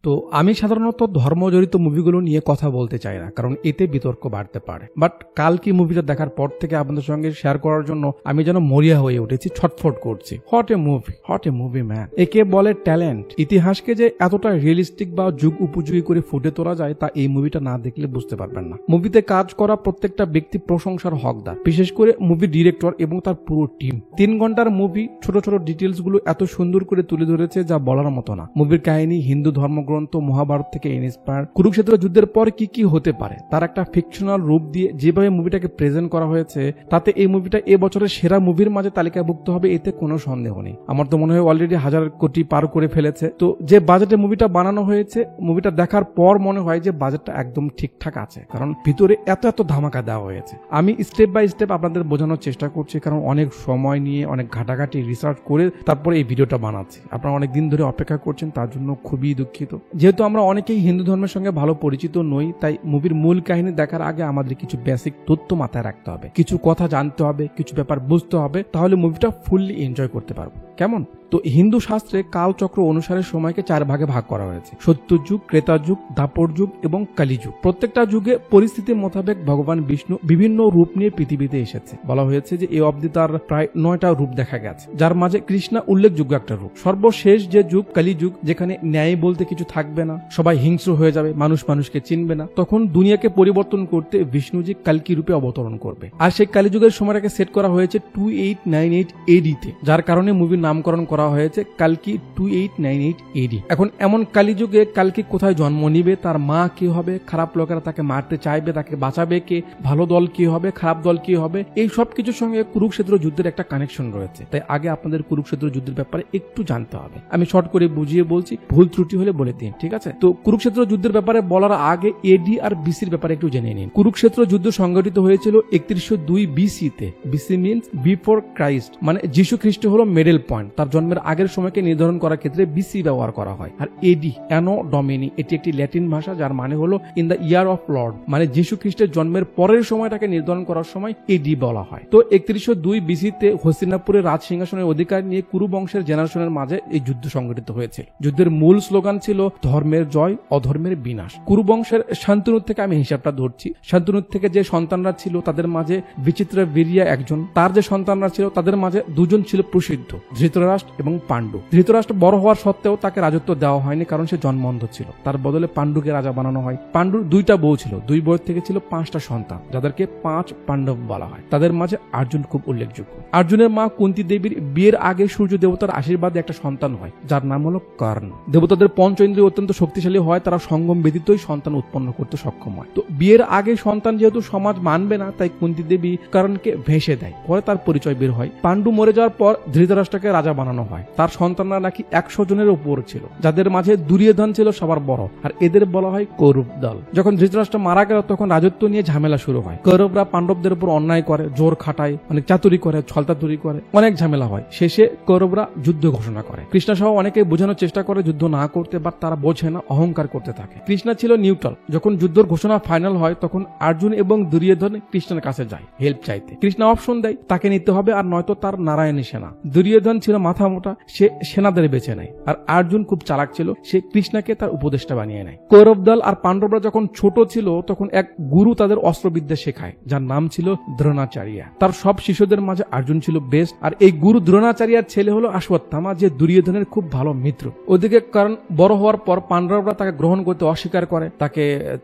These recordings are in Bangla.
তো আমি সাধারণত ধর্মজড়িত মুভিগুলো নিয়ে কথা বলতে চাই না, কারণ এতে বিতর্ক বাড়তে পারে। বাট কালকি মুভিটা দেখার পর থেকে আপনাদের সঙ্গে শেয়ার করার জন্য আমি যেন মরিয়া হয়ে উঠেছি, ছটফট করছি। হট এ মুভি ম্যান। একে বলে ট্যালেন্ট। ইতিহাসকে যে এতটা রিয়েলিস্টিক বা যুগ উপযোগী করে ফুটে তোলা যায় তা এই মুভিটা না দেখলে বুঝতে পারবেন না। মুভিতে কাজ করা প্রত্যেকটা ব্যক্তি প্রশংসার হকদার, বিশেষ করে মুভি ডিরেক্টর এবং তার পুরো টিম। 3 ঘন্টার মুভি ছোট ছোট ডিটেলস গুলো এত সুন্দর করে তুলে ধরেছে যা বলার মতো না। মুভির কাহিনী হিন্দু ধর্মগ্রন্থ মহাভারত থেকে ইন্সপায়ার। কুরুক্ষেত্র যুদ্ধের পর কি কি হতে পারে তার একটা ফিকশনাল রূপ দিয়ে যেভাবে মুভিটাকে প্রেজেন্ট করা হয়েছে, তাতে এই মুভিটা এবছরের সেরা মুভির মাঝে তালিকাভুক্ত হবে, এতে কোনো সন্দেহ নেই। আমার তো মনে হয় অলরেডি 1000 কোটি পার করে ফেলেছে। তো যে বাজেটে মুভিটা বানানো হয়েছে, মুভিটা দেখার পর মনে হয় যে বাজেটটা একদম ঠিকঠাক আছে, কারণ ভিতরে এত ধামাকা দেওয়া হয়েছে। আমি স্টেপ বাই স্টেপ আপনাদের বোঝানোর চেষ্টা করছি, কারণ অনেক সময় নিয়ে অনেক ঘাটাঘাটি রিসার্চ করে তারপরে এই ভিডিওটা বানাচ্ছি। আপনারা অনেক দিন ধরে অপেক্ষা করছেন, তার জন্য খুবই দুঃখিত। যেহেতু আমরা অনেকেই হিন্দু ধর্মের সঙ্গে ভালো পরিচিত নই, তাই মুভির মূল কাহিনী দেখার আগে আমাদের কিছু বেসিক তথ্য মাথায় রাখতে হবে, কিছু কথা জানতে হবে, কিছু ব্যাপার বুঝতে হবে, তাহলে মুভিটা ফুললি এনজয় করতে পারবো। কেমন? তো হিন্দু শাস্ত্রে কালচক্র অনুসারে সময়কে 4 ভাগে ভাগ করা হয়েছে: সত্যযুগ, ত্রেতাযুগ, দাপর যুগ এবং কালীযুগ। প্রত্যেকটা যুগে পরিস্থিতি মোতাবেক ভগবান বিষ্ণু বিভিন্ন রূপ নিয়ে পৃথিবীতে এসেছে। বলা হয়েছে যে এই অবধি তার প্রায় 9টা রূপ দেখা গেছে, যার মাঝে কৃষ্ণা উল্লেখযোগ্য একটা রূপ। সর্বশেষ যে যুগ কালীযুগ, যেখানে ন্যায় বলতে কিছু থাকবে না, সবাই হিংস্র হয়ে যাবে, মানুষ মানুষকে চিনবে না, তখন দুনিয়াকে পরিবর্তন করতে বিষ্ণুজি কালকি রূপে অবতরণ করবে। আর সেই কালীযুগের সময়টাকে সেট করা হয়েছে 2898 AD তে, যার কারণে মুভির নামকরণ করা হয়েছে কালকি 2898 AD। এখন এমন কালীযুগে কালকি কোথায় জন্ম নিবে, তার মা কি হবে, খারাপ লোকেরা তাকে মারতে চাইবে, তাকে বাঁচাবে কে, ভালো দল কি হবে, খারাপ দল কি হবে, এই সব কিছুর সঙ্গে কুরুক্ষেত্র যুদ্ধের একটা কানেকশন রয়েছে। তাই আগে আপনাদের কুরুক্ষেত্র যুদ্ধের ব্যাপারে একটু জানতে হবে। আমি শর্ট করে বুঝিয়ে বলছি, ভুল ত্রুটি হলে বলে দিন, ঠিক আছে? তো কুরুক্ষেত্র যুদ্ধের ব্যাপারে বলার আগে এডি আর বিসির ব্যাপারে একটু জেনে নিন। কুরুক্ষেত্র যুদ্ধ সংঘটিত হয়েছিল 3102 BC তে। বিসি মিন্স বিফোর ক্রাইস্ট, মানে যীশু খ্রিস্ট হলো মিডল পয়েন্ট। তার জন্মের আগের সময়কে নির্ধারণ করার ক্ষেত্রে বিসি ব্যবহার করা হয়। আর এডি অ্যানো ডমিনি, এটি একটি ল্যাটিন ভাষা যার মানে হলো in the year of Lord, মানে যীশু খ্রিস্টের জন্মের পরের সময়টাকে নির্ধারণ করার সময় এডি বলা হয়। তো 3102 BC তে হস্তিনাপুরের রাজ সিংহাসনের অধিকার নিয়ে কুরু বংশের জেনারেশনের মাঝে এই যুদ্ধ সংঘটিত হয়েছিল। যুদ্ধের মূল স্লোগান ছিল ধর্মের জয়, অধর্মের বিনাশ। কুরু বংশের শান্তনু থেকে আমি হিসাবটা ধরছি, শান্তনু থেকে যে সন্তানরা ছিল তাদের মাঝে বিচিত্র বীরিয়া একজন, তার যে সন্তানরা ছিল তাদের মাঝে 2 জন ছিল প্রসিদ্ধ, ধৃতরাষ্ট্র এবং পাণ্ডু। ধৃতরাষ্ট্র বড় হওয়ার সত্ত্বেও তাকে রাজত্ব দেওয়া হয়নি, কারণ সে জন্মন্ধ ছিল। তার বদলে পাণ্ডুকে রাজা বানানো হয়। পাণ্ডুর 2টা বউ ছিল, 2 বউয়ের থেকে ছিল 5টা সন্তান, যাদেরকে 5 পাণ্ডব বলা হয়। তাদের মাঝে অর্জুন খুব উল্লেখযোগ্য। অর্জুনের মা কুন্তী দেবীর বিয়ের আগে সূর্য দেবতার আশীর্বাদে একটা সন্তান হয়, যার নাম হলো কর্ণ। দেবতাদের পঞ্চেন্দ্রিয় অত্যন্ত শক্তিশালী হয়, তারা সঙ্গম ব্যতীতই সন্তান উৎপন্ন করতে সক্ষম হয়। তো বিয়ের আগে সন্তান যেহেতু সমাজ মানবে না, তাই কুন্তী দেবী কর্ণকে ভেসে দেয়, পরে তার পরিচয় বের হয়। পাণ্ডু মরে যাওয়ার পর ধৃতরাষ্ট্রকে রাজা বানানো হয়। তার সন্তানরা নাকি 100 জনের উপর ছিল, যাদের মাঝে দুর্যোধন ছিল সবার বড়, আর এদের বলা হয় কৌরব দল। যখন ধৃতরাষ্ট্র মারা গেল তখন রাজত্ব নিয়ে ঝামেলা শুরু হয়। কৌরবরা পাণ্ডবদের উপর অন্যায় করে, জোর খাটায়, অনেক চাতুরি করে, ছলতাতুরি করে, অনেক ঝামেলা হয়। শেষে কৌরবরা যুদ্ধ ঘোষণা করে। কৃষ্ণ সহ অনেকে বোঝানোর চেষ্টা করে যুদ্ধ না করতে, বাট তারা বোঝে না, অহংকার করতে থাকে। কৃষ্ণ ছিল নিউট্রাল। যখন যুদ্ধের ঘোষণা ফাইনাল হয় তখন অর্জুন এবং দুর্যোধন কৃষ্ণের কাছে যায় হেল্প চাইতে। কৃষ্ণ অপশন দেয় তাকে নিতে হবে আর নয়তো তার নারায়ণী সেনা। দুর্যোধন ছিল মাথা মোটা, সে সেনাদের বেছে নেয়। আর অর্জুন খুব চালাক ছিল, সে কৃষ্ণকে তার উপদেষ্টা বানিয়ে নেয়। কৌরব দল আর পাণ্ডবরা যখন ছোট ছিল তখন এক গুরু তাদের অস্ত্রবিদ্যা শেখায়, যার নাম ছিল দ্রোণাচার্য। তার সব শিষ্যদের মাঝে অর্জুন ছিল বেস্ট। আর এই গুরু দ্রোণাচার্যের ছেলে হলো অশ্বত্থামা, যে দুর্যোধনের খুব ভালো মিত্র। ওদিকে কারণ বড় হওয়ার পর পাণ্ডবরা তাকে গ্রহণ করতে অস্বীকার করে, তাকে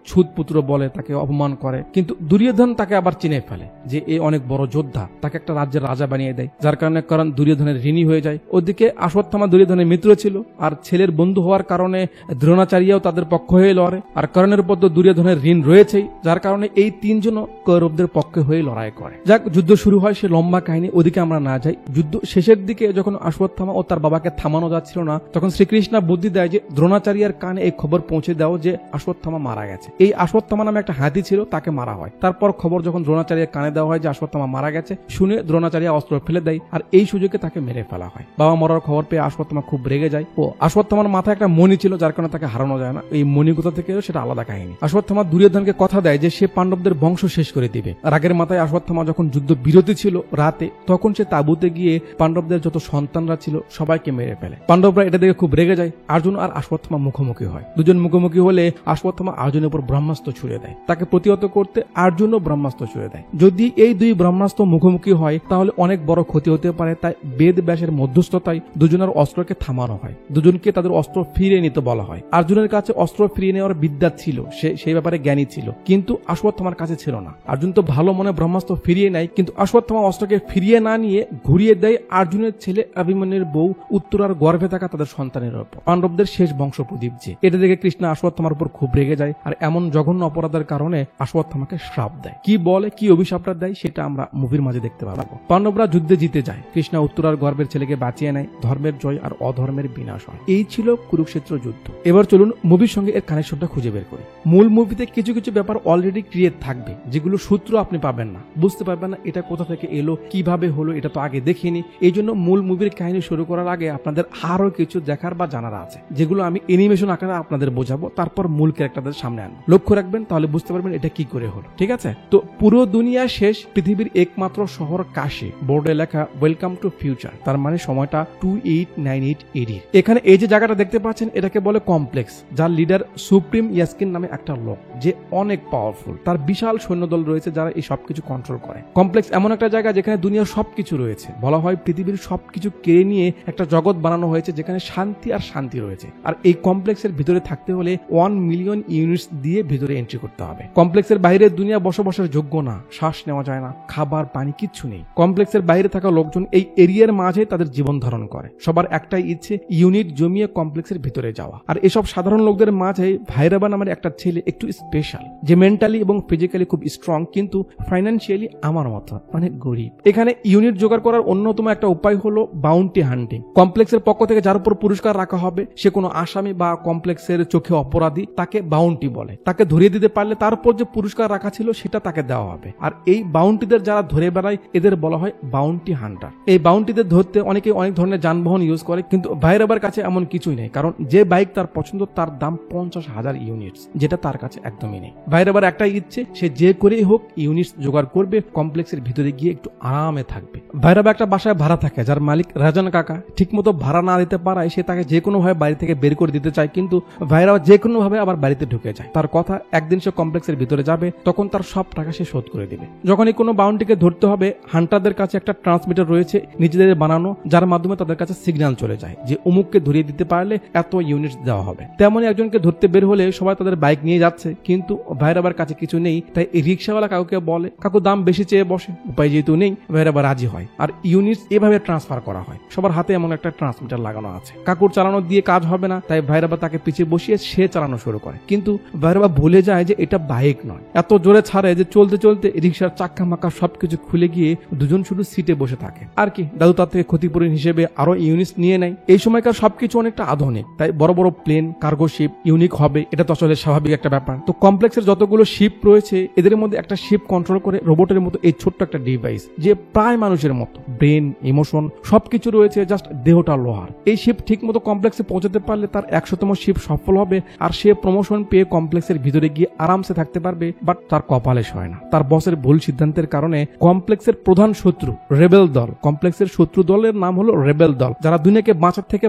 ছুত পুত্র বলে, তাকে অপমান করে। কিন্তু দুর্যোধন তাকে আবার চিনে ফেলে যে এ অনেক বড় যোদ্ধা, তাকে একটা রাজ্যের রাজা বানিয়ে দেয়, যার কারণে কারণ দুর্যোধনের ঋণী হয়ে যায়। ওদিকে অশ্বত্থামা দুর্যোধনের মিত্র ছিল, আর ছেলের বন্ধু হওয়ার কারণে দ্রোণাচার্যও তাদের পক্ষ হয়ে লড়ে। আর কর্ণের উপর তো দুর্যোধনের ঋণ রয়েছেই, যার কারণে এই 3 জন কৌরবদের পক্ষে হয়ে লড়াই করে। যাক, যুদ্ধ শুরু হয়, সে লম্বা কাহিনী, ওদিকে আমরা না যাই। যুদ্ধ শেষের দিকে যখন অশ্বত্থামা ও তার বাবাকে থামানো যাচ্ছিল না, তখন শ্রীকৃষ্ণ বুদ্ধি দেয় যে দ্রোণাচার্যের কানে এই খবর পৌঁছে দাও যে অশ্বত্থামা মারা গেছে। এই অশ্বত্থামা নামে একটা হাতি ছিল, তাকে মারা হয়। তারপর খবর যখন দ্রোণাচার্যের কানে দেওয়া হয় যে অশ্বত্থামা মারা গেছে, শুনে দ্রোণাচার্য অস্ত্র ফেলে দেয় আর এই সুযোগে তাকে মেরে ফেলা হয়। বাবা বাবা মরার খবর পেয়ে অশ্বত্থামা খুব রেগে যায়। ও অশ্বত্থামার মাথায় একটা মণি ছিল, যার কারণে তাকে হারানো যায় না। এই মণিকোথা থেকেও সেটা আলাদা কাহিনী। অশ্বত্থামা দুর্যোধনকে কথা দেয় যে সে পাণ্ডবদের বংশ শেষ করে দিবে। রাগের মাথায় অশ্বত্থামা যখন যুদ্ধ বিরতি ছিল রাতে, তখন সে তাঁবুতে গিয়ে পাণ্ডবদের যত সন্তানরা ছিল সবাইকে মেরে ফেলে। পাণ্ডবরা এটা দেখে খুব রেগে যায়। অর্জুন আর অশ্বত্থামা মুখোমুখি হয়। দুজন মুখোমুখি হলে অশ্বত্থামা অর্জুনের উপর ব্রহ্মাস্ত্র ছুড়ে দেয়। তাকে প্রতিহত করতে অর্জুনও ব্রহ্মাস্ত্র ছুড়ে দেয়। যদি এই দুই ব্রহ্মাস্ত্র মুখোমুখি হয় তাহলে অনেক বড় ক্ষতি হতে পারে। তাই বেদ ব্যাসের মধ্যস্থতায় দুজনের অস্ত্রকে থামানো হয়। দুজনকে তাদের অস্ত্র ফিরিয়ে নিতে বলা হয়। অর্জুনের কাছে অস্ত্র ফিরিয়ে নেওয়ার বিদ্যা ছিল, সে সেই ব্যাপারে জ্ঞানী ছিল, কিন্তু অশ্বত্থামার কাছে ছিল না। অর্জুন তো ভালো মনে ব্রহ্মাস্ত্র ফিরিয়ে নেয়, কিন্তু অশ্বত্থামা অস্ত্রকে ফিরিয়ে না নিয়ে ঘুরিয়ে দেয় অর্জুনের ছেলে অভিমন্যুর বউ উত্তরার গর্ভে থাকা তাদের সন্তানের উপর, পাণ্ডবদের শেষ বংশ প্রদীপ। যে এটা দেখে কৃষ্ণ অশ্বত্থামার উপর খুব রেগে যায় আর এমন জঘন্য অপরাধের কারণে অশ্বত্থামাকে শ্রাপ দেয়। কি বলে, কি অভিশাপটা দেয় সেটা আমরা মুভির মাঝে দেখতে পাবো। পাণ্ডবরা যুদ্ধে জিতে যায়। কৃষ্ণ উত্তরার গর্ভের ছেলেকে বাঁচিয়ে নেয়। ধর্মের জয় আর অধর্মের বিনাশ হয়। এই ছিল কুরুক্ষেত্র যুদ্ধ। এবার চলুন মুভির সঙ্গে এর কানেকশনটা খুঁজে বের করি। মূল মুভিতে কিছু কিছু ব্যাপার অলরেডি ক্রিয়েট থাকবে, যেগুলো সূত্র আপনি পাবেন না, বুঝতে পারবেন না এটা কোথা থেকে এলো, কিভাবে হলো, এটা তো আগে দেখিনি। এই জন্য মূল মুভির কাহিনী শুরু করার আগে আপনাদের আরো কিছু দেখার বা জানার আছে, যেগুলো আমি অ্যানিমেশন আকারে আপনাদের বোঝাবো, তারপর মূল ক্যারেক্টারদের সামনে আনবো। লক্ষ্য রাখবেন, তাহলে বুঝতে পারবেন এটা কি করে হলো। ঠিক আছে? তো পুরো দুনিয়া শেষ, পৃথিবীর একমাত্র শহর কাশী, বোর্ডে লেখা ওয়েলকাম টু ফিউচার, তার মানে সময়টা 2898 এডি। এখানে এই যে জায়গাটা দেখতে পাচ্ছেন এটাকে বলে কমপ্লেক্স, যার লিডার সুপ্রিম ইয়াস্কিন নামে একটা লোক, যে অনেক পাওয়ারফুল। তার বিশাল সৈন্যদল রয়েছে যারা এই সবকিছু কন্ট্রোল করে। কমপ্লেক্স এমন একটা জায়গা যেখানে দুনিয়ার সবকিছু রয়েছে। বলা হয় পৃথিবীর সবকিছু কেড়ে নিয়ে একটা জগৎ বানানো হয়েছে যেখানে শান্তি আর শান্তি রয়েছে। আর এই কমপ্লেক্সের ভিতরে থাকতে হলে 1 মিলিয়ন ইউনিটস দিয়ে ভিতরে এন্ট্রি করতে হবে। কমপ্লেক্সের বাইরে দুনিয়া বসবাসের যোগ্য না, শ্বাস নেওয়া যায় না, খাবার পানি কিচ্ছু নেই। কমপ্লেক্সের বাইরে থাকা লোকজন এই এরিয়ার মাঝে তাদের জীবন ধারণ করে। সবার একটাই ইচ্ছে ইউনিট জমিয়ে কমপ্লেক্সের ভিতরে যাওয়া। আর এসব সাধারণ লোকদের মাঝে ভাইরাবা নামের একটা ছেলে একটু স্পেশাল, যে মেন্টালি এবং ফিজিক্যালি খুব স্ট্রং, কিন্তু ফাইন্যান্সিয়ালি আমার মতো অনেক গরিব। এখানে ইউনিট জোগাড় করার অন্যতম একটা উপায় হলো বাউন্টি হান্টিং। কমপ্লেক্সের পক্ষ থেকে যার উপর পুরস্কার রাখা হবে, সে কোনো আসামি বা কমপ্লেক্সের চোখে অপরাধী, তাকে বাউন্টি বলে। তাকে ধরিয়ে দিতে পারলে তার উপর যে পুরস্কার রাখা ছিল সেটা তাকে দেওয়া হবে। আর এই বাউন্টিদের যারা ধরে বেড়ায় এদের বলা হয় বাউন্টি হান্টার। এই বাউন্টিদের ধরতে অনেকে অনেক ধরনের যানবাহন ইউজ করে, কিন্তু ভাইরাবার কাছে এমন কিছুই নেই, কারণ যে বাইক তার পছন্দ তার দাম 50,000 ইউনিটস, যেটা তার কাছে একদমই নেই। ভাইরাবার একটাই ইচ্ছে, সে যে করেই হোক ইউনিটস জোগাড় করবে, কমপ্লেক্সের ভিতরে গিয়ে একটু আরামে থাকবে। ভাইরাবা একটা বাসায় ভাড়া থাকে, যার মালিক রাজন কাকা ঠিকমতো ভাড়া না দিতে পারায় সে তাকে যে কোনো ভাবে বাড়ি থেকে বের করে দিতে চায়, কিন্তু ভাইরাবা যে কোনো ভাবে আবার বাড়িতে ঢুকে যায়। তার কথা একদিন সে কমপ্লেক্সের ভিতরে যাবে, তখন তার সব টাকা সে শোধ করে দিবে। যখনই কোনো বাউন্টিকে ধরতে হবে, হান্টারদের কাছে একটা ট্রান্সমিটার রয়েছে নিজেদের বানানো, যার মাধ্যমে তাদের কাছে সিগন্যাল চলে যায় যে অমুককে ধরিয়ে দিতে পারলে এত ইউনিট দেওয়া হবে। তেমনই একজনকে ধরতে বের হলে সবাই তাদের বাইক নিয়ে যাচ্ছে, কিন্তু ভাইরাবার কাছে কিছু নেই। তাই এই রিক্সাওয়ালা কাকুকে বলে, কাকু দাম বেশি চেয়ে বসে। উপায় যেহেতু নেই, ভাইরাবা রাজি হয়। আর ইউনিট এভাবে ট্রান্সফার করা হয়। সবার হাতে এমন একটা ট্রান্সমিটার লাগানো আছে। কাকুর চালানো দিয়ে কাজ হবে না, তাই ভাইরাবা তাকে পিছিয়ে বসিয়ে সে চালানো শুরু করে। কিন্তু ভাইরাবা ভুলে যায় যে এটা বাইক নয়। এত জোরে ছাড়ে যে চলতে চলতে রিক্সার চাক্কা মাক্কা সবকিছু খুলে গিয়ে দুজন শুধু সিটে বসে থাকে। আর কি, দাদু তার থেকে ক্ষতিপূরণ হিসেবে আরো ইউনিট নিয়ে নেয়। এই সময়কার সবকিছু অনেকটা আধুনিক, তাই বড় বড় প্লেন, কার্গো শিপ ইউনিক হবে, এটা তো আসলে স্বাভাবিক একটা ব্যাপার। তো কমপ্লেক্সের যতগুলো শিপ রয়েছে এদের মধ্যে একটা শিপ কন্ট্রোল করে রোবটের মতো এই ছোট্ট একটা ডিভাইস, যে প্রায় মানুষের মতো ব্রেন, ইমোশন সবকিছু রয়েছে, জাস্ট দেহটা লোহার। এই শিপ ঠিক মতো কমপ্লেক্সে পৌঁছাতে পারলে তার 100তম শিপ সফল হবে আর সে প্রমোশন পেয়ে কমপ্লেক্সের ভিতরে গিয়ে আরামসে থাকতে পারবে। বাট তার কপালে হয় না। তার বসের ভুল সিদ্ধান্তের কারণে কমপ্লেক্সের প্রধান শত্রু রেবেল দল, কমপ্লেক্সের শত্রু দলের নাম হলো রেবেল দল, যারা দুনিয়াকে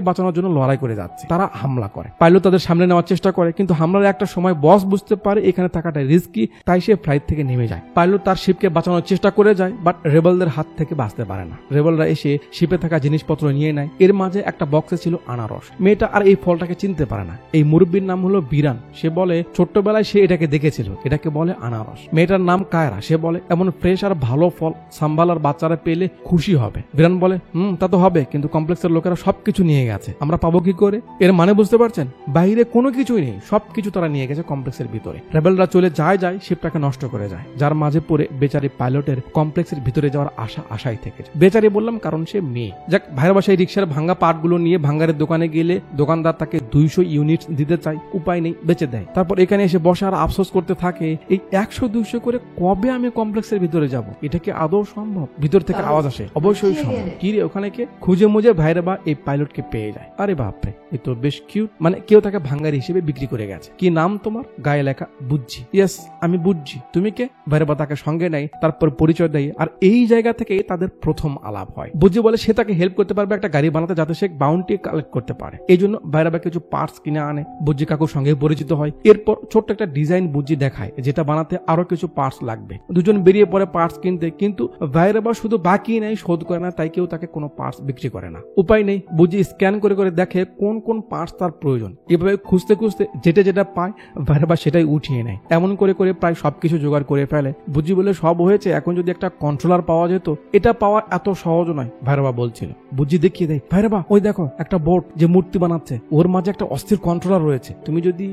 বাঁচানোর জন্য লড়াই করে যাচ্ছে, তারা হামলা করে। পাইলট তাদের সামনে নেওয়ার চেষ্টা করে, কিন্তু হামলার একটা সময় বস বুঝতে পারে এখানে থাকাটা রিস্কি, তাই সে ফ্লাইট থেকে নেমে যায়। পাইলট তার শিপকে বাঁচানোর চেষ্টা করে যায়, বাট রেবেলদের হাত থেকে বাঁচতে পারে না। রেবেলরা এসে শিপে থাকা জিনিসপত্র নিয়ে নেয়। এর মাঝে একটা বক্সে ছিল আনারস। মেয়েটা আর এই ফলটাকে চিনতে পারে না। এই মুরব্বীর নাম হলো বিরান। সে বলে ছোট্টবেলায় সে এটাকে দেখেছিল, এটাকে বলে আনারস। মেয়েটার নাম কায়রা। সে বলে এমন ফ্রেশ আর ভালো ফল সাম্বালার বাচ্চারা পেলে খুশি হবে। বিরান বলে তা তো হবে, কিন্তু কমপ্লেক্সের লোকেরা সবকিছু নিয়ে গেছে, আমরা পাবো কি করে? এর মানে বুঝতে পারছেন? বাইরে কোনো কিছুই নেই, সবকিছু তারা নিয়ে গেছে কমপ্লেক্সের ভিতরে। রেবেলরা চলে যায় শিপটাকে নষ্ট করে যায়, যার মাঝে পড়ে বেচারি পাইলটের কমপ্লেক্সের ভিতরে যাওয়ার আশাই থেকে যায়। বেচারি বললাম কারণ সে মেয়ে। যাক, ভাইয়ের বাসায় রিক্সার ভাঙ্গা পার্টগুলো নিয়ে ভাঙ্গারের দোকানে গেলে দোকানদার তাকে 200 ইউনিট দিতে চায়, উপায় নেই, বেচে দেয়। তারপর এখানে এসে বসে আর আফসোস করতে থাকে, এই 100-200 করে কবে আমি কমপ্লেক্সের ভিতরে যাব? এটা কি আদৌ সম্ভব? ভিতর থেকে আওয়াজ আসে, অবশ্যই সম্ভব। কি রে ওখানে কে? খুঁজে মুজে ভাইরাবা এই পাইলটকে পেয়ে যায়। আরে বাপরে, এ তো বেশ কিউট, মানে কেউ তাকে ভাঙ্গারি হিসেবে বিক্রি করে গেছে। কি নাম তোমার? গায়ে লেখা বুজ্জি। ইয়েস, আমি বুজ্জি, তুমি কে? ভাইরাবা তাকে সঙ্গে নেয়, তারপর পরিচয় দেয়, আর এই জায়গা থেকে তাদের প্রথম আলাপ হয়। বুজ্জি বলে সে তাকে হেল্প করতে পারবে একটা গাড়ি বানাতে, যাতে সে বাউন্টি কালেক্ট করতে পারে। এই জন্য ভাইরাবা কিছু পার্টস কিনে আনে। বুজ্জি কাকুর সঙ্গে পরিচিত হয়। এরপর ছোট্ট একটা ডিজাইন বুজ্জি দেখায়, যেটা বানাতে আরো কিছু পার্টস লাগবে। দুজন বেরিয়ে পড়ে পার্টস কিনতে, কিন্তু ভাইরাবা শুধু বাকি নেই, শোধ করে না, তাই কেউ তাকে কোনো পার্টস বিক্রি করে না। উপায় নেই, বুজ্জি স্ক্যান করে করে দেখে কোন কোন পার্টস তার প্রয়োজন। এভাবে খুঁজতে খুঁজতে যেটা যেটা পায় ভাইরাবা সেটাই উঠিয়ে নেয়। এমন করে করে প্রায় সবকিছু জোগাড় করে ফেলে। বুজ্জি বলে সব হয়েছে, এখন যদি একটা কন্ট্রোলার পাওয়া যেত। এটা পাওয়া এত সহজ নয়, ভাইরাবা বলছিল। বুজ্জি দেখিয়ে দেয়, ভাইরাবা ওই দেখো একটা বোট যে মূর্তি বানাচ্ছে, ওর মাঝে একটা অস্থির কন্ট্রোলার রয়েছে। তুমি যদি,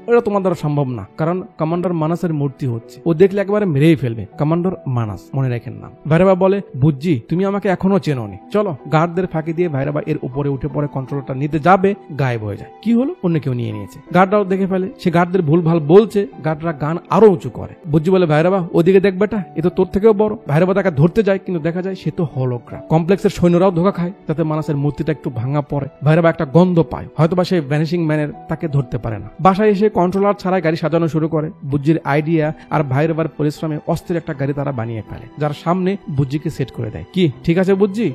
এটা তোমার দ্বারা সম্ভব না, কারণ কমান্ডার মানাসের মূর্তি হচ্ছে, ও দেখলে একবারে মেরেই ফেলবে। কমান্ডার মানাস, মনে রাখেন নাম। ভাইরাবা বলে, বুজ্জি তুমি আমাকে এখনো চেনোনি, চলো। গার্ডদের ফাঁকি দিয়ে ভাইরাবা এর উপরে উঠে পড়ে কন্ট্রোলারটা নিতে যাবে, গায়েব হয়ে যায়। কি হলো? অন্য কেউ নিয়ে নিয়েছে। গার্ডরাও দেখে ফেলে, সে গার্ডদের ভুলভাল বলছে। গার্ডরা গান আরো উঁচু করে। বুজ্জি বলে, ভাইরাবা ওদিকে দেখ বেটা, এ তো তোর থেকেও বড়। ভাইরাবা তাকে ধরতে যায়, কিন্তু দেখা যায় সে তো হলোগ্রাম। কমপ্লেক্সের সৈন্যরাও ধোকা খায়, যাতে মানাসের মূর্তিটা একটু ভাঙা পড়ে। ভাইরাবা একটা গন্ধ পায়, হয়তোবা সেই ভ্যানিশিং ম্যানের তাকে ধরতে পারে না। বাসায় এসে কন্ট্রোলার ছাড়াই গাড়ি সাজানো শুরু করে। বুজ্জির আইডিয়া আর ভাইরাবার পরিশ্রমে অস্থির একটা গাড়ি তারা বানিয়ে ফেলে, যার সামনে বুজ্জিকে সেট করে দেয়। কি ঠিক আছে বুজ্জি?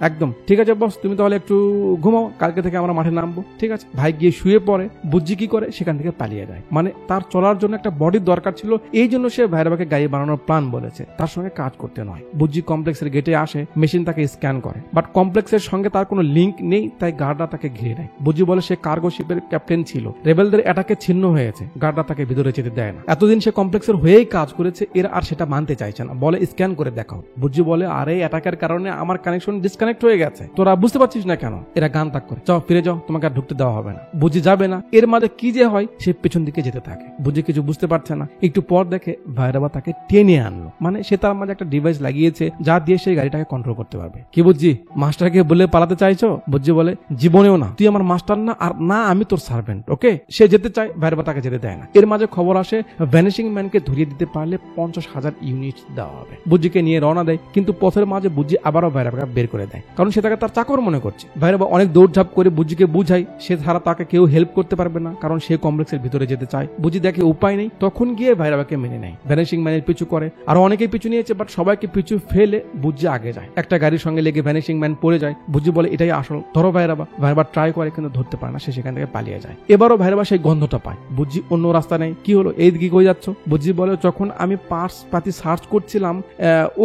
একদম ঠিক আছে বস, তুমি তাহলে একটু ঘুমাও, কালকে থেকে আমরা মাঠে নামবো। ঠিক আছে। ভাই গিয়ে শুয়ে পড়ে। বুজ্জি কি করে? সেখান থেকে পালিয়ে যায়। মানে তার চলার জন্য একটা বডির দরকার ছিল, এই জন্য সে ভাইরাবাকে গাড়ি বানানোর প্ল্যান বলেছে, তার সঙ্গে কাজ করতে নয়। বুজ্জি কমপ্লেক্সের গেটে আসে, মেশিন তাকে স্ক্যান করে, বাট কমপ্লেক্সের সঙ্গে তার কোনো লিঙ্ক নেই, তাই গার্ডরা তাকে ঘিরে নেয়। বুজ্জি বলে সে কার্গো শিপের ক্যাপ্টেন ছিল, রেবেলদের অ্যাটাকে ছিন্ন হয়েছে, গার্ডরা তাকে ভিতরে যেতে দেয় না। এতদিন সে কমপ্লেক্সের হয়েই কাজ করেছে, এরা আর সেটা মানতে চাইছে না, বলে স্ক্যান করে দেখাও। বুজ্জি বলে, আরে অ্যাটাকের কারণে আমার কানেকশন ডিসকানেক্ট হয়ে গেছে, তোরা বুঝতে পারছিস না কেন? এরা গান তাক করে, যাও ফিরে যাও, তোমাকে আর ঢুকতে দেওয়া হবে না। বুজ্জি যাবে না। এর মাঝে কি যে হয়, সে পেছন দিকে যেতে থাকে। বুজ্জি কিছু বুঝতে পারছে না। একটু পর দেখে ভাইরাবা তাকে টেনে আনলো, মানে সে তার মাঝে একটা ডিভাইস লাগিয়েছে, যা দিয়ে সেই গাড়িটাকে কন্ট্রোল করতে পারবে। কি বুজ্জি, মাস্টারকে বলে পালাতে চাইছো? বুজ্জি বলে, জীবনেও না, তুই আমার মাস্টার না, আর না আমি তোর সার্ভেন্ট। ওকে। সে যেতে চায়, ভাইরাবা তাকে যেতে দেয় না। এর মাঝে খবর আসে, ভ্যানিশিং ম্যানকে ধরিয়ে দিতে পারলে 50,000 ইউনিট দেওয়া হবে। বুজ্জিকে নিয়ে রওনা দেয়, কিন্তু পথের মাঝে বুজ্জি আবারও ভাইরাবাকে বের করে দেয়, কারণ সে তাকে তার চাকর মনে করছে। ভাইরাবা অনেক দৌড়ঝাঁপ করে বুজ্জিকে বুঝায় সে ছাড়া তাকে কেউ হেল্প করতে পারবে না, কারণ সে কমপ্লেক্সের ভিতরে যেতে চায়। বুজ্জি দেখে উপায় নেই, তখন গিয়ে ভাইরাবাকে মেনে নেয়। ভ্যানিশিং ম্যানের পিছু করে, আরো অনেকেই পিছু নিয়েছে, বাট সবাইকে পিছু ফেলে বুজ্জি আগে যায়। একটা গাড়ির সঙ্গে লেগে ভ্যানিশিং ম্যান পড়ে যায়। বুজ্জি বলে, এটাই আসল, ধরো ভাইরাবা। ভাইরাবা ট্রাই করে, কিন্তু ধরতে পারে না, সে সেখান থেকে পালিয়ে যায়। এবারও ভাইরাবা সেই গন্ধটা পায়। বুজ্জি অন্য রাস্তা নেই। কি হলো, এই দিকে কই যাচ্ছ? বুজ্জি বলে, যখন আমি পার্টস পাতি সার্চ করছিলাম,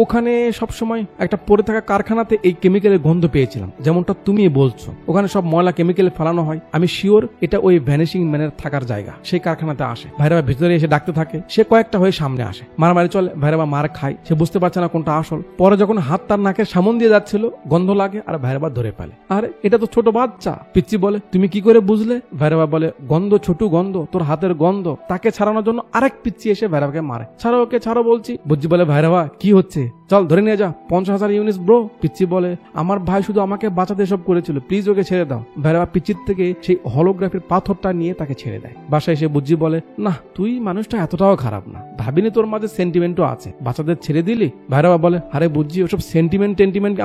ওখানে সবসময় একটা পড়ে থাকা কারখানাতে এই কেমিক্যালের গন্ধ পেয়েছিলাম, যেমনটা তুমি বলছো। ওখানে সব ময়লা কেমিক্যাল ফেলানো হয়, আমি শিওর এটা ওই ভ্যানিশিং ম্যানের থাকার জায়গা। সেই কারখানাতে আসে। ভাইরাবা ভিতরে এসে ডাকতে থাকে, সে কয়েকটা হয়ে সামনে আসে। মারামারি চলে, ভাইরাবা মার খায়, সে বুঝতে পারছে না কোনটা আসল। পরে যখন হাত তার নাকের সামন দিয়ে যাচ্ছিল, গন্ধ লাগে, আর ভাইরাবা ধরে ফেলে। আরে এটা তো ছোট বাচ্চা। পিচ্চি বলে, তুমি কি করে বুঝলে? ভাইরাবা বলে, গন্ধ ছোট গন্ধ, তোর হাতের গন্ধ। তাকে ছাড়ানোর জন্য আরেক পিচ্চি এসে ভাইরাবাকে মারে। ছাড়ো ওকে, ছাড়ো বলছি। বুজ্জি বলে, ভাইরাবা কি হচ্ছে, চল ধরে নিয়ে যা, 50,000 ইউনিট ব্রো। পিচ্চি বলে, আমার ভাই শুধু আমাকে বাঁচাতে সব করেছিল, প্লিজ ওকে ছেড়ে দাও। ভাইরাবা পিচ্চির থেকে সেই হলোগ্রাফির পাথরটা নিয়ে তাকে ছেড়ে দেয়। বাসায় এসে বুজ্জি বলে, না তুই মানুষটা এতটাও খারাপ না, ভাবিনি তোর মাঝে সেন্টিমেন্টও আছে, বাচ্চাদের ছেড়ে দিলি। ভাইরাবা বলে, আরে বুজ্জি, ওসব সেন্টিমেন্ট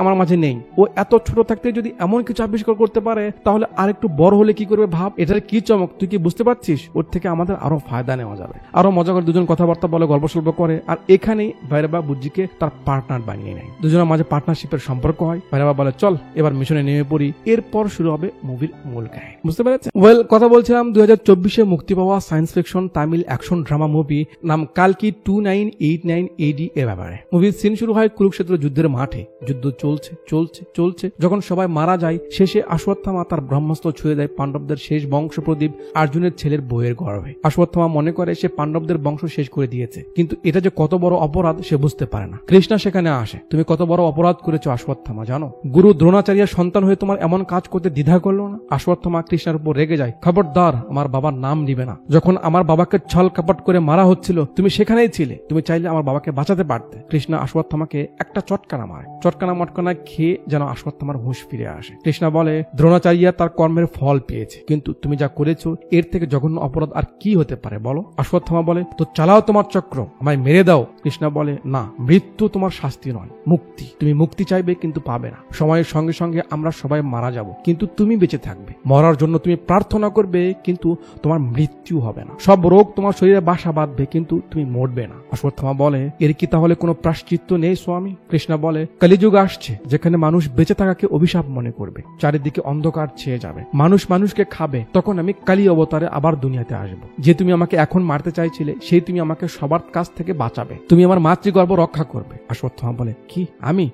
আমার মাঝে নেই। ও এত ছোট থাকতে যদি এমন কিছু আবিষ্কার করতে পারে, তাহলে আর একটু বড় হলে কি করবে ভাব। এটার কি চমক, তুই কি বুঝতে পারছিস? ওর থেকে আমাদের আরো ফায়দা নেওয়া যাবে। আরো মজা করে দুজন কথাবার্তা বলে, গল্প সল্প করে, আর এখানেই ভাইরাবা বুজ্জিকে তার পার্টনার বানিয়ে নেয়। দুজনের মাঝে পার্টনারশিপের সম্পর্ক হয়। ভাইরাবা বলে, চল এবার মিশনে নেমে পড়ি। এরপর শুরু হবে মুভির মূল কাহিনী। বুঝতে পেরেছেন? ওয়েল, কথা বলছিলাম 2024-এ মুক্তি পাওয়া science fiction Tamil action drama movie নাম কালকি 2989 AD এর ব্যাপারে। মুভির সিন শুরু হয় কুরুক্ষেত্র যুদ্ধের মাঠে। যুদ্ধ চলছে চলছে চলছে, যখন সবাই মারা যায়, শেষে অশ্বত্থামা তার ব্রহ্মাস্ত্র ছুঁয়ে দেয় পাণ্ডবদের শেষ বংশ প্রদীপ অর্জুনের ছেলের বইয়ের গর্ভে। অশ্বত্থামা মনে করে সে পাণ্ডবদের বংশ শেষ করে দিয়েছে, কিন্তু এটা যে কত বড় অপরাধ সে বুঝতে পারে না। কৃষ্ণা সেখানে আসে। তুমি কত বড় অপরাধ করেছো অশ্বত্থামা জানো? গুরু দ্রোণাচার্যের সন্তান হয়ে তোমার এমন কাজ করতে দ্বিধা করলো না? অশ্বত্থামা কৃষ্ণার উপর রেগে যায়। খবরদার আমার বাবার নাম নিবে না। যখন আমার বাবাকে ছল কাপট করে মারা হচ্ছিল, তুমি সেখানেই ছিলে, তুমি চাইলে আমার বাবাকে বাঁচাতে পারতে। কৃষ্ণা অশ্বত্থামাকে একটা চটকানা মারে। চটকানা মটকানা খেয়ে যেন অশ্বত্থামার হুঁশ ফিরে আসে। কৃষ্ণা বলে, দ্রোণাচার্য তার কর্মের ফল পেয়েছে, কিন্তু তুমি যা করেছো এর থেকে জঘন্য অপরাধ আর কি হতে পারে বলো? অশ্বত্থামা বলে, তো চালাও তোমার চক্র, আমায় মেরে দাও। কৃষ্ণা বলে, না, মৃত্যু তোমার শাস্তি নয়, মুক্তি। তুমি মুক্তি চাইবে কিন্তু পাবে না। সময়ের সঙ্গে সঙ্গে আমরা সবাই মারা যাব, কিন্তু তুমি বেঁচে থাকবে। মরার জন্য তুমি প্রার্থনা করবে, কিন্তু তোমার মৃত্যু হবে না। সব রোগ তোমার শরীরে বাসা বাঁধবে, কিন্তু তুমি মরবে না। অশ্বত্থামা বলে, এর কি তাহলে কোনো প্রায়শ্চিত্ত নেই স্বামী? কৃষ্ণা বলে, কলিযুগ আসছে যেখানে মানুষ বেঁচে থাকাকে অভিশাপ মনে করবে, চারিদিকে অন্ধকার ছেয়ে যাবে, মানুষ মানুষকে খাবে। তখন আমি কালী অবতারে আবার দুনিয়াতে আসবো। যে তুমি আমাকে এখন মারতে চাইছিলে, সেই তুমি আমাকে সবার কাছ থেকে বাঁচাবে, তুমি আমার মাতৃগর্ভ রক্ষা করবে। অশ্বত্থামা বলে, কি আমি?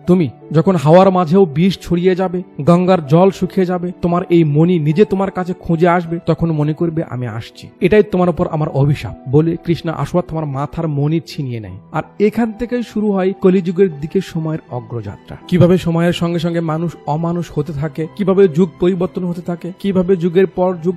তুমি। যখন হাওয়ার মাঝেও বিষ ছড়িয়ে যাবে, গঙ্গার জল শুকিয়ে যাবে, তোমার এই মণি নিজে তোমার কাছে খুঁজে আসবে, তখন মনে করবে আমি আসছি, এটাই তোমার উপর আমার অভিশাপ। বলে কৃষ্ণা অশ্বত্থামার মাথার মণি ছিনিয়ে নেয়। আর এখান থেকেই শুরু হয় কলিযুগের দিকে সময়ের অগ্রযাত্রা। কিভাবে সময়ের সঙ্গে সঙ্গে মানুষ অমানুষ হতে থাকে, কিভাবে যুগ পরিবর্তন হতে থাকে, কিভাবে যুগের পর যুগ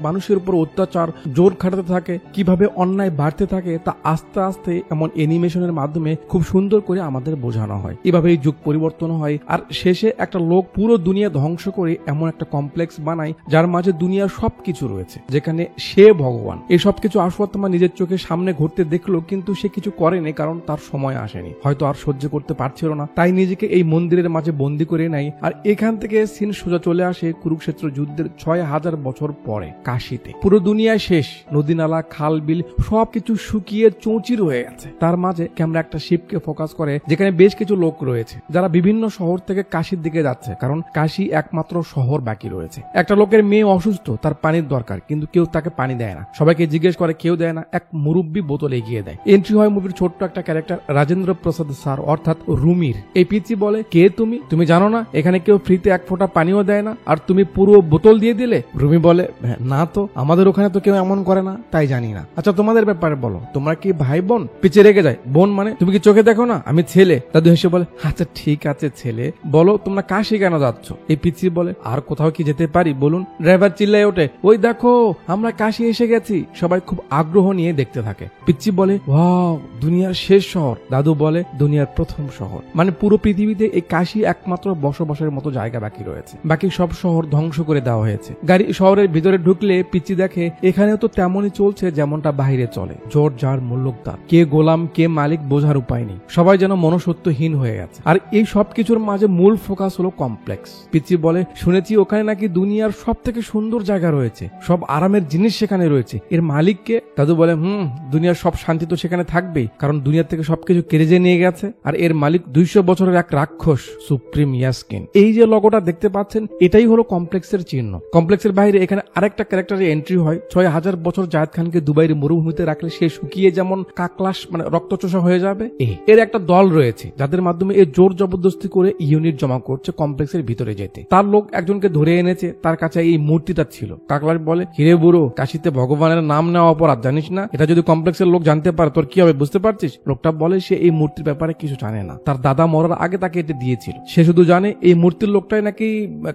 মানুষের উপর অত্যাচার জোর খাটাতে থাকে, কিভাবে অন্যায় বাড়তে থাকে, তা আস্তে আস্তে এমন অ্যানিমেশনের মাধ্যমে খুব সুন্দর করে আমাদের বোঝানো হয়। এভাবে যুগ পরিবর্তন হয়, আর শেষে একটা লোক পুরো দুনিয়া ধ্বংস করে এমন একটা কমপ্লেক্স বানায় যার মাঝে দুনিয়ার সবকিছু রয়েছে, যেখানে সে ভগবান। এই সবকিছু অশ্বত্থামা নিজের চোখের সামনে ঘটতে দেখলো, কিন্তু সে কিছু করেনি, কারণ তার সময় আসেনি, হয়তো আর সহ্য করতে পারছিল না, তাই নিজেকে এই মন্দিরের মাঝে বন্দী করে নেয়। আর এখান থেকে সিন সোজা চলে আসে কুরুক্ষেত্র যুদ্ধের 6000 বছর পরে কাশীতে। পুরো দুনিয়ায় শেষ, নদী নালা খাল বিল সবকিছু শুকিয়ে চৌচির হয়ে গেছে। তার মাঝে ক্যামেরা একটা শিপকে ফোকাস করে, যেখানে বেশ কিছু লোক রয়েছে যারা বিভিন্ন শহর থেকে কাশীর দিকে যাচ্ছে, কারণ কাশী একমাত্র শহর বাকি রয়েছে। একটা লোকের মেয়ে অসুস্থ, তার পানির দরকার, কিন্তু কেউ তাকে পানি দেয় না। সবাইকে জিজ্ঞেস করে, কেউ দেয় না। এক মুরব্বী বোতল এগিয়ে দেয়। এন্ট্রি হয় মুভির ছোট্ট একটা ক্যারেক্টার রাজেন্দ্র প্রসাদ স্যার, অর্থাৎ রুমির। এই পিচি বলে, কে তুমি জানো না এখানে কেউ ফ্রিতে এক ফোঁটা পানিও দেয় না, আর তুমি পুরো বোতল দিয়ে দিলে? রুমি বলে, না তো, আমাদের ওখানে তো কেউ এমন করে না, তাই জানি না। আচ্ছা, তোমাদের ব্যাপারে বলো, তোমরা কি ভাই বোন? পিচে রেগে যায়, বোন মানে তুমি কি চোখে দেখো না আমি ছেলে? দাদু হেসে বলে, আচ্ছা ঠিক আছে ছেলে, বলো তোমরা কাশী কেন যাচ্ছ? এই পিচি বলে, আর কোথাও কি যেতে পারি বলুন? ড্রাইভার চিল্লায় ওঠে, ওই দেখো আমরা কাশী এসে গেছি। সবাই খুব আগ্রহ নিয়ে দেখতে থাকে। পিচ্চি বলে, ওয়াও, দুনিয়ার শেষ শহর। দাদু বলে, দুনিয়ার প্রথম শহর। মানে পুরো পৃথিবীতে এই কাশী একমাত্র বসবাসের মতো জায়গা বাকি রয়েছে, বাকি সব শহর ধ্বংস করে দেওয়া হয়েছে। গাড়ি শহরের ভিতরে ঢুকলে পিচ্চি দেখে এখানেও তো তেমনই চলছে যেমনটা বাইরে চলে। জোর যার মুল্লুকদার, কে গোলাম কে মালিক বোঝার উপায় নেই, সবাই যেন মনসত্ত্বহীন হয়ে গেছে। আর এই সবকিছুর মাঝে মূল ফোকাস হলো কমপ্লেক্স। পিচ্চি বলে, শুনেছি ওখানে নাকি দুনিয়ার সব থেকে সুন্দর জায়গা রয়েছে, সব আরামের জিনিস সেখানে রয়েছে, এর মালিককে? দাদু বলে, দুনিয়ার সব শান্তি তো সেখানে থাকবেই, কারণ দুনিয়া থেকে সবকিছু কেড়ে নিয়ে গেছে। আর এর মালিক 200 বছরের এক রাক্ষস, সুপ্রিম ইয়াস্কিন। এই যে লগোটা দেখতে পাচ্ছেন, এটাই হলো কমপ্লেক্সের চিহ্ন। কমপ্লেক্সের বাইরে এখানে আরেকটা ক্যারেক্টারের এন্ট্রি হয়। 6000 বছর জায়েদ খানকে দুবাইয়ের মরুভূমিতে রাখলে সে শুকিয়ে যেমন কাকলাস মানে রক্তচোষা হয়ে যাবে, এর একটা দল রয়েছে যাদের মাধ্যমে এ জোর জবরদস্তি করে ইউনিট জমা করছে কমপ্লেক্সের ভিতরে যেতে। তার লোক একজনকে ধরে এনেছে, তার কাছে এই মূর্তিটা ছিল। কাকলাস বলে, হিরে বুড়ো, কাশীতে ভগবানের নাম নেওয়া অপরাধ, জানিস না? এটা যদি কমপ্লেক্সের লোক জানতে পারে তোর কি হবে বুঝতে পারছিস? লোকটা বলে সে এই মূর্তির ব্যাপারে কিছু জানে না, তার দাদা মরার আগে তাকে এটা দিয়েছিল। সে শুধু জানে এই মূর্তির লোকটাই নাকি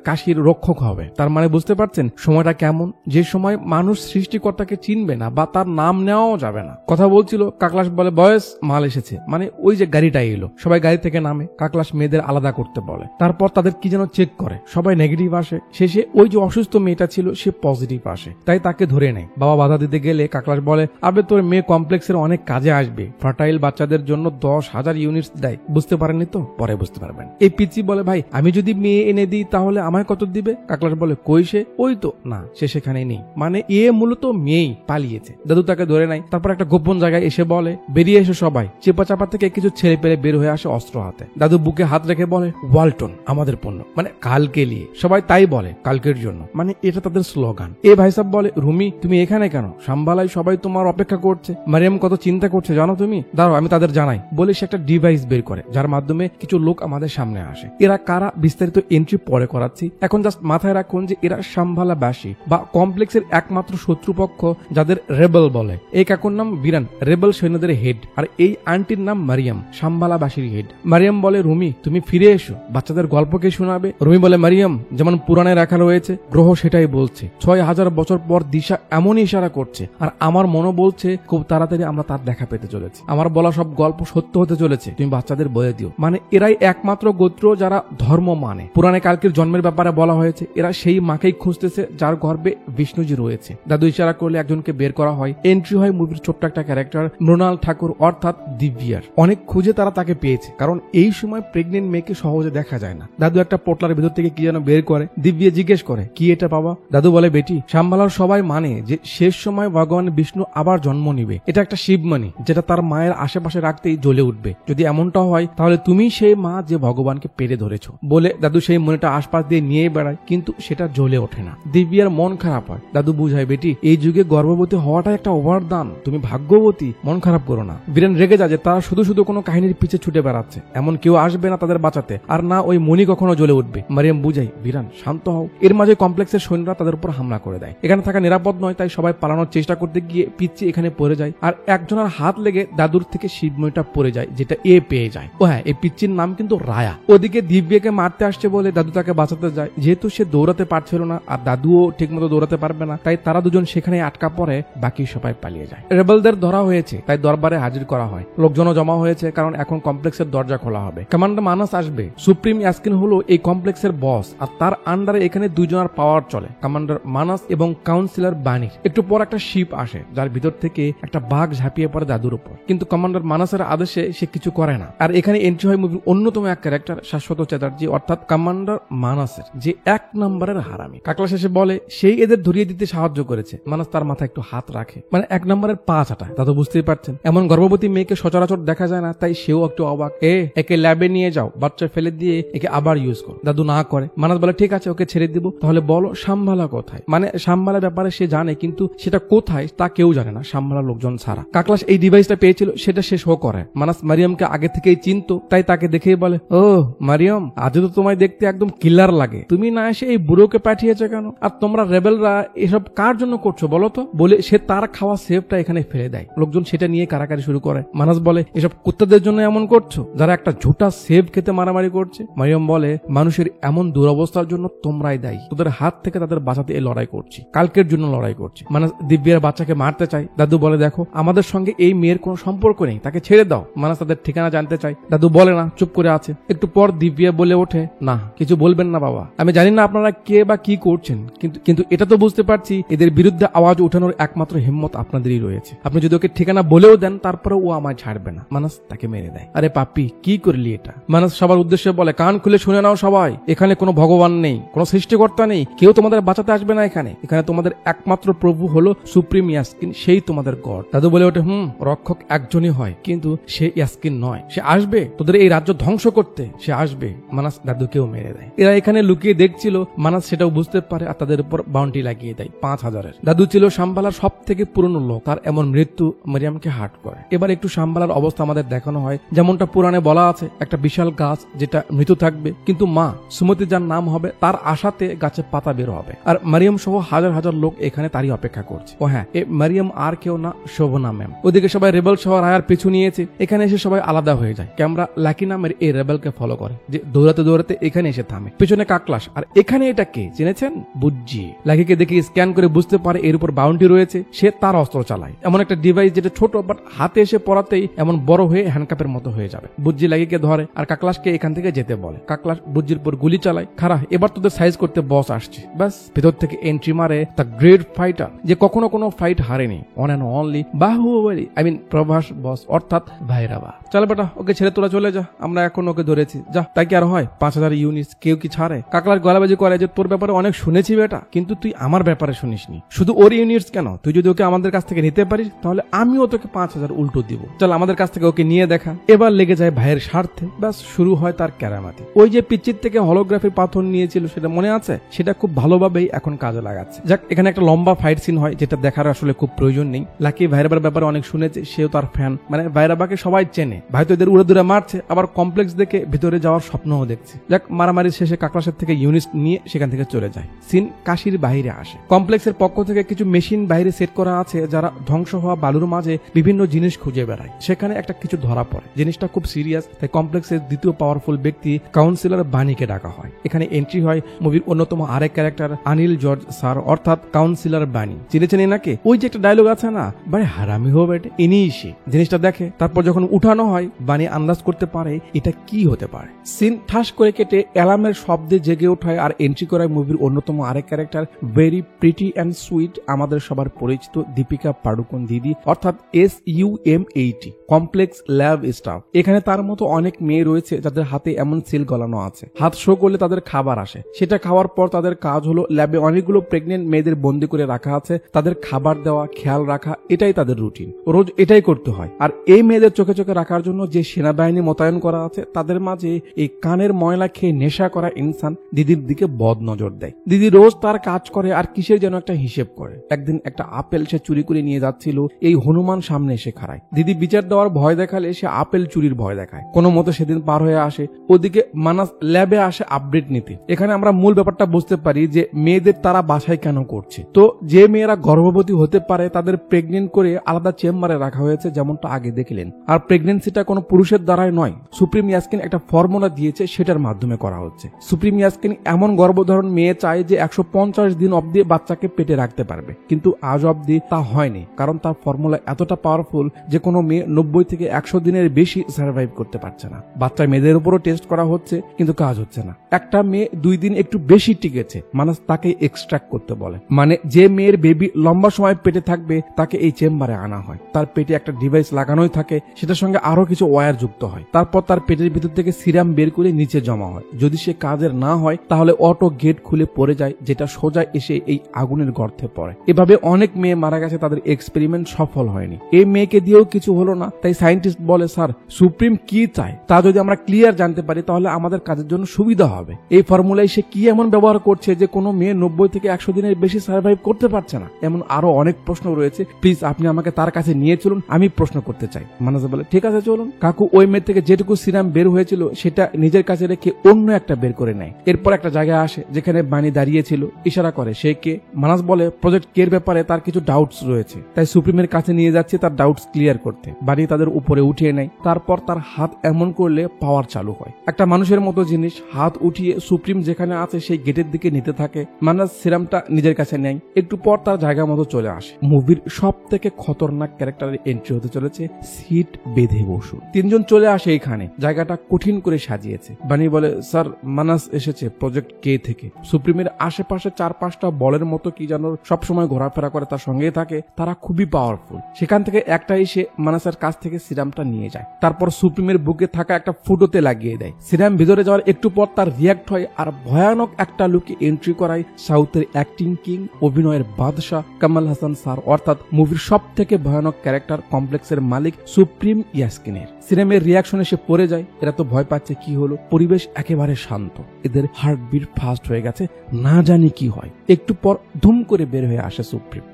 কাশীর রক্ষক হবে। তার মানে বুঝতে পারছেন সময়টা কেমন, যে সময় মানুষ সৃষ্টিকর্তাকে চিনবে না বা তার নাম নেওয়াও যাবে না। কথা বলছিল, কাকলাস বলে, বয়স মাল এসেছে, মানে ওই যে গাড়িটা এলো। সবাই গাড়ি থেকে নামে। কাকলাস মেয়েদের আলাদা করতে বলে, তারপর তাদের কি যেন চেক করে, সবাই নেগেটিভ আসে। শেষে ওই যে অসুস্থ মেয়েটা ছিল সে পজিটিভ আসে, তাই তাকে ধরে নেয়। বাবা বাধা দিতে গেলে কাকলাস বলে, আবে তোর মেয়ে কমপ্লেক্সের অনেক কাজে আসবে, ফার্টাইল বাচ্চাদের জন্য 10,000 ইউনিটস দেয়। বুঝতে পারেননি তো, পরে বুঝতে পারবেন। এই পিচি বলে, ভাই আমি যদি মেয়ে এনে দিই তাহলে আমায় কত দিবে? কাকলাস বলে, কই সে? ওই তো না, সে সেখানে নেই, মানে মূলত মেয়েই পালিয়েছে। দাদু তাকে ধরে নেয়। তারপর একটা গোপন জায়গায় এসে বলে, বেরিয়ে এসে সবাই। চেপা চাপা থেকে কিছু ছেলে পেলে বের হয়ে আসে অস্ত্র হাতে। দাদু বুকে হাত রেখে বলে, ওয়ালটন আমাদের পণ্য, মানে কালকে নিয়ে। সবাই তাই বলে, কালকের জন্য, মানে এটা তাদের স্লোগান। ভাই সাহেব বলে, রুমি তুমি এখানে কেন? সাম্বালায় সবাই তোমার অপেক্ষা করছে। মারিয়াম কত চিন্তা করছে জানো তুমি? দাঁড়াও আমি তাদের জানাই। বলে সে একটা ডিভাইস বের করে, যার মাধ্যমে কিছু লোক আমাদের সামনে আসে। এরা কারা বিস্তারিত এন্ট্রি পরে করাচ্ছি, এখন জাস্ট মাথায় রাখুন যে এরা সাম্বালাবাসী বা কমপ্লেক্সের একমাত্র শত্রুপক্ষ, যাদের রেবেল বলে। এই কাকুর নাম বিরান, রেবেল সৈন্যদের হেড, আর এই আন্টির নাম মারিয়াম, সাম্বালাবাসীর হেড। মারিয়াম বলে, রুমি তুমি ফিরে এসো, বাচ্চাদের গল্পকে শোনাবে। রুমি বলে, মারিয়াম যেমন পুরাণে রাখা রয়েছে, গ্রহ সেটাই বলছে। 6000 বছর পর দিশা এমনই ইশারা করছে, আর আমার মনও বলছে খুব তাড়াতাড়ি আমরা তার দেখা পেতে চলেছি। আমার বলা সব গল্প সত্য হতে চলেছে, তুমি বাচ্চাদের বলে দিও। মানে এরাই একমাত্র গোত্র যারা ধর্ম মানে। পুরাণে কালকের জন্মের ব্যাপারে বলা হয়েছে এরা সেই মাকেই খুঁজতেছে যার গর্ভে বিষ্ণুজি রয়েছে। দাদু ইশারা করলে একজনকে বের করা হয়। এন্ট্রি হয় মুভির ছোট্ট একটা ক্যারেক্টার মৃণাল ঠাকুর অর্থাৎ দিব্যার। অনেক খুঁজে তারা তাকে পেয়েছে, কারণ এই সময় প্রেগনেন্ট মেয়েকে সহজে দেখা যায় না। দাদু একটা পোটলার ভিতর থেকে কি যেন বের করে। দিব্যা জিজ্ঞেস করে কি এটা বাবা? দাদু বলে বেটি, শাম্বালার সবাই মানে যে শেষ সময় ভগবান বিষ্ণু আবার জন্ম নিবে। এটা একটা শিবমণি যেটা তার মায়ের আশেপাশে রাখতেই জ্বলে উঠবে। যদি এমনটা হয় তাহলে তুমি সেই মা যে ভগবানকে পেরে ধরেছ। বলে দাদু সেই মনিটা আশপাশ দিয়ে নিয়ে বেড়ায়, কিন্তু সেটা জ্বলে ওঠে না। দিব্যার মন খারাপ হয়। দাদু বুঝায় বেটি, এই যুগে গর্ভবতী হওয়াটা একটা ওভারদান, তুমি ভাগ্যবতী, মন খারাপ করো না। বীরেন রেগে যায় যে তারা শুধু শুধু কোনো কাহিনীর পিছে ছুটে বেড়াচ্ছে, এমন কেউ আসবে না তাদের বাঁচাতে, আর না ওই মনি কখনো জ্বলে উঠবে। মারিয়াম বুঝাই বীরান শান্ত হও। এর মাঝে কমপ্লেক্সের সৈন্যরা তাদের উপর হামলা করে দেয়। এখানে থাকা নিরাপদ নয়, তাই সবাই পালানোর চেষ্টা করতে গিয়ে পিচ্ছি এখানে পড়ে যায়, আর একজনের হাত লেগে দাদুর থেকে শিবময়টা পড়ে যায়, যেটা এ পেয়ে যায়। ও হ্যাঁ, এই পিচ্চির নাম কিন্তু রায়া। ওদিকে দিব্যাকে মারতে আসছে বলে দাদু তাকে বাঁচাতে যায়। যেহেতু সে দৌড়াতে পারছিল না আর দাদুও ঠিকমতো দৌড়াতে পারবে না, তাই তারা দুজন সেখানে আটকা পড়ে, বাকি সবাই পালিয়ে যায়। রেবেলদের ধরা হয়েছে, তাই দরবারে হাজির করা হয়। লোকজনও জমা হয়েছে, কারণ এখন কমপ্লেক্সের দরজা খোলা হবে। কমান্ডার মানাস আসবে। সুপ্রিম ইয়াস্কিন হলো এই কমপ্লেক্সের বস, আর তার আন্ডারে এখানে দুইজনের পাওয়ার চলে, কমান্ডার মানাস এবং কাউন্সিলর বানির। একটু পর একটা শিপ আসে, যার ভিতর থেকে একটা বাঘ ঝাঁপিয়ে পড়ে দাদুর উপর, কিন্তু কমান্ডার মানাসের আদেশে সে কিছু করে না। আর এখানে এন্ট্রি হয় মুভির অন্যতম এক ক্যারেক্টার শাশ্বত চ্যাটার্জি অর্থাৎ কমান্ডার মানাসের, যে 1 নম্বরের হারামি। কাকলা শেষে বলে সেই এদের ধরিয়ে দিতে সাহায্য করেছে। মানাস তার মাথায় একটু হাত রাখে, মানে 1 নম্বরের পা চাটায়। দাদু বুঝতেই পারছেন এমন গর্ভবতী মেয়েকে সচরাচর দেখা যায় না, তাই সেও একটু অবাক। একে ল্যাবে নিয়ে যাও, বাচ্চা ফেলে দিয়ে একে আবার ইউজ করো। দাদু না করে। মানাস বলে ঠিক আছে, ওকে ছেড়ে দিব। তাহলে বলো শাম্বালা কোথায়? মানে শাম্বালার ব্যাপারে সে জানে, কিন্তু সেটা কোথায় তা কেউ জানে না শাম্বালার লোকজন ছাড়া। কাকলাস এই ডিভাইসটা পেয়েছিল, সেটা সে শো করে। মানাস মারিয়ামকে আগে থেকেই চিনতো, তাই তাকে দেখেই বলে ও মারিয়াম, আজ তো তোমায় দেখতে একদম কিলার লাগে, তুমি না এসে এই বুড়োকে পাঠিয়েছো কেন? আর তোমরা রেবেলরা এসব কার জন্য করছো বলো তো? বলে সে তার খাওয়া সেফটা এখানে ফেলে দেয়। লোকজন সেটা নিয়ে কারাকারি শুরু করে। মানাস বলে এসব কুত্তাদের জন্য এমন করছো যারা একটা ঝুটা সেফ খেতে মারামারি করছে। মারিয়াম বলে মানুষের এমন দুরবস্থার জন্য তোমরাই দায়ী, তোদের হাত থেকে তাদের বাঁচাতে এই লড়াই করছি, কালকের জন্য লড়াই করছি। মানাস দিব্যার বাচ্চাকে মারতে চায়। দাদু বলে দেখো আমাদের সঙ্গে এই মেয়ের কোনো সম্পর্ক নেই, তাকে ছেড়ে দাও। মানাস তাদের ঠিকানা জানতে চায়। দাদু বলে না, চুপ করে আছে। একটু পর দিব্যা বলে ওঠে না, কিছু বলবেন না বাবা, আমি জানি না আপনারা কে বা কি করছেন, কিন্তু এটা তো বুঝতে পারছি এদের বিরুদ্ধে আওয়াজ ওঠানোর একমাত্র হিম্মত আপনাদেরই রয়েছে। আপনি যদি ওকে ঠিকানা বলেও দেন তারপরে ও আমায় ছাড়বে না। মানাস তাকে মেরে দেয়। আরে পাপ্পি কি করলি এটা? মানাস সবার উদ্দেশ্যে বলে কান খুলে শুনে নাও সবাই, এখানে কোনো ভগবান নেই, কোনো সৃষ্টিকর্তা নেই, কেউ তোমাদের বাঁচাতে আসবে না। এখানে তোমাদের একমাত্র প্রভু হলো সুপ্রিম ইয়াস্কিন, সেই তোমাদের গড। দাদু বলে ওঠে রক্ষক একজনই হয়, কিন্তু সে ইয়াস্কিন নয়, সে আসবে তোদের এই রাজ্য ধ্বংস করতে, সে আসবে। মানাস দাদুকেও মেরে দেয়। এরা এখানে লুকিয়ে দেখছিল, মানাস সেটাও বুঝতে পারে আর তাদের উপর বাউন্টি লাগিয়ে দেয় 5000-এর। দাদু ছিল শাম্বালার সব থেকে পুরনো লোক, তার এমন মৃত্যু মারিয়ামকে হার্ট করে। এবার একটু শাম্বালার অবস্থা আমাদের দেখানো হয়, যেমনটা পুরাণে বলা আছে, একটা বিশাল গাছ যেটা মৃত থাকবে, কিন্তু মা সুমতি যার নাম হবে তার আশাতে গাছে পাতা বের হবে, আর মারিয়াম সহ হাজার হাজার লোক এখানে তারই অপেক্ষা করছে। ও হ্যাঁ, এ মারিয়াম আর কেউ না, শোভনা ম্যাম। ওদিকে সবাই রেবেল সহ রায়ার পিছু নিয়েছে। এখানে এসে সবাই আলাদা হয়ে যায়। ক্যামেরা লাকি নামের এই রেবেলকে ফলো করে, যে দৌড়াতে দৌড়াতে এখানে এসে থামে। পিছনে কাকলাস, আর এখানে এটা কে চিনেছেন? বুজ্জি। লাকিকে দেখে স্ক্যান করে বুঝতে পারে এর উপর বাউন্টি রয়েছে, সে তার অস্ত্র চালায়। এমন একটা ডিভাইস যেটা ছোট বাট হাতে এসে পড়াতেই এমন বড় হয়ে হ্যান্ডকাপের মতো হয়ে যাবে। বুজ্জি লাকিকে ধরে আর কাকলাসকে এখান থেকে যেতে বলে। কাকলাস বুজ্জির উপর গুলি চালায়। খারা, এবার তোদের সাইজ করতে বস আসছে। ব্যাস ভেতর থেকে এন্ট্রি মারে দ্য গ্রেট ফাইটার, যে কখনো কোনো ফাইট হারেনি, one and only Baahubali, Prabhas boss অর্থাৎ ভাইরাবা। চল বেটা, ওকে ছেড়ে তোরা চলে যা, আমরা এখন ওকে ধরেছি, যা। তাই কি আর হয়? 5000 ইউনিট কেউ কি ছাড়ে? কাকলার গলাবাজি করে যে তোর ব্যাপারে অনেক শুনেছি বেটা, কিন্তু তুই আমার ব্যাপারে শুনিসনি। শুধু ওর ইউনিটস কেন, তুই যদি ওকে আমাদের কাছ থেকে নিতে পারিস তাহলে আমিও তোকে 5000 উল্টো দিব। চল আমাদের কাছ থেকে ওকে নিয়ে দেখা। এবার লেগে যায় ভাইয়ের স্বার্থে। ব্যাস শুরু হয় তার কেরামাতি। ওই যে পিচ্চির থেকে হলোগ্রাফির পাথর নিয়েছিল, সেটা মনে আছে? সেটা খুব ভালোভাবেই এখন কাজে লাগাচ্ছে। যাক, এখানে একটা লম্বা ফাইট সিন হয়, যেটা দেখার আসলে খুব প্রয়োজন নেই। লাকি ভাইরাবার ব্যাপারে অনেক শুনেছে, সেও তার ফ্যান, মানে ভাইরাবাকে সবাই চেনে। ভাই তো এদের উড়ে দূরে মারছে, আবার কমপ্লেক্স দেখে ভিতরে যাওয়ার স্বপ্নও দেখছে। যাক, মারামারি শেষে কাকলাসের থেকে ইউনিট নিয়ে সেখান থেকে চলে যায়। সিন কাশির বাইরে আসে। কমপ্লেক্সের পক্ষ থেকে কিছু মেশিন বাইরে সেট করা আছে, যারা ধ্বংস হওয়া বালুর মাঝে বিভিন্ন জিনিস খুঁজে বেড়ায়। সেখানে একটা কিছু ধরা পড়ে, জিনিসটা খুব সিরিয়াস, তাই কমপ্লেক্সের দ্বিতীয় পাওয়ারফুল ব্যক্তি কাউন্সিলর বানিকে ডাকা হয়। এখানে এন্ট্রি হয় মুভির অন্যতম আরেক ক্যারেক্টার অনিল জর্জ স্যার অর্থাৎ কাউন্সিলর বানি। চিনেছেন এনাকে? ওই যে একটা ডায়লগ আছে না, ভাই আরে হারামি হো বেটে, ইনিই সে। জিনিসটা দেখে, তারপর যখন উঠানো হয় বানি আন্দাজ করতে পারে এটা কি হতে পারে। সিন ঠাস করে কেটে অ্যালার্মের শব্দে জেগে ওঠায় আর এন্ট্রি করায় মুভির অন্যতম আরেক character, very pretty and sweet, আমাদের সবার পরিচিত দীপিকা পাডুকোন দিদি, অর্থাৎ SUM80 কমপ্লেক্স ল্যাব স্টাফ। এখানে তার মতো অনেক মেয়ে রয়েছে যাদের হাতে এমন সিল গলানো আছে, হাত শো করলে তাদের খাবার আসে, সেটা খাওয়ার পর তাদের কাজ হলো ল্যাবে অনেকগুলো প্রেগনেন্ট মেয়েদের বন্দি করে রাখা আছে, তাদের খাবার দেওয়া, খেয়াল রাখা, এটাই তাদের রুটিন, রোজ এটাই করতে হয়। আর এই মেয়েদের চোখে চোখে রাখার জন্য যে সেনাবাহিনী মোতায়েন করা আছে তাদের মাঝে এই কানের ময়লা খেয়ে নেশা করা ইনসান দিদির দিকে বদ নজর দেয়। দিদি রোজ তার কাজ করে আর কিসের যেন একটা হিসেব করে। একদিন একটা আপেল সে চুরি করে নিয়ে যাচ্ছিল, এই হনুমান সামনে এসে খাড়ায়। দিদি বিচার দেওয়ার ভয় দেখালে সে আপেল চুরির ভয় দেখায়। কোনো মতো সেদিন পার হয়ে আসে। ওদিকে মানাস ল্যাবে আসে আপডেট নিতে। এখানে আমরা মূল ব্যাপারটা বুঝতে পারি যে মেয়েদের তারা বাসায় কেন করছে। তো যে মেয়েরা গর্ভবতী হতে পারে তাদের প্রেগনেন্ট করে আলাদা চেম্বারে রাখা হয়েছে, যেমনটা আগে দেখলেন। আর প্রেগনেন্সিটা কোনো পুরুষের দ্বারাই নয়, সুপ্রিম ইয়াসকিন একটা ফর্মুলা দিয়েছে, সেটার মাধ্যমে করা হচ্ছে। সুপ্রিম ইয়াসকিন এমন গর্ভধারণ মেয়ে চায় যে 150 দিন অব্দি বাচ্চাকে পেটে রাখতে পারবে, কিন্তু আজ অব্দি তা হয়নি, কারণ তার ফর্মুলা এতটা পাওয়ারফুল যে কোনো মেয়ে 90 থেকে 100 দিনের বেশি সার্ভাইভ করতে পারছে না। বাচ্চা মেয়েদের উপরও টেস্ট করা হচ্ছে, কিন্তু কাজ হচ্ছে না। একটা মেয়ে 2 দিন একটু বেশি টিকেছে, মানুষ তাকে এক্সট্রাক্ট করতে বলে। মানে যে মেয়ের বেবি লম্বা সময় পেটে থাকবে তাকে এই চেম্বারে আনা হয়। তার পেটে একটা ডিভাইস লাগানোই থাকে, সেটার সঙ্গে আরো কিছু ওয়্যার যুক্ত হয়। তারপর তার পেটের ভিতর থেকে সিরাম বের করে নিচে জমা হয়। যদি সে কাজের না হয় তাহলে অটো গেট খুলে পড়ে যায়, যেটা সোজা এসে এই আগুনের গর্তে পড়ে। এভাবে অনেক মেয়ে মারা গেছে, তাদের এক্সপেরিমেন্ট সফল হয়নি। এই মেয়েকে দিয়েও কিছু হলো না। তাই সায়েন্টিস্ট বলে, স্যার সুপ্রিম কি চায় তা যদি আমরা ক্লিয়ার জানতে পারি তাহলে আমাদের কাজের জন্য সুবিধা হবে। এই ফর্মুলায় সে কি এমন ব্যবহার করছে যে কোনো মেয়ে 90 থেকে 100 দিনের বেশি সার্ভাইভ করতে পারছে না। এমন আরো অনেক প্রশ্ন রয়েছে, প্লিজ আপনি আমাকে তার কাছে নিয়ে চলুন, আমি প্রশ্ন করতে চাই। মানুষ বলে, ঠিক আছে চলুন। কাকু ওই মেয়ে থেকে যেটুকু সিরাম বের হয়েছিল সেটা নিজের কাছে রেখে অন্য একটা বের করে নেয়। এরপর একটা জায়গায় আসে যেখানে বানি দাঁড়িয়েছিল, ইশারা করে সে কে। মানাস বলে প্রজেক্ট কের ব্যাপারে তার কিছু ডাউটস রয়েছে, তাই সুপ্রিমের কাছে নিয়ে যাচ্ছে তার ডাউটস ক্লিয়ার করতে। বানি তাদের উপরে উঠিয়ে নেয়, তারপর তার হাত এমন করলে পাওয়ার চালু হয়। একটা মানুষের মতো জিনিস হাত উঠিয়ে সুপ্রিম যেখানে আছে সেই গেটের দিকে নিতে থাকে। মানাস সিরামটা নিজের কাছে নেয়, একটু পর তার জায়গা মতো চলে আসে। মুভির সব থেকে খতরনাক ক্যারেক্টারের এন্ট্রি হতে চলেছে, সিট বেঁধে বসুন। 3 জন চলে আসে এখানে, জায়গাটা কঠিন করে সাজিয়েছে। বানি বলে, স্যার মানাস এসেছে প্রজেক্ট কে থেকে। সুপ্রিমের আশেপাশে 4-5টা বলের মতো কি যেন সবসময় ঘোরাফেরা করে, তার সঙ্গেই থাকে। তারা খুবই পাওয়ারফুল। সেখান থেকে একটা এসে মানাসের কাছ থেকে সিরামটা নিয়ে যায়, তারপর সুপ্রিমের বুকে থাকা একটা ফুটোতে লাগিয়ে দেয়। সিরাম ভিতরে যাওয়ার একটু পর তার রিয়াক্ট হয় আর ভয়ানক একটা লুকে এন্ট্রি করায় সাউথের অ্যাক্টিং কিং, অভিনয়ের বাদশাহ কামাল হাসান স্যার, অর্থাৎ মুভির সব থেকে ভয়ানক ক্যারেক্টার কমপ্লেক্সের মালিক সুপ্রিম ইয়াসকিনের। সিরামের রিয়াকশনে সে পড়ে যায়। এরা তো ভয় পাচ্ছে, কি হলো। পরিবেশ একেবারে শান্ত, এদের হার্টবিট ফাস্ট হয়ে গেছে, না জানি কি হয়। একটু পর ধুম করে বের হয়ে আসে সুপ্রিম।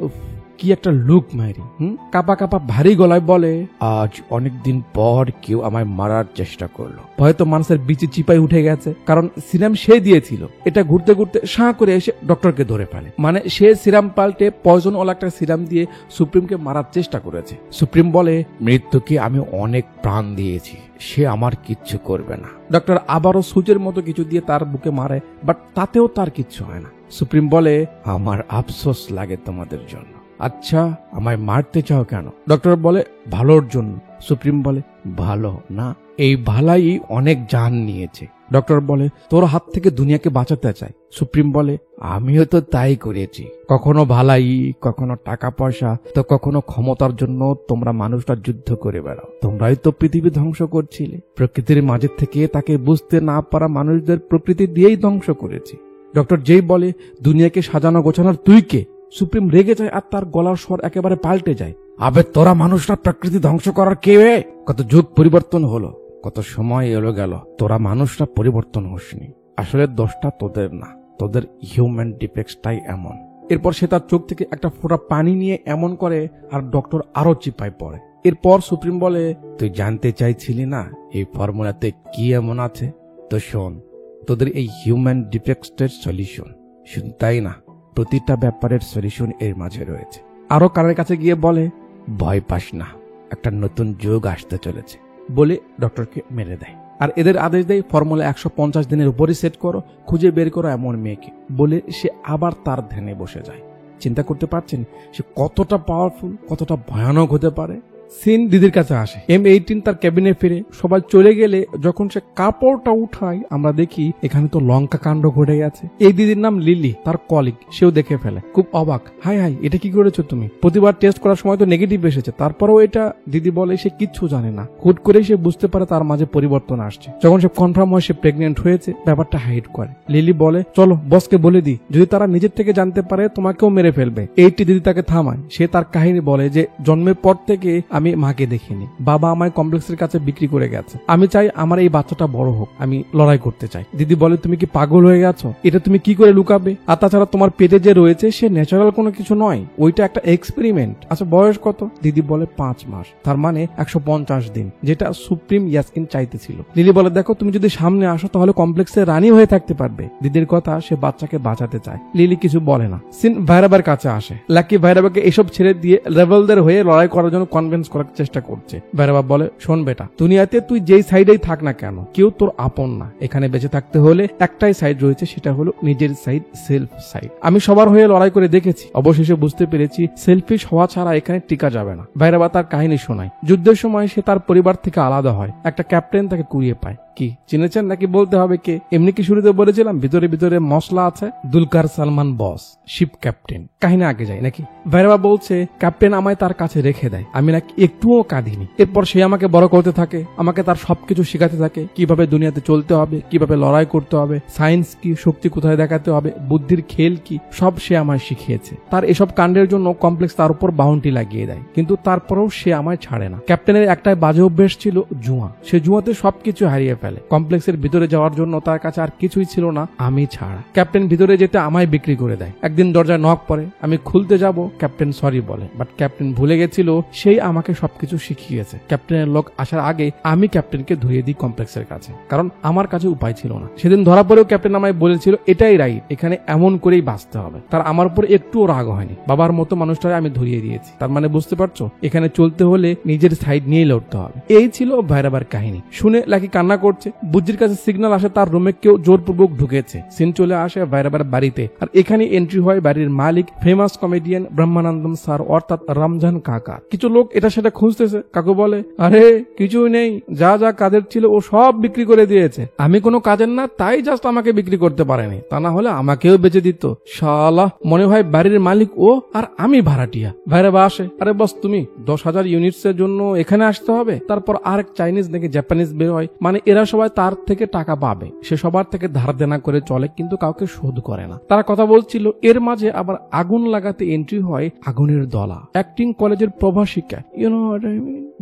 কি একটা লুক মাইরি। কাপা কাপা ভারী গলায় বলে, আজ অনেকদিন পর কেউ আমায় মারার চেষ্টা করলো। হয়তো মানুষের বিচি চিপাই উঠে গেছে, কারণ সিরাম সে দিয়েছিল। এটা ঘুরতে ঘুরতে সাঁ করে এসে ডক্টরকে ধরে ফেলে। মানে সে সিরাম পাল্টে পয়জন ওলা একটা সিরাম দিয়ে সুপ্রিমকে মারার চেষ্টা করেছে। সুপ্রিম বলে, মৃত্যুকে আমি অনেক প্রাণ দিয়েছি, সে আমার কিচ্ছু করবে না। ডক্টর আবারও সুচের মতো কিছু দিয়ে তার বুকে মারে, বাট তাতেও তার কিচ্ছু হয় না। সুপ্রিম বলে, আমার আফসোস লাগে তোমাদের জন্য। আচ্ছা আমায় মারতে চাও কেন? ডক্টর বলে, ভালোর জন্য। সুপ্রিম বলে, ভালো না, এই ভালাই অনেক জান নিয়েছে। ডক্টর বলে, তোর হাত থেকে দুনিয়াকে বাঁচাতে চাই। সুপ্রিম বলে, আমিও তো তাই করেছি। কখনো ভালাই, কখনো টাকা পয়সা, তো কখনো ক্ষমতার জন্য তোমরা মানুষটা যুদ্ধ করে বেড়াও। তোমরাই তো পৃথিবী ধ্বংস করছিলে। প্রকৃতির মাঝে থেকে তাকে বুঝতে না পারা মানুষদের প্রকৃতি দিয়েই ধ্বংস করেছি। ডক্টর যেই বলে, দুনিয়াকে সাজানো গোছানোর তুই কে? সুপ্রিম রেগে যায় আর তার গলার স্বর একেবারে পাল্টে যায়। আবে তোরা মানুষরা প্রকৃতি ধ্বংস করার কে? কত যুগ পরিবর্তন হলো, কত সময় এলো গেল, তোরা মানুষরা পরিবর্তন হসনি। আসলে দোষটা তোদের না, তোদের হিউম্যান ডিফেক্টসটাই এমন। এরপর সে তার চোখ থেকে একটা ফোঁটা পানি নিয়ে এমন করে আর ডক্টর আরো চিপায় পড়ে। এরপর সুপ্রিম বলে, তুই জানতে চাইছিলি না এই ফর্মুলাতে কি এমন আছে? তো শোন, তোদের এই হিউম্যান ডিফেক্টসের সলিউশন। শুধু তাই না, প্রতিটা ব্যাপারের সলিউশন এর মাঝে রয়েছে। আরো কানের কাছে গিয়ে বলে, ভয় পাস না, একটা নতুন যুগ আসতে চলেছে বলে ডক্টরকে মেরে দেয়। আর এদের আদেশ দেয়, ফর্মুলা 150 দিনের উপরে সেট করো, খুঁজে বের করো এমন মেয়েকে বলে সে আবার তার ধ্যানে বসে যায়। চিন্তা করতে পারছেন সে কতটা পাওয়ারফুল, কতটা ভয়ানক হতে পারে। সিন দিদির কাছে আসে। M18 তার ক্যাবিনে ফিরে সবাই চলে গেলে যখন সে কাপড়টা উঠায় আমরা দেখি এখানে তো লঙ্কা কাণ্ড ঘটে গেছে। এই দিদির নাম লিলি, তার কলিগ, সেও দেখে ফেলে, খুব অবাক। হাই হাই, এটা কি করেছো তুমি? প্রতিবার টেস্ট করার সময় তো নেগেটিভ এসেছে, তারপরেও এটা। দিদি বলে সে কিচ্ছু জানে না, হুট করেই সে বুঝতে পারে তার মাঝে পরিবর্তন আসছে। যখন সে কনফার্ম হয় সে প্রেগনেন্ট হয়েছে, ব্যাপারটা হাইড করে। লিলি বলে চলো বসকে বলে দিই, যদি তারা নিজের থেকে জানতে পারে তোমাকেও মেরে ফেলবে। এইটি দিদি তাকে থামায়। সে তার কাহিনী বলে যে জন্মের পর থেকে আমি মাকে দেখিনি, বাবা আমায় কমপ্লেক্সের কাছে বিক্রি করে গেছে, আমি চাই আমার এই বাচ্চাটা বড় হোক, আমি লড়াই করতে চাই। দিদি বলে তুমি কি পাগল হয়ে গেছো? এটা তুমি কি করে লুকাবে? আর তাছাড়া তোমার পেটে যে রয়েছে সে ন্যাচারাল কোনো কিছু নয়, ওইটা একটা এক্সপেরিমেন্ট। আচ্ছা বয়স কত? দিদি বলে 5 মাস, তার মানে 150 দিন, যেটা সুপ্রিম ইয়াসকিন চাইতেছিল। লিলি বলে দেখো তুমি যদি সামনে আসো তাহলে কমপ্লেক্সে রানী হয়ে থাকতে পারবে। দিদির কথা, সে বাচ্চাকে বাঁচাতে চায়। লিলি কিছু বলে না। সিন ভাইরাবার কাছে আসে। লাকি ভাইরাবাকে এসব ছেড়ে দিয়ে রেবেলদের হয়ে লড়াই করার জন্য কনভিন্স করার চেষ্টা করছে। ভাইরাবা বলে শোন বেটা, দুনিয়াতে তুই যেই সাইডেই থাক না কেন, কেউ তোর আপন না। এখানে বেঁচে থাকতে হলে একটাই সাইড রয়েছে, সেটা হলো নিজের সাইড, সেলফ সাইড। আমি সবার হয়ে লড়াই করে দেখেছি, অবশেষে বুঝতে পেরেছি সেলফিশ হওয়া ছাড়া এখানে টিকা যাবে না। ভাইরাবা তার কাহিনী শোনায়। যুদ্ধের সময় সে তার পরিবার থেকে আলাদা হয়, একটা ক্যাপ্টেন তাকে কুড়িয়ে পায়। কি চিনেছেন নাকি বলতে হবে কে? এমনি কি শুরুতে বলেছিলাম ভিতরে ভিতরে মশলা আছে? দুলকার সালমান বস, শিপ ক্যাপ্টেন। কাহিনী আগে যায় নাকি? ভাইরাবা বলছে ক্যাপ্টেন আমায় তার কাছে রেখে দেয়, আমি নাকি একটুও কাঁদিনি। এরপর সে আমাকে বড় করতে থাকে, আমাকে তার সবকিছু শেখাতে থাকে, কিভাবে দুনিয়াতে চলতে হবে, কিভাবে লড়াই করতে হবে, সায়েন্স কি, শক্তি কোথায় দেখাতে হবে, বুদ্ধির খেল কি, সব সে আমায় শিখিয়েছে। তার এসব কাণ্ডের জন্য কমপ্লেক্স তার উপর বাউন্টি লাগিয়ে দেয়, কিন্তু তারপরেও সে আমায় ছাড়ে না। ক্যাপ্টেনের একটাই বাজে অভ্যেস ছিল, জুয়া। সে জুয়াতে সবকিছু হারিয়ে ফেলে। কমপ্লেক্সের ভিতরে যাওয়ার জন্য তার কাছে আর কিছুই ছিল না, আমি ছাড়া। ক্যাপ্টেন ভিতরে যেতে আমায় বিক্রি করে দেয়। একদিন দরজায় নক পড়ে, আমি খুলতে যাব, ক্যাপ্টেন সরি বলে, বাট ক্যাপ্টেন ভুলে গেছিল সেই আমাকে সবকিছু শিখিয়েছে। ক্যাপ্টেনের লোক আসার আগে আমি ক্যাপ্টেনকে ধরিয়ে দিই কমপ্লেক্সের কাছে, কারণ আমার কাছে উপায় ছিল না। সেদিন ধরা পড়েও ক্যাপ্টেন আমায় বলেছিল এটাই রাইট, এখানে এমন করেই বাঁচতে হবে। তার আমার উপর একটুও রাগ হয়নি, বাবার মতো মানুষটারে আমি ধরিয়ে দিয়েছি। তার মানে বুঝতে পারছো, এখানে চলতে হলে নিজের সাইড নিয়ে লড়তে হবে। এই ছিল ভাইরাবার কাহিনী। শুনে লাকি কান্না করছে। বুজ্জির কাছে সিগন্যাল আসে তার রুমে কেউ জোরপূর্বক ঢুকেছে। সিন চলে আসে ভাইরাবার বাড়িতে, আর এখানে এন্ট্রি হয় বাড়ির মালিক, ফেমাস কমেডিয়ান ব্রহ্মানন্দম স্যার অর্থাৎ রমজান কাকা। কিছু লোক এটা সেটা খুঁজতেছে। কাকু বলে আরে কিছুই নেই, যা যা কাজের ছিল ও সব বিক্রি করে দিয়েছে, আমি কোনো কাজের না, তাই জাস্ট আমাকে বিক্রি করতে পারেনি, তা না হলে আমাকেও বেচে দিত। শালা, মনে হয় বাড়ির মালিক ও আর আমি ভাড়াটিয়া। ভাইরাবা আসে, আরে বস তুমি 10,000 ইউনিটস এর জন্য এখানে আসতে হবে। তারপর আরেক চাইনিজ নাকি জাপানিজ বের হয়, মানে এরা সবাই তার থেকে টাকা পাবে। সে সবার থেকে ধার দেনা করে চলে, কিন্তু কাউকে শোধ করে না। তারা কথা বলছিল, এর মাঝে আবার আগুন লাগাতে এন্ট্রি হয় আগুনের দলা, অ্যাক্টিং কলেজের প্রভাষিকা,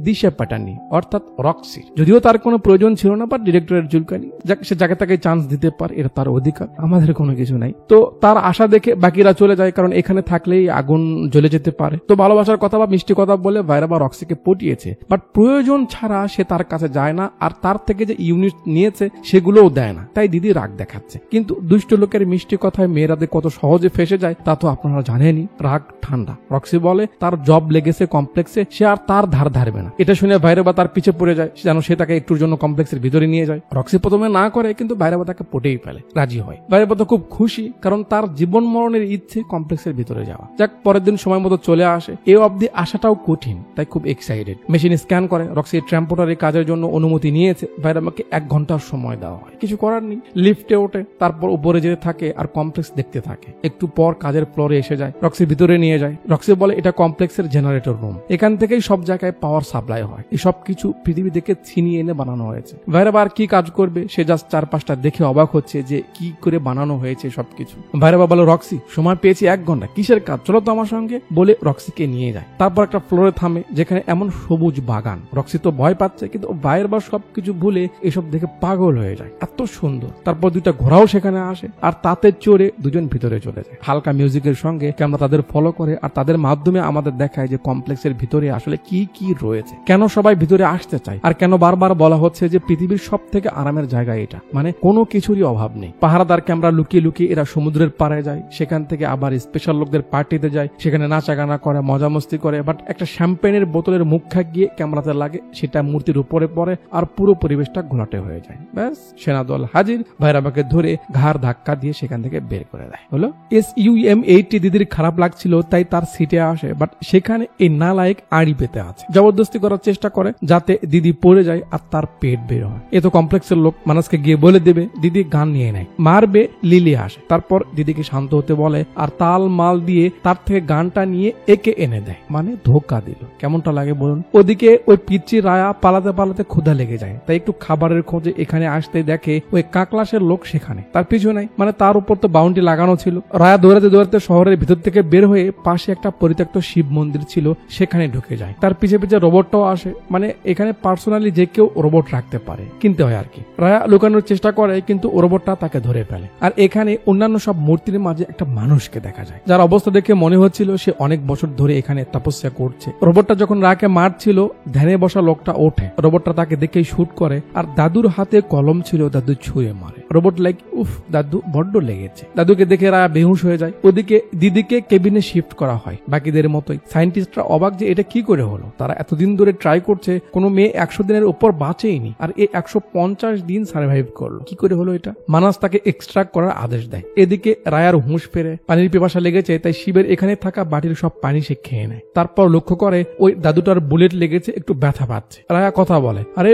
দিশা পাটানি অর্থাৎ রক্সি। যদিও তার কোনো প্রয়োজন ছিল না, বাট ডিরেক্টরের জুলকানি, সে যাকে তাকে চান্স দিতে পারে, এটা তার অধিকার, আমাদের কোনো কিছু নাই। তো তার আশা দেখে বাকিরা চলে যায়, কারণ এখানে থাকলেই আগুন জ্বলে যেতে পারে। তো ভালোবাসার কথা বা মিষ্টি কথা বলে ভাইরাবা রক্সিকে পটিয়েছে, বাট প্রয়োজন ছাড়া সে তার কাছে যায় না, আর তার থেকে যে ইউনিট নিয়েছে সেগুলোও দেয় না। তাই দিদি রাগ দেখাচ্ছে, কিন্তু দুষ্ট লোকের মিষ্টি কথায় মেয়েরাদের কত সহজে ফেসে যায় তা তো আপনারা জানেনই। রাগ ঠান্ডা। রক্সি বলে তার জব লেগেছে কমপ্লেক্সে, সে আর তার ধার ধারবে না। এটা শুনে ভাইরাবা তার পিছে পড়ে যায়, যেন সে তাকে একটুর জন্য কমপ্লেক্সের ভিতরে নিয়ে যায়। রক্সি প্রথমে না করে, কিন্তু ভাইরাবা তাকে পটেই ফেলে, রাজি হয়। ভাইরাবা তো খুব খুশি, কারণ তার জীবন মরণের ইচ্ছে কমপ্লেক্সের ভিতরে যাওয়া। যাক, পরের দিন সময় মতো চলে আসে। এ অবধি আসাটাও কঠিন, তাই খুব এক্সাইটেড। মেশিন স্ক্যান করে, রক্সি ট্রাম্পোটারি কাজের জন্য অনুমতি নিয়েছে। ভাইরাবাকে 1 ঘন্টার সময় দেওয়া হয়। কিছু করার নেই, লিফটে ওঠে, তারপর উপরে যেতে থাকে আর কমপ্লেক্স দেখতে থাকে। একটু পর কাজের ফ্লোরে এসে যায়, রক্সি ভিতরে নিয়ে যায়। রক্সি বলে এটা কমপ্লেক্সের জেনারেটর রুম, এখান থেকেই সব জায়গায় পাওয়ার সাপ্লাই হয়, এসব কিছু পৃথিবী থেকে ছিনিয়ে এনে বানানো হয়েছে। ভাইরাবা আর কি কাজ করবে, সে জাস্ট চারপাশটা দেখে অবাক হচ্ছে যে কি করে বানানো হয়েছে সবকিছু। ভাইরাবা বলে রক্সি সময় পেয়েছি 1 ঘন্টা, কিসের কাজ, চলো তো আমার সঙ্গে, বলে রক্সিকে নিয়ে যায়। তারপর একটা ফ্লোরে থামে, যেখানে এমন সবুজ বাগান। রক্সি তো ভয় পাচ্ছে, কিন্তু ভাইরাবা সবকিছু ভুলে এসব দেখে পাগল হয়ে যায়, এত সুন্দর। তারপর 2টা ঘোড়াও সেখানে আসে, আর তাতে চড়ে দুজন ভিতরে চলে যায়। হালকা মিউজিকের সঙ্গে ক্যামেরা তাদের ফলো করে, আর তাদের মাধ্যমে আমাদের দেখায় যে কমপ্লেক্সের ভিতরে আসলে আসলে কি কি রয়েছে, কেন সবাই ভিতরে আসতে চায়, আর কেন বারবার বলা হচ্ছে যে পৃথিবীর সব থেকে আরামের জায়গা এটা, মানে কোনো কিছুরই অভাব নেই। পাহারাদার ক্যামেরা লুকিয়ে লুকিয়ে এরা সমুদ্রের পাড়ে যায়, সেখান থেকে আবার স্পেশাল লোকদের পার্টিতে যায়, সেখানে নাচা গানা করে, মজা মস্তি করে, বাট একটা শ্যাম্পেনের বোতলের মুখ গিয়ে ক্যামেরাতে লাগে, সেটা মূর্তির উপরে পড়ে আর পুরো পরিবেশটা ঘোলাটে হয়ে যায়। ব্যাস, সেনাদল হাজির, ভাইরাবাকে ধরে ঘাড় ধাক্কা দিয়ে সেখান থেকে বের করে দেয়। হলো SUM-8 দিদির খারাপ লাগছিল তাই তার সিটে আসে, বাট সেখানে এই নালায়েক আড়ি পেতে আছে, জবরদস্তি করার চেষ্টা করে যাতে দিদি পড়ে যায় আর তার পেট বের হয়। এ তো কমপ্লেক্সের লোক, মানুষকে গিয়ে বলে দেবে, দিদি গান নিয়ে নেয়, মারবে। লিলি আসে, তারপর দিদিকে শান্ত হতে বলে আর তাল মাল দিয়ে তার থেকে গানটা নিয়ে একে এনে দেয়, মানে ধোকা দিল। কেমনটা লাগে বলুন? ওদিকে ওই পিচ্চি রায়া পালাতে পালাতে ক্ষুধা লেগে যায়, তাই একটু খাবারের খোঁজে এখানে আসতে দেখে ওই কাকলাসের লোক সেখানে, তার পিছু নাই, মানে তার উপর তো বাউন্ডি লাগানো ছিল। রায়া দৌড়াতে দৌড়াতে শহরের ভিতর থেকে বের হয়ে পাশে একটা পরিত্যক্ত শিব মন্দির ছিল, সেখানে ঢুকে যায়। তার পিছে পিছে রোবটটাও আসে, মানে এখানে পার্সোনালি যে কেউ রোবট রাখতে পারে, কিনতে হয় আর কি। রায়া লুকানোর চেষ্টা করে কিন্তু রোবটটা তাকে ধরে ফেলে। আর এখানে অন্যান্য সব মূর্তির মাঝে একটা মানুষকে দেখা যায়, যার অবস্থা দেখে মনে হচ্ছিল সে অনেক বছর ধরে এখানে তপস্যা করছে। রোবটটা যখন রায়াকে মারছিল, ধ্যানে বসা লোকটা ওঠে, রোবটটা তাকে দেখেই শুট করে, আর দাদুর হাতে কলম ছিল, দাদু ছুঁড়ে মারে। রোবট লাইক উফ, দাদু বড্ড লেগেছে। দাদুকে দেখে রায়া বেহুশ হয়ে যায়। ওদিকে দিদিকে কেবিনে শিফট করা হয় বাকিদের মতোই। সায়েন্টিস্টরা অবাক যে এটা কি করে হলো, তারা এতদিন ধরে ট্রাই করছে, কোনো মেয়ে 100 দিনের উপর বাঁচেইনি, আর এই 150 দিন সার্ভাইভ করলো, কি করে হলো এটা? মানাস তাকে এক্সট্রাক্ট করার আদেশ দেয়। এদিকে রায়ার হুঁশ ফেরে, পানির পিপাসা লেগেছে, তাই শিবের এখানে থাকা বাটির সব পানি সে খেয়ে নেয়। তারপর লক্ষ্য করে ওই দাদুটার বুলেট লেগেছে, একটু ব্যথা পাচ্ছে। রায়া কথা বলে, আরে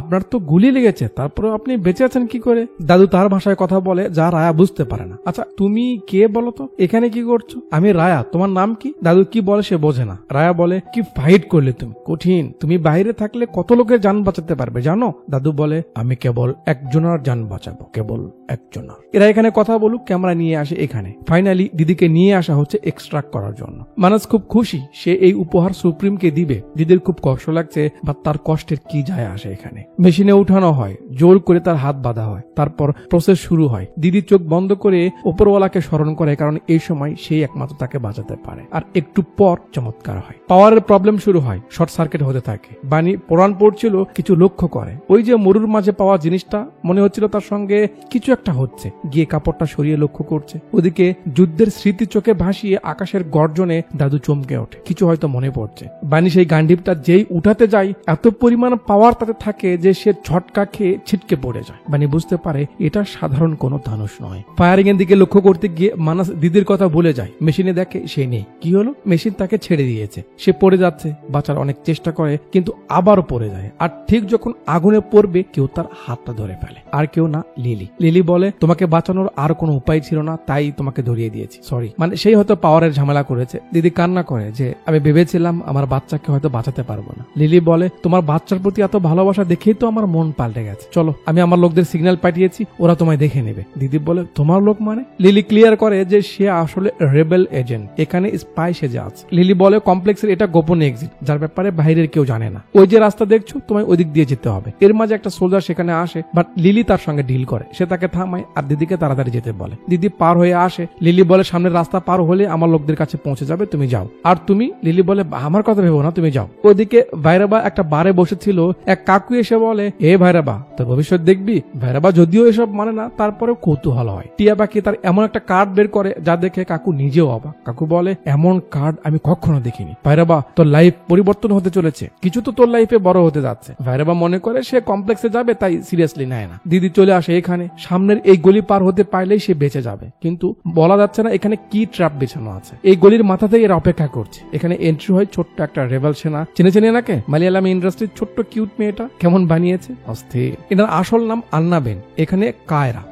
আপনার তো গুলি লেগেছে, তারপরে আপনি বেঁচে আছেন কি করে? দাদু তার ভাষায় কথা বলে যা রায়া বুঝতে পারে না। আচ্ছা তুমি কে বলো তো, এখানে কি করছো? আমি রায়া, তোমার নাম কি? দাদু কি বলে সে বোঝে না। রায়া বলে, কি ফাইট করলে তুমি, কঠিন, তুমি বাইরে থাকলে কত লোকের জান বাঁচাতে পারবে জানো? দাদু বলে, আমি কেবল একজনের জান বাঁচাবো, কেবল একজনের। এরা এখানে কথা বলুক, ক্যামেরা নিয়ে আসে এখানে। ফাইনালি দিদিকে নিয়ে আসা হচ্ছে এক্সট্রাক্ট করার জন্য। মানুষ খুব খুশি, সে এই উপহার সুপ্রিমকে দিবে। দিদির খুব কষ্ট লাগছে, বা তার কষ্টের কি যায় আসে এখানে। মেশিনে উঠানো হয়, জোর করে তার হাত বাঁধা হয়, তারপর প্রসেস শুরু হয়। দিদি চোখ বন্ধ করে উপরওয়ালাকে স্মরণ করে, কারণ এই সময় সেই একমাত্র তাকে বাঁচাতে পারে। আর একটু পর চমৎকার হয়, পাওয়ারের প্রবলেম শুরু হয়, শর্ট সার্কিট হতে থাকে। বাণী পুরাণ পড়ছিল, কিছু লক্ষ্য করে ওই যে মরুর মাঝে পাওয়া জিনিসটা, মনে হচ্ছিল তার সঙ্গে কিছু একটা হচ্ছে। গিয়ে কাপড়টা সরিয়ে লক্ষ্য করছে। ওদিকে যুদ্ধের স্মৃতি চোখে ভাসিয়ে আকাশের গর্জনে দাদু চমকে ওঠে, কিছু হয়তো মনে পড়ছে। বাণী সেই গান্ডিবটা যেই উঠাতে যায়, এত পরিমাণ পাওয়ার তাতে থাকে যে সে ঝটকা খেয়ে ছিটকে পড়ে যায়। বাণী বুঝতে পারে এটা সাধারণ কোনো ধানুষ নয়। ফায়ারিং এর দিকে লক্ষ্য করতে গিয়ে মানাস দিদির কথা ভুলে যায়। মেশিনে দেখে সে নেই। কি হলো? মেশিন তাকে ছেড়ে দিয়েছে। সে পড়ে যাচ্ছে, বাঁচার অনেক চেষ্টা করে কিন্তু আবারও পড়ে যায়। আর ঠিক যখন আগুনে পড়বে, কেউ তার হাতটা ধরে ফেলে, আর কেউ না, লিলি। লিলি বলে, তোমাকে বাঁচানোর আর কোনো উপায় ছিল না, তাই তোমাকে ধরিয়ে দিয়েছি, সরি। মানে সেই হয়তো পাওয়ারের ঝামেলা করেছে। দিদি কান্না করে যে আমি ভেবেছিলাম আমার বাচ্চাকে হয়তো বাঁচাতে পারবো না। লিলি বলে, তোমার বাচ্চার প্রতি এত ভালোবাসা দেখেই তো আমার মন পাল্টে গেছে, চলো আমি আমার লোকদের সিগন্যাল পাঠিয়েছি, ওরা তোমায় দেখে নেবে। দিদি বলে, তোমার লোক মানে? লিলি ক্লিয়ার করে যে সে আসলে রেবেল এজেন্ট, এখানে স্পাই সেজে আছে। লিলি বলে, কমপ্লেক্সের এটা গোপন এক্সিট, যার ব্যাপারে বাইরের কেউ জানে না। ওই যে রাস্তা দেখছো, তোমায় ওই দিক দিয়ে যেতে হবে। এর মাঝে একটা সোলজার সেখানে আসে, বাট লিলি তার সঙ্গে ডিল করে। সে তাকে থামায় আর দিদিকে তাড়াতাড়ি যেতে বলে। দিদি পার হয়ে আসে। লিলি বলে, সামনের রাস্তা পার হলে আমার লোকদের কাছে পৌঁছে যাবে, তুমি যাও। আর তুমি? লিলি বলে, আমার কথা ভেবো না, তুমি যাও। ওদিকে ভাইরাবা একটা বারে বসেছিল। এক কাকু এসে বলে, এ ভাইরাবা, তোর ভবিষ্যৎ দেখবি? ভাইরাবা যদিও এসব মানে না, তারপরেও কৌতূহল হয়। টিয়া পাখি তার এমন একটা কার্ড বের করে যা দেখে কাকু নিজেও অবাক। কাকু বলে, এমন কার্ড আমি কখনো দেখিনি। ভাইরাবা, তোর লাইফ পরিবর্তন হতে চলেছে, কিছু তো তোর লাইফে বড় হতে যাচ্ছে। ভাইরাবা মনে করে সে কমপ্লেক্সে যাবে, তাই সিরিয়াসলি নেয় না। দিদি চলে আসে এখানে। সামনের এই গলি পার হতে পারলেই সে বেঁচে যাবে, কিন্তু বলা যাচ্ছে না এখানে কি ট্র্যাপ বিছানো আছে। এই গলির মাথাতেই এরা অপেক্ষা করছে। এখানে এন্ট্রি হয় ছোট্ট একটা রেবেল সেনা। চিনে নাকে মালিয়ালাম ইন্ডাস্ট্রির ছোট্ট কিউট মেয়েটা কেমন বানিয়েছে, অস্থির। এটার আসল নাম আন্নাবেন। এখানে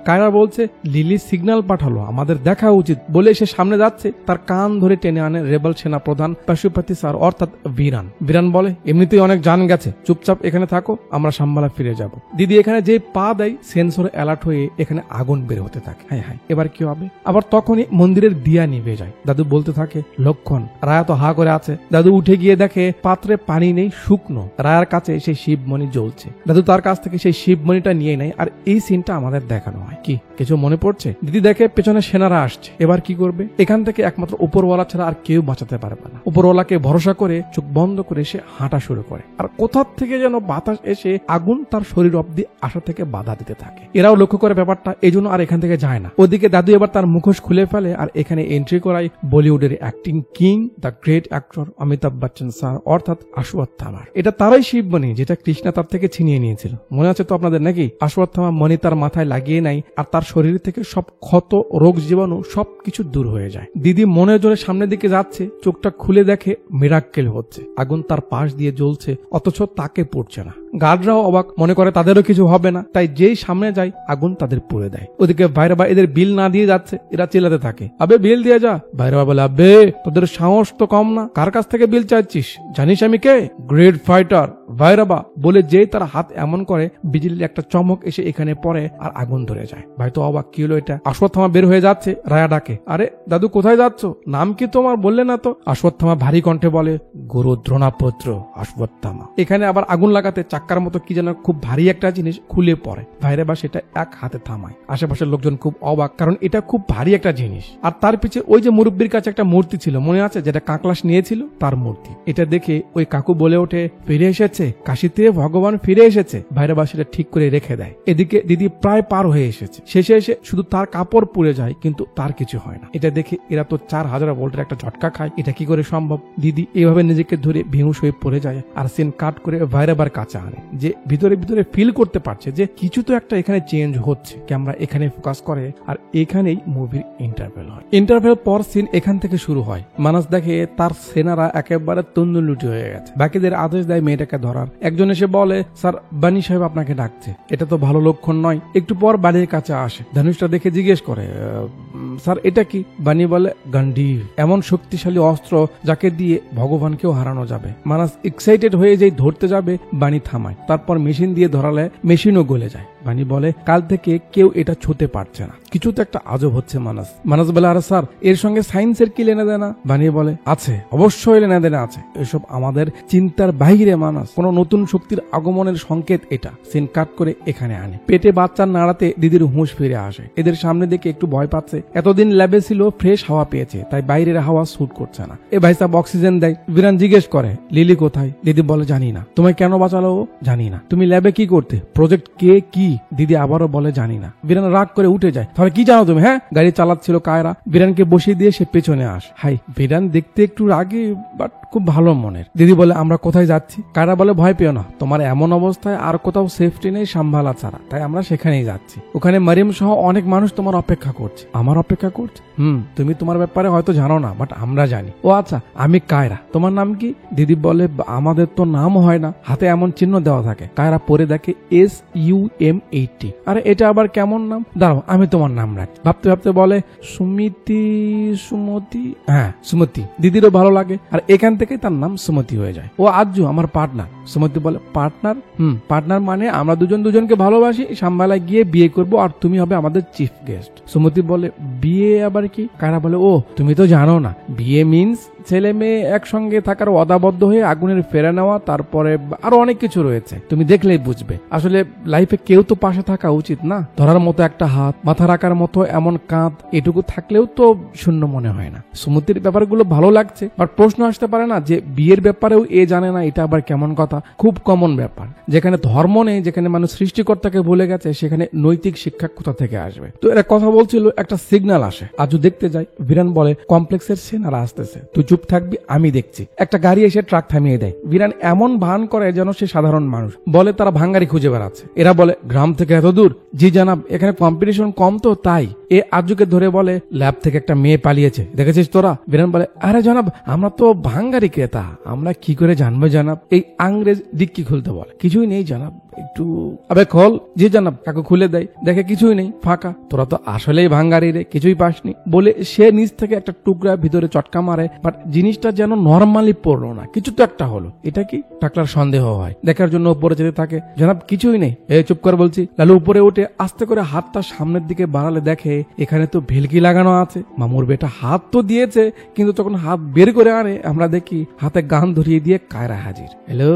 কায়রা বলছে, লিলি সিগন্যাল পাঠালো, আমাদের দেখা উচিত বলে সে সামনে যাচ্ছে। তার কান ধরে টেনে আনে রেবেল সেনা প্রধান পশুপতি স্যার, অর্থাৎ বিরান বলে, এমনিতেই অনেক জান গেছে, চুপচাপ এখানে থাকো, আমরা সাম্বালা ফিরে যাব। দিদি এখানে যে পা দেয়, সেন্সর অ্যালার্ট হয়ে এখানে আগুন বের হতে থাকে। হ্যাঁ, এবার কি হবে? আবার তখনই মন্দিরের দিয়া নিভে যায়। দাদু বলতে থাকে, লক্ষণ। রায়া তো হা করে আছে। দাদু উঠে গিয়ে দেখে পাত্রে পানি নেই, শুকনো। রায়ার কাছে সেই শিবমণি জ্বলছে। দাদু তার কাছ থেকে সেই শিবমণিটা নিয়ে নেয়। আর এই সিন সিনটা আমাদের দেখানো হয়। কি কিছু মনে পড়ছে? দিদি দেখে পেছনে সেনারা আসছে, এবার কি করবে? এখান থেকে একমাত্র উপরওয়ালা ছাড়া আর কেউ বাঁচাতে পারবে না। উপরওয়ালাকে ভরসা করে চোখ বন্ধ করে সে হাঁটা শুরু করে, আর কোথা থেকে যেন বাতাস এসে আগুন তার শরীর অব্দি আসা থেকে বাধা দিতে থাকে। এরাও লক্ষ্য করে ব্যাপারটা, এই জন্য আর এখান থেকে যায় না। ওদিকে দাদু এবার তার মুখোশ খুলে ফেলে, আর এখানে এন্ট্রি করায় বলিউডের acting king, the great actor Amitabh Bachchan sir, অর্থাৎ অশ্বত্থামা। এটা তারাই শিবমণি যেটা কৃষ্ণা তার থেকে ছিনিয়ে নিয়েছিল, মনে আছে তো আপনাদের নাকি? অশ্বত্থামা মণি তার মাথায় লাগিয়ে নেয়, আর তার শরীর থেকে সব ক্ষত, রোগ জীবাণু সবকিছু দূর হয়ে যায়। দিদি মনের জোরে সামনের দিকে যাচ্ছে, চোখটা খুলে দেখে মিরাক্কেল হচ্ছে, আগুন তার পাশ দিয়ে জ্বলছে, অথচ তাকে পড়ছে না। গার্ডরাও অবাক, মনে করে তাদেরও কিছু হবে না, তাই যেই সামনে যায় আগুন তাদের পুড়ে দেয়। ওদিকে ভাইরাবা এদের বিল না দিয়ে যাচ্ছে, এরা চিল্লাতে থাকে, আবে বিল দিয়ে যা। ভাইরাবা বলে, আবে তোদের সাহস তো কম না, কার কাছ থেকে বিল চাইছিস? জানিস আমি কে? Great fighter ভাইরাবা। বলে যেই তার হাত এমন করে, বিজলির একটা চমক এসে এখানে পড়ে আর আগুন ধরে যায়। ভাই তো অবাক, কি হলো এটা? অশ্বত্থামা বের হয়ে যাচ্ছে, রায়া ডাকে, আরে দাদু কোথায় যাচ্ছ? নাম কি তোমার বললে না তো? অশ্বত্থামা ভারী কণ্ঠে বলে, গুরু দ্রোণাপুত্র অশ্বত্থামা। এখানে আবার আগুন লাগাতে চাক্কার মতো কি যেন খুব ভারী একটা জিনিস খুলে পড়ে। ভাইরাবা সেটা এক হাতে থামায়। আশেপাশের লোকজন খুব অবাক, কারণ এটা খুব ভারী একটা জিনিস। আর তার পিছে ওই যে মুরব্বীর কাছে একটা মূর্তি ছিল, মনে আছে, যেটা কাকলাস নিয়েছিল, তার মূর্তি। এটা দেখে ওই কাকু বলে ওঠে, ফিরে এসেছে, কাশিতে ভগবান ফিরে এসেছে। ভাইরাবা সেটা ঠিক করে রেখে দেয়। এদিকে দিদি প্রায় পার হয়ে এসেছে, শেষে এসে শুধু তার কাপড় পুড়ে যায়, কিন্তু তার কিছু হয় না। এটা দেখে এরা তো 4000 ভোল্টের একটা ঝটকা খায়, এটা কি করে সম্ভব? দিদি এভাবে নিজেকে ধরে বেহুশ হয়ে পড়ে যায়, আর সিন কাট করে ভাইরাবার কাছে আনে, যে ভিতরে ভিতরে ফিল করতে পারছে যে কিছু তো একটা এখানে চেঞ্জ হচ্ছে। ক্যামেরা এখানে ফোকাস করে, আর এখানেই মুভির ইন্টারভেল হয়। ইন্টারভেল পর সিন এখান থেকে শুরু হয়। মানস দেখে তার সেনারা একেবারে তন্দুলুটি হয়ে গেছে, বাকিদের আদেশ দেয় মেয়েটাকে ধরার। একজন এসে বলে, স্যার বানি সাহেব আপনাকে ডাকছে। এটা তো ভালো লক্ষণ নয়। একটু পর বাড়ির কাছে আসে, ধনুষটা দেখে জিজ্ঞেস করে, স্যার এটা কি? বানি বলে, গান্ডীব, এমন শক্তিশালী অস্ত্র যাকে দিয়ে ভগবানকেও হারানো যাবে। মানস এক্সাইটেড হয়ে যেই ধরতে যাবে, বানি থামায়। তারপর মেশিন দিয়ে ধরালে মেশিনও গলে যায়। বানি বলে, কাল থেকে কেউ এটা ছুঁতে পারছে না, কিছু তো একটা আজব হচ্ছে। মানস বলে, আরে স্যার এর সঙ্গে সায়েন্সের কি লেনা দেনা? বানি বলে, আছে, অবশ্যই লেনা দেনা আছে, এসব আমাদের চিন্তার বাইরে। মানস কোন নতুন শক্তির আগমনের সংকেত এটা। সিন কাট করে এখানে আনে। পেটে বাচ্চার নাড়াতে দিদির হুঁশ ফিরে আসে। এদের সামনে দেখে একটু ভয় পাচ্ছে, এতদিন ল্যাবে ছিল, ফ্রেশ হাওয়া পেয়েছে, তাই বাইরের হাওয়া স্যুট করছে না। এ ভাই সাহেব অক্সিজেন দেয়। বিরান জিজ্ঞেস করে, লিলি কোথায়? দিদি বলে, জানি না। তোমায় কেন বাঁচালো? জানি না। তুমি ল্যাবে কি করতে? প্রজেক্ট কে কি? দিদি আবারও বলে, জানি না। বিরান রাগ করে উঠে যায়, তাহলে কি জানো তুমি? হ্যাঁ, গাড়ি চালাচ্ছিল কায়রা। বিরানকে বসিয়ে দিয়ে সে পেছনে আসে। হাই, বিরান দেখতে একটু রাগী, বাট খুব ভালো মনের। দিদি বলে, আমরা কোথায় যাচ্ছি? কায়রা বলে, ভয় পেও না, তোমার এমন অবস্থায় আর কোথাও সেফটি নেই সাম্ভালা ছাড়া, তাই আমরা সেখানেই যাচ্ছি। ওখানে মারিয়াম সহ অনেক মানুষ তোমার অপেক্ষা করছে। আমার অপেক্ষা করছে? তুমি তোমার ব্যাপারে হয়তো জানো না, বাট আমরা জানি। ও আচ্ছা, আমি কায়রা, তোমার নাম কি? দিদি বলে, আমাদের তো নাম হয় না, হাতে এমন চিহ্ন দেওয়া থাকে। কায়রা পরে দেখে SUM80। আরে এটা আবার কেমন নাম? দাঁড়াও, আমি তোমার নাম রাখি। ভাবতে ভাবতে বলে, সুমতি। হ্যাঁ, সুমতি। দিদিরও ভালো লাগে, আর এখান থেকে তার নাম সুমতি হয়ে যায়। ও আজ্জু আমার পার্টনার। সুমতি বলে, পার্টনার? পার্টনার মানে আমরা দুজনকে ভালোবাসি, সাম্বালায় গিয়ে বিয়ে করব, আর তুমি হবে আমাদের চিফ গেস্ট। সুমতি বলে, বিয়ে আবার কি? কায়রা বলে, ও তুমি তো জানো না, বিয়ে মিন্স ছেলে মেয়ে একসঙ্গে থাকার অদাবদ্ধ হয়ে আগুনের ফেরা নেওয়া, তারপরে আরো অনেক কিছু রয়েছে, তুমি দেখলেই বুঝবে। আসলে লাইফে কেউ তো পাশে থাকা উচিত না? ধরার মতো একটা হাত, মাথা রাখার মতো এমন কাঁধ, এটুকু থাকলেও তো শূন্য মনে হয় না। সুমতির ব্যাপারগুলো ভালো লাগছে, বাট প্রশ্ন আসতে পারে না যে বিয়ের ব্যাপারেও এ জানে না, এটা আবার কেমন কথা? খুব কমন ব্যাপার। যেখানে ধর্ম নেই, যেখানে মানুষ সৃষ্টিকর্তাকে ভুলে গেছে, সেখানে নৈতিক শিক্ষা কোথা থেকে আসবে? তো এরা কথা বলছিল, একটা সিগন্যাল আসে। আজু দেখতে যায়। বিরান বলে, কমপ্লেক্সের সেনারা আসতেছে, তুই চুপ থাকবি, আমি দেখছি। একটা গাড়ি এসে ট্রাক থামিয়ে দেয়। বিরান এমন ভান করে যেন সে সাধারণ মানুষ। বলে, তারা ভাঙ্গারি খুঁজে বেড়াচ্ছে। এরা বলে, গ্রাম থেকে এত দূর? জি জানাব, এখানে কম্পিটিশন কম তো তাই। এ আজুকে ধরে বলে, ল্যাব থেকে একটা মেয়ে পালিয়েছে, দেখেছিস তোরা? বিরান বলে, আরে জানাব, আমরা তো ভাঙ্গারি ক্রেতা, আমরা কি করে জানবো জানাব? এই আংরেজ ডিক্কি খুলতে বলে। কিছুই নেই জানাব, একটু। আবে খোল। জি জানাব। কাকু খুলে দেয়, দেখে কিছুই নেই, ফাঁকা। তোরা তো আসলেই ভাঙ্গারি রে, কিছুই পাসনি। বলে সে নিচ থেকে একটা টুকরা ভিতরে চটকা মারে, বাট জিনিসটা যেন নর্মালি পড়লো না, কিছু তো একটা হলো। এটা কি? টাকলার সন্দেহ হয়, দেখার জন্য উপরে যেতে থাকে। জানাব কিছুই নেই। চুপ কর বলছি। লালু উপরে উঠে আস্তে করে হাতটা সামনের দিকে বাড়ালে দেখে এখানে তো ভেলকি লাগানো আছে। মামুর বেটা হাত তো দিয়েছে, কিন্তু যখন হাত বের করে আনে, আমরা দেখি হাতে গান ধরিয়ে দিয়ে কায়রা হাজির। হ্যালো।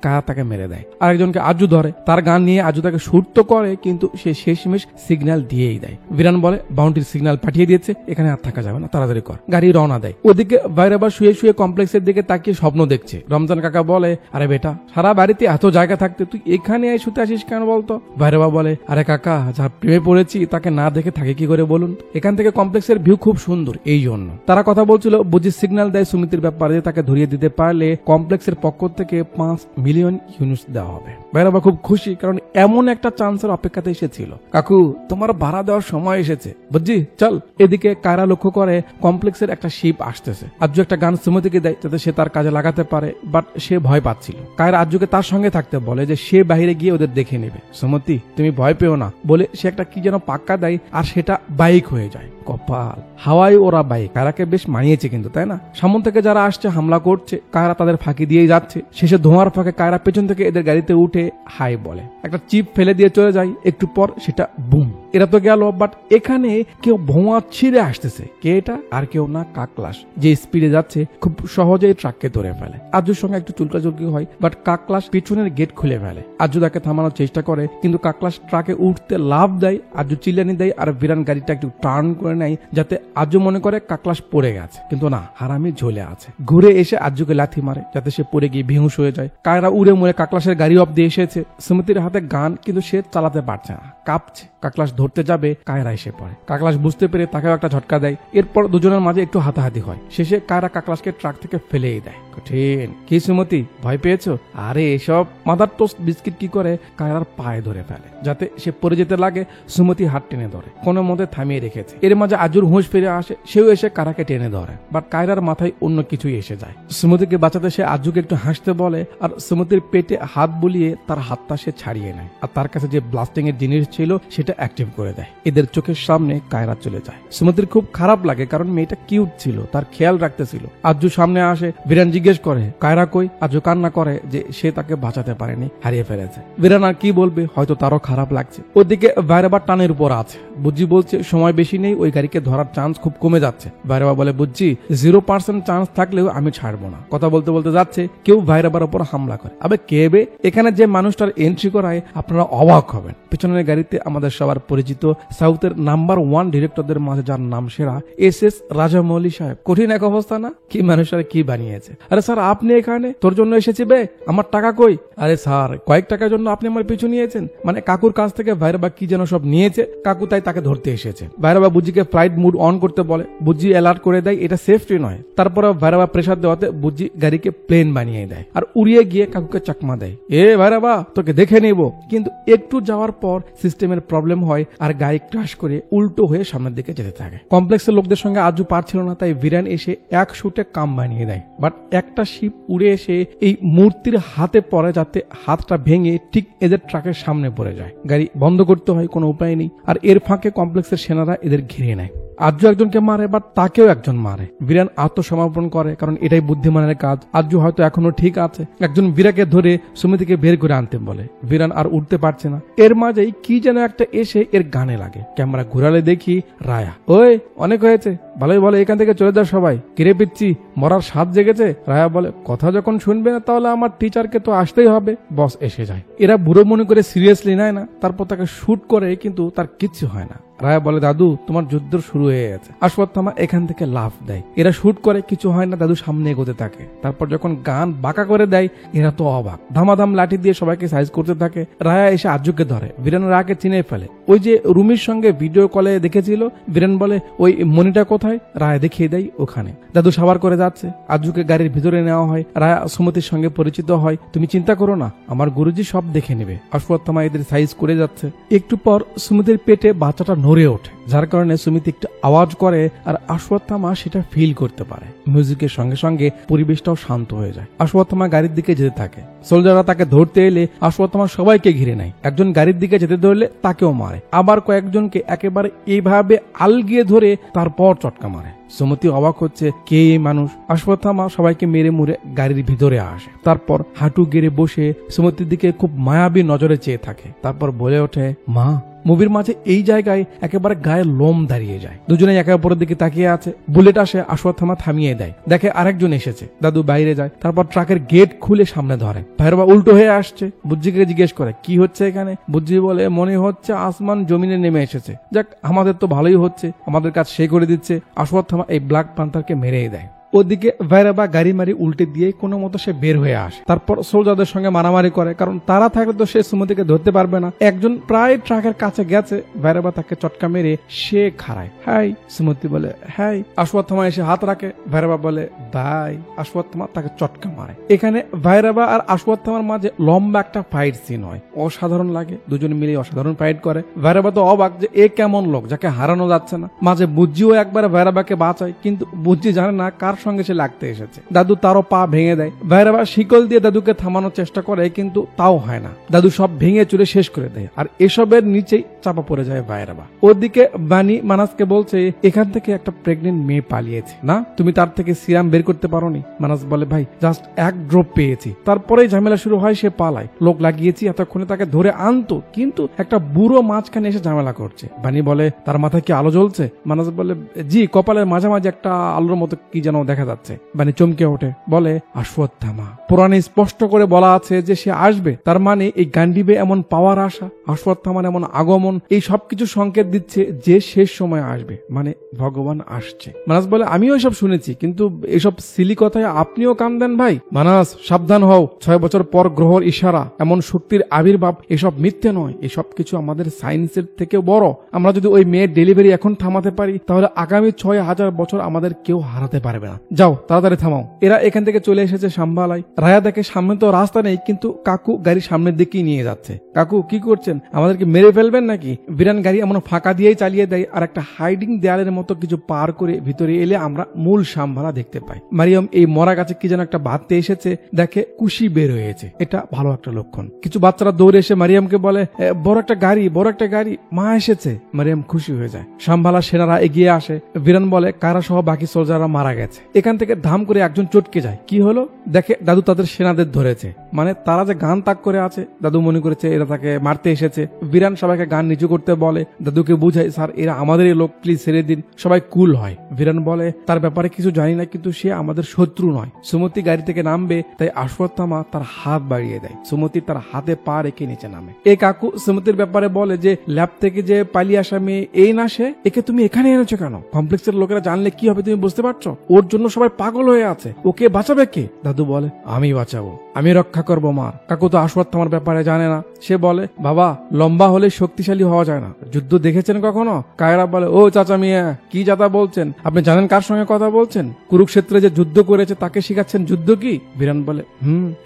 কায়রা তাকে মেরে দেয়। আরেকজনকে আজু ধরে। করে। তার গান নিয়ে আজু তাকে শুট তো করে, কিন্তু সে শেষমেশ সিগন্যাল দিয়েই দেয়। বিরান বলে বাউন্টির সিগন্যাল পাঠিয়ে দিয়েছে, এখানে আর থাকা যাবে না, তাড়াতাড়ি কর। গাড়ি রওনা দেয়। ওদিকে ভাইরাবা শুয়ে শুয়ে কমপ্লেক্সের দিকে তাকিয়ে স্বপ্ন দেখছে। রমজান কাকা বলে, আরে বেটা, সারা বাড়িতে এত জায়গা থাকতে তুই এখানে শুতে আসিস কেন বলতো? ভাইরাবা বলে, আরে কাকা, যা প্রেমে পড়েছি তাকে না দেখে থাকে কি করে বলুন? এখান থেকে কমপ্লেক্সের ভিউ খুব সুন্দর, এই জন্য। তারা কথা বলছিল, বুঝি সিগন্যাল দেয় সুমিতির ব্যাপারে, তাকে ধরিয়ে দিতে পারলে কমপ্লেক্সের পক্ষ থেকে 5 মিলিয়ন ইউনিট দেওয়া হবে। ভাইরাবা খুব খুশি, কারণ এমন একটা চান্সের অপেক্ষাতে এসেছিল। কাকু, তোমার ভাড়া দেওয়ার সময় এসেছে, বুঝছি, চল। এদিকে কায়রা লক্ষ্য করে কমপ্লেক্সের একটা শিপ আসতেছে। আজ্জু একটা গান সুমতিকে দেয় যাতে সে তার কাজে লাগাতে পারে, বাট সে ভয় পাচ্ছিল। কায়রা আজ্জুকে তার সঙ্গে থাকতে বলে যে সে বাইরে গিয়ে ওদের দেখে নেবে। সুমতি, তুমি ভয় পেও না বলে সে একটা কি যেন পাক্কা দেয়, আর সেটা বাইক হয়ে যায়। কপাল, হাওয়াই ওরা বাইক। কায়রাকে বেশ মানিয়েছে কিন্তু, তাই না? সামন থেকে যারা আসছে হামলা করছে, কায়রা তাদের ফাঁকি দিয়েই যাচ্ছে। শেষে ধোঁয়ার ফাঁকে কায়রা পেছন থেকে এদের গাড়িতে উঠে হাই বলে, একটা চিপ ফেলে দিয়ে চলে যায়। একটু পর সেটা বুম, এরা তো গেল। বাট এখানে কেউ ভোঁয়া ছিঁড়ে আসতেছে। কে এটা? আর কেউ না, কাকলাস, যে স্পিডে যাচ্ছে খুব সহজেই ট্রাককে ধরে ফেলে। আজুর সঙ্গে একটু চুলকাচুলকি হয়, বাট কাকলাস পিছনের গেট খুলে ফেলে। আজু তাকে থামানোর চেষ্টা করে, কিন্তু কাকলাস ট্রাকে উঠতে লাভ দেয়। আজু চিল্লানি দেয়, আর বিরান গাড়িটা একটু টার্ন করে নেয় যাতে আজু মনে করে কাকলাস পড়ে গেছে, কিন্তু না, হারামি ঝুলে আছে। ঘুরে এসে আজুকে লাথি মারে যাতে সে পড়ে গিয়ে বেহুশ হয়ে যায়। কায়রা উড়ে মুড়ে কাকলাসের গাড়ি অব্দি এসেছে। সুমিতির হাতে গান, কিন্তু সে চালাতে পারছে না, কাঁপছে। কাকলাস ধরতে যাবে, কায়রা এসে পড়ে। কাকলাস বুঝতে পেরে তাকেও একটা ঝটকা দেয়। এরপর দুজনের মাঝে একটু হাতাহাতি হয়। শেষে কায়রা কাকলাসকে ট্রাক থেকে ফেলেই দেয়। কঠিন। কি সুমতি, ভয় পেয়েছো? আরে এসব মাদার টোস্ট বিস্কিট কি করে কায়রার পায়ে ধরে ফেলে যাতে সে পড়ে যেতে লাগে। সুমতি হাত টেনে ধরে, কোনো মতে থামিয়ে রেখেছে। এর মাঝে আজুর হুঁশ ফিরে আসে, সেও এসে কারাকে টেনে ধরে, বাট কায়রার মাথায় অন্য কিছুই এসে যায়। সুমতিকে বাঁচাতে সে আজুকে একটু হাসতে বলে, আর সুমতির পেটে হাত বুলিয়ে তার হাতটা সে ছাড়িয়ে নেয়, আর তার কাছে যে ব্লাস্টিং এর জিনিস ছিল সেটা অ্যাক্টিভ করে দেয়। এদের চোখের সামনে কায়রা চলে যায়। সুমতির খুব খারাপ লাগে, কারণ মেয়েটা কিউট ছিল, তার খেয়াল রাখতেছিল। আজু সামনে আসে, বিরান জিজ্ঞেস করে কায়রা কই? আজু কান্না করে যে সে তাকে বাঁচাতে পারেনি, হারিয়ে ফেলেছে। বিরান আর কি বলবে, হয়তো তারও খারাপ লাগছে। ওদিকে ভাইরাবা টানের উপর আছে। বুঝি বলছে সময় বেশি নেই, ওই গাড়িকে ধরার চান্স খুব কমে যাচ্ছে। ভাইরাবা বলে, বুঝছি 0% চান্স থাকলেও আমি ছাড়বো না। কথা বলতে বলতে যাচ্ছে, কেউ ভাইরাবার উপর হামলা করে। আবে কে বে? এখানে যে মানুষটার এন্ট্রি করায় আপনারা অবাক হবেন। পিছনের গাড়িতে আমাদের সবার পরিচিত সাউথের নাম্বার 1 ডিরেক্টরদের মাঝে যার নাম সেরা, SS রাজামৌলি সাহেব। কঠিন এক অবস্থা না? কি মানুষরা কি বানিয়েছে। আরে স্যার, আপনি এখানে? তোর জন্য এসেছি বে, আমার টাকা কই? আরে স্যার, কয়েক টাকার জন্য আপনি আমার পিছু নিয়েছেন? মানে কাকুর কাছ থেকে ভাইরাবা কি যেন সব নিয়েছে, কাকু তাই তাকে ধরতে এসেছে। ভাইরাবা বুজ্জিকে ফ্লাইট মুড অন করতে বলে। বুজ্জি অ্যালার্ট করে দেয় এটা সেফটি নয়। তারপরে ভাইরাবা প্রেসার দেওয়াতে বুজ্জি গাড়িকে প্লেন বানিয়ে দেয়, আর উড়িয়ে গিয়ে কাকুকে চাকমা দেয়। এ ভাইরাবা, তোকে দেখে নিব। কিন্তু একটু যাওয়ার পর সিস্টেমের প্রবলেম হয়, আর গাড়ি ক্রাশ করে উল্টো হয়ে সামনের দিকে যেতে থাকে। কমপ্লেক্সের লোকদের সঙ্গে আজও পারছিল না, তাই বিরান এসে এক শুটে কাম বানিয়ে দেয়। বাট একটা শিপ উড়ে এসে এই মূর্তির হাতে পড়ে, যাতে হাতটা ভেঙে ঠিক এদের ট্রাকের সামনে পড়ে যায়। গাড়ি বন্ধ করতে হয়, কোনো উপায় নেই। আর এর ফাঁকে কমপ্লেক্সের সেনারা এদের ঘিরে নেয়। আজ্জু একজনকে মারে, বাট তাকেও একজন মারে। বিরান আত্মসমর্পণ করে, কারণ এটাই বুদ্ধিমানের কাজ। আজ্জু হয়তো এখনো ঠিক আছে। একজন বিরাকে ধরে সুমিতিকে বের করে আনতে বলে। বিরান আর উঠতে পারছে না। এর মাঝেই কি যেন একটা এসে এর গানে লাগে। ক্যামেরা ঘুরালে দেখি রায়া। ওই অনেক হয়েছে, ভালোই বলে এখান থেকে চলে যাও সবাই। কিরে পিচ্ছি, মরার স্বাদ জেগেছে? রায়া বলে, কথা যখন শুনবে না তাহলে আমার টিচারকে তো আসতেই হবে। বস এসে যায়। এরা বুড়ো মনে করে সিরিয়াসলি নেয় না, তারপর তাকে শুট করে, কিন্তু তার কিচ্ছু হয় না। রায়া বলে, দাদু তোমার যুদ্ধ শুরু হয়ে গেছে। অশ্বত্থামা এখান থেকে লাফ দেয়। এরা শুট করে, কিছু হয় না। দাদু সামনে এগোতে থাকে। তারপর যখন গান বাঁকা করে দেয়, এরা তো অবাক। ধামাধাম লাঠি দিয়ে সবাইকে সাইজ করতে থাকে। রায়া এসে আজ্জুকে ধরে। বিরান রায়াকে চিনে ফেলে। ওই যে রুমির সঙ্গে ভিডিও কলে দেখেছিল। বিরান বলে, ওই মনিটা কোথায়? রায়া দেখিয়ে দেয় ওখানে। দাদু সাবার করে যাচ্ছে। আজ্জুকে গাড়ির ভিতরে নেওয়া হয়। রায়া সুমতির সঙ্গে পরিচিত হয়। তুমি চিন্তা করো না, আমার গুরুজি সব দেখে নেবে। অশ্বত্থামা এদের সাইজ করে যাচ্ছে। একটু পর সুমতির পেটে বাচ্চাটা নড়ে ওঠে, যার কারণে সুমিতি একটু আওয়াজ করে, আর অশ্বত্থামা সেটা ফিল করতে পারে। মিউজিকের সঙ্গে সঙ্গে পরিবেশটাও শান্ত হয়ে যায়। অশ্বত্থামা গাড়ির দিকে যেতে থাকে। সোলজাররা তাকে ধরতে এলে অশ্বত্থামা সবাইকে ঘিরে নেয়। একজন গাড়ির দিকে যেতে ধরলে তাকেও মারে, আবার কয়েকজনকে একেবারে এইভাবে আলগিয়ে ধরে তারপর চটকা মারে। সুমতি অবাক হচ্ছে, কে এই মানুষ? অশ্বত্থামা সবাইকে মেরে মুড়ে গাড়ির ভিতরে আসে। তারপর হাঁটু গেড়ে বসে সুমতির দিকে খুব মায়াবী নজরে চেয়ে থাকে। তারপর বলে ওঠে, মা মুভির মাঝে এই জায়গায় একেবারে গায়ে লোম দাঁড়িয়ে যায়। দুজনে একে অপরের দিকে তাকিয়ে আছে। বুলেট আসে, অশ্বত্থামা থামিয়ে দেয়। দেখে আরেকজন এসেছে। দাদু বাইরে যায়, তারপর ট্রাকের গেট খুলে সামনে ধরে। ভৈরবা উল্টো হয়ে আসছে, বুজ্জিকে জিজ্ঞেস করে কি হচ্ছে এখানে। বুজ্জি বলে মনে হচ্ছে আসমান জমিনে নেমে এসেছে। যাক, আমাদের তো ভালোই হচ্ছে, আমাদের কাজ সে করে দিচ্ছে। অশ্বত্থামা এই ব্ল্যাক প্যান্থারকে মেরেই দেয়। ওদিকে ভৈরবা গাড়ি মারি উল্টে দিয়ে কোনো মতো সে বের হয়ে আসে। তারপর সোলজারদের সঙ্গে মারামারি করে, কারণ তারা থাকলে তো সে সুমতিকে ধরতে পারবে না। একজন প্রায় ট্রাকের কাছে গেছে, ভৈরবা তাকে চটকা মেরে সে খাড়ায়। হাই, সুমতি বলে হাই। অশ্বত্থামা এসে হাত রাখে, ভৈরবা বলে বাই। অশ্বত্থামা তাকে চটকা মারে। এখানে ভৈরবা আর অশ্বত্থামার মাঝে লম্বা একটা ফাইট সিন হয়, অসাধারণ লাগে। দুজন মিলে অসাধারণ ফাইট করে। ভৈরবা তো অবাক যে এ কেমন লোক যাকে হারানো যাচ্ছে না। মাঝে বুজ্জিও একবার ভৈরবাকে বাঁচায়, কিন্তু বুজ্জি জানে না কার সঙ্গে সে লাগতে এসেছে। দাদু তারও পা ভেঙে দেয়। ভৈরবা শিকল দিয়ে দাদুকে থামানোর চেষ্টা করে, কিন্তু তাও হয় না। দাদু সব ভেঙে চুরে শেষ করে দেয়, আর এসবের নিচেই চাপা পড়ে যায় ভৈরবা। ওদিকে বানি মানাসকে বলছে এখান থেকে একটা প্রেগনেন্ট মেয়ে পালিয়েছে না, তুমি তার থেকে সিরাম বের করতে পারোনি। মানাস বলে ভাই জাস্ট এক ড্রপ পেয়েছি। তারপরেই ঝামেলা শুরু হয়, সে পালায়। লোক লাগিয়েছি, এতক্ষণে তাকে ধরে আনতো, কিন্তু একটা বুড়ো মাঝখানে এসে ঝামেলা করছে। বানি বলে তার মাথায় কি আলো জ্বলছে? মানাস বলে জি, কপালের মাঝামাঝি একটা আলোর মতো কি যেন দেখা যাচ্ছে। বানি চমকে ওঠে, বলে অশ্বত্থামা, পুরাণে স্পষ্ট করে বলা আছে যে সে আসবে। তার মানে এই গান্ডিবে এমন পাওয়ার আসা, অশ্বত্থামার এমন আগমন, এই সবকিছু সংকেত দিচ্ছে যে শেষ সময় আসবে, মানে ভগবান আসছে। মানাস বলে আমিও এসব শুনেছি, কিন্তু এসব সিলি কথায় আপনিও কান দেন ভাই। মানাস সাবধান হও, 6 বছর পর গ্রহর ইশারা, এমন শক্তির আবির্ভাব, এসব মিথ্যে নয়। এসব কিছু আমাদের সায়েন্সের থেকেও বড়। আমরা যদি ওই মেয়ের ডেলিভারি এখন থামাতে পারি, তাহলে আগামী 6000 বছর আমাদের কেউ হারাতে পারবে না। যাও তাড়াতাড়ি থামাও। এরা এখান থেকে চলে এসেছে শাম্বালায়। রায়া দেখে সামনে তো রাস্তা নেই, কিন্তু কাকু গাড়ি সামনের দিকেই নিয়ে যাচ্ছে। কাকু কি করছেন, আমাদেরকে মেরে ফেলবেন নাকি? বিরান গাড়ি এমন ফাঁকা দিয়েই চালিয়ে দেয়, আর একটা হাইডিং দেয়ালের মতো কিছু পার করে ভিতরে এলে আমরা মূল শাম্বালা দেখতে পাই। মারিয়াম এই মরা গাছে কি যেন একটা বাঁধতে এসেছে, দেখে কুশি বের হয়েছে, এটা ভালো একটা লক্ষণ। কিছু বাচ্চারা দৌড়ে এসে মারিয়ামকে বলে বড় একটা গাড়ি, মা এসেছে। মারিয়াম খুশি হয়ে যায়। শাম্বালা সেনারা এগিয়ে আসে। বিরান বলে কারা সহ বাকি সোলজাররা মারা গেছে। এখান থেকে ধাম করে একজন চটকে যায়। কি হলো? দেখে দাদু তাদের সেনাদের ধরেছে। মানে তারা যে গান তাক করে আছে, দাদু মনে করেছে এরা তাকে মারতে এসেছে। বিরান সবাইকে গান নিচু করতে বলে, দাদুকে বুঝায় স্যার এরা আমাদেরই লোক, প্লিজ ছেড়ে দিন। সবাই কুল হয়। বিরান বলে তার ব্যাপারে কিছু জানি না, কিন্তু সে আমাদের শত্রু নয়। সুমতি গাড়ি থেকে নামবে, তাই অশ্বত্থামা তার হাত বাড়িয়ে দেয়। সুমতি তার হাতে পা রেখে নিচে নামে। এই কাকু সুমতির ব্যাপারে বলে যে ল্যাব থেকে যে পালিয়ে আসা মেয়ে এই না সে, একে তুমি এখানে এনেছো কেন? কমপ্লেক্সের লোকেরা জানলে কি হবে তুমি বুঝতে পারছো? ওর জন্য সবাই পাগল হয়ে আছে, ওকে বাঁচাবে কে? দাদু বলে আমি বাঁচাবো, আমি রক্ষা করবো মার। কাকু তো অশ্বত্থামার ব্যাপারে জানে না। সে বলে বাবা, লম্বা হলে শক্তিশালী হওয়া যায় না। যুদ্ধ দেখেছেন কখনো? কায়রা বলে ও চাচা মিয়া, কি যাতা বলছেন? আপনি জানেন কার সঙ্গে কথা বলছেন? কুরুক্ষেত্রে যে যুদ্ধ করেছে তাকে শিখাচ্ছেন যুদ্ধ কি? বিরান বলে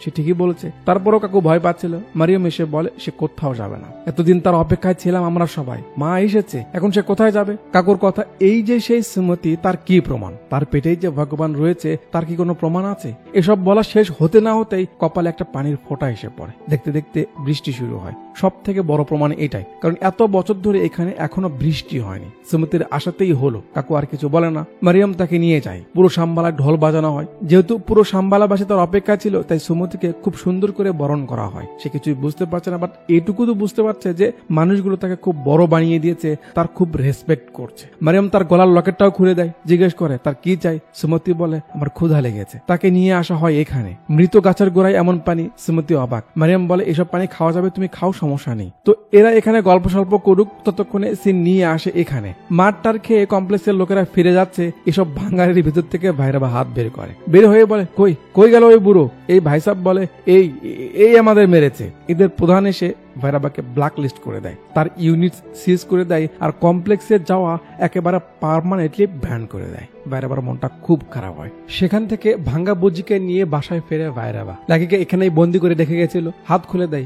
সে ঠিকই বলেছে। তারপরও কাকু ভয় পাচ্ছিল। মারিয়াম এসে বলে সে কোথাও যাবে না। এতদিন তার অপেক্ষায় ছিলাম আমরা সবাই। মা এসেছে, এখন সে কোথায় যাবে? কাকুর কথা এই যে সেই সুমতি, তার কি প্রমাণ? তার পেটেই যে ভগবান রয়েছে, তার কি কোনো প্রমাণ আছে? এসব বলা শেষ হতে না হতেই কপালে একটা পানির ফোঁটা এসে পড়ে। দেখতে দেখতে বৃষ্টি শুরু হয়। সব থেকে বড় প্রমাণ এটাই, কারণ এত বছর ধরে এখানে এখনো বৃষ্টি হয়নি। সুমতির আশাতেই হলো। কাকু আর কিছু বলে না। মারিয়াম তাকে নিয়ে যায়। পুরো শাম্বালায় ঢোল বাজানো হয়। যেহেতু পুরো শাম্বালাবাসী তার অপেক্ষা ছিল, তাই সুমতিকে খুব সুন্দর করে বরণ করা হয়। সে কিছুই বুঝতে পারছে না, বাট এটুকু তো বুঝতে পারছে যে মানুষগুলো তাকে খুব বড় বানিয়ে দিয়েছে, তার খুব রেসপেক্ট করছে। মারিয়াম তার গলার লকেটটাও খুলে দেয়, জিজ্ঞেস করে তার কি চাই। সুমতি বলে আমার ক্ষুধা লেগেছে। তাকে নিয়ে আসা হয় এখানে। মৃত গাছের গোড়ায় এমন পানি। সুমতি অবাক। মারিয়াম বলে এসব পানি খাওয়া যাবে, তুমি খাও, সমস্যা নেই। তো এরা এখানে গল্প স্বল্প করুক, ততক্ষণে সিন নিয়ে আসে এখানে। মাঠটার খেয়ে কমপ্লেক্সের লোকেরা ফিরে যাচ্ছে। এসব ভাঙ্গারের ভিতর থেকে ভাইরাবা হাত বের করে। বের হয়ে বলে কই গেল ওই বুড়ো? এই ভাইসাব বলে এই আমাদের মেরেছে। এদের প্রধান এসে ভাইরাবাকে ব্ল্যাক লিস্ট করে দেয়, তার ইউনিট সিজ করে দেয়, আর কমপ্লেক্সে যাওয়া একেবারে পার্মানেন্টলি ব্যান করে দেয়। ভাইরাবার মনটা খুব খারাপ হয়। সেখান থেকে ভাঙ্গা বুজিকে নিয়ে বাসায় ফেরে ভাইরাবা। লাকিকে এখানেই বন্দি করে রেখে গেছিল। হাত খুলে দেয়,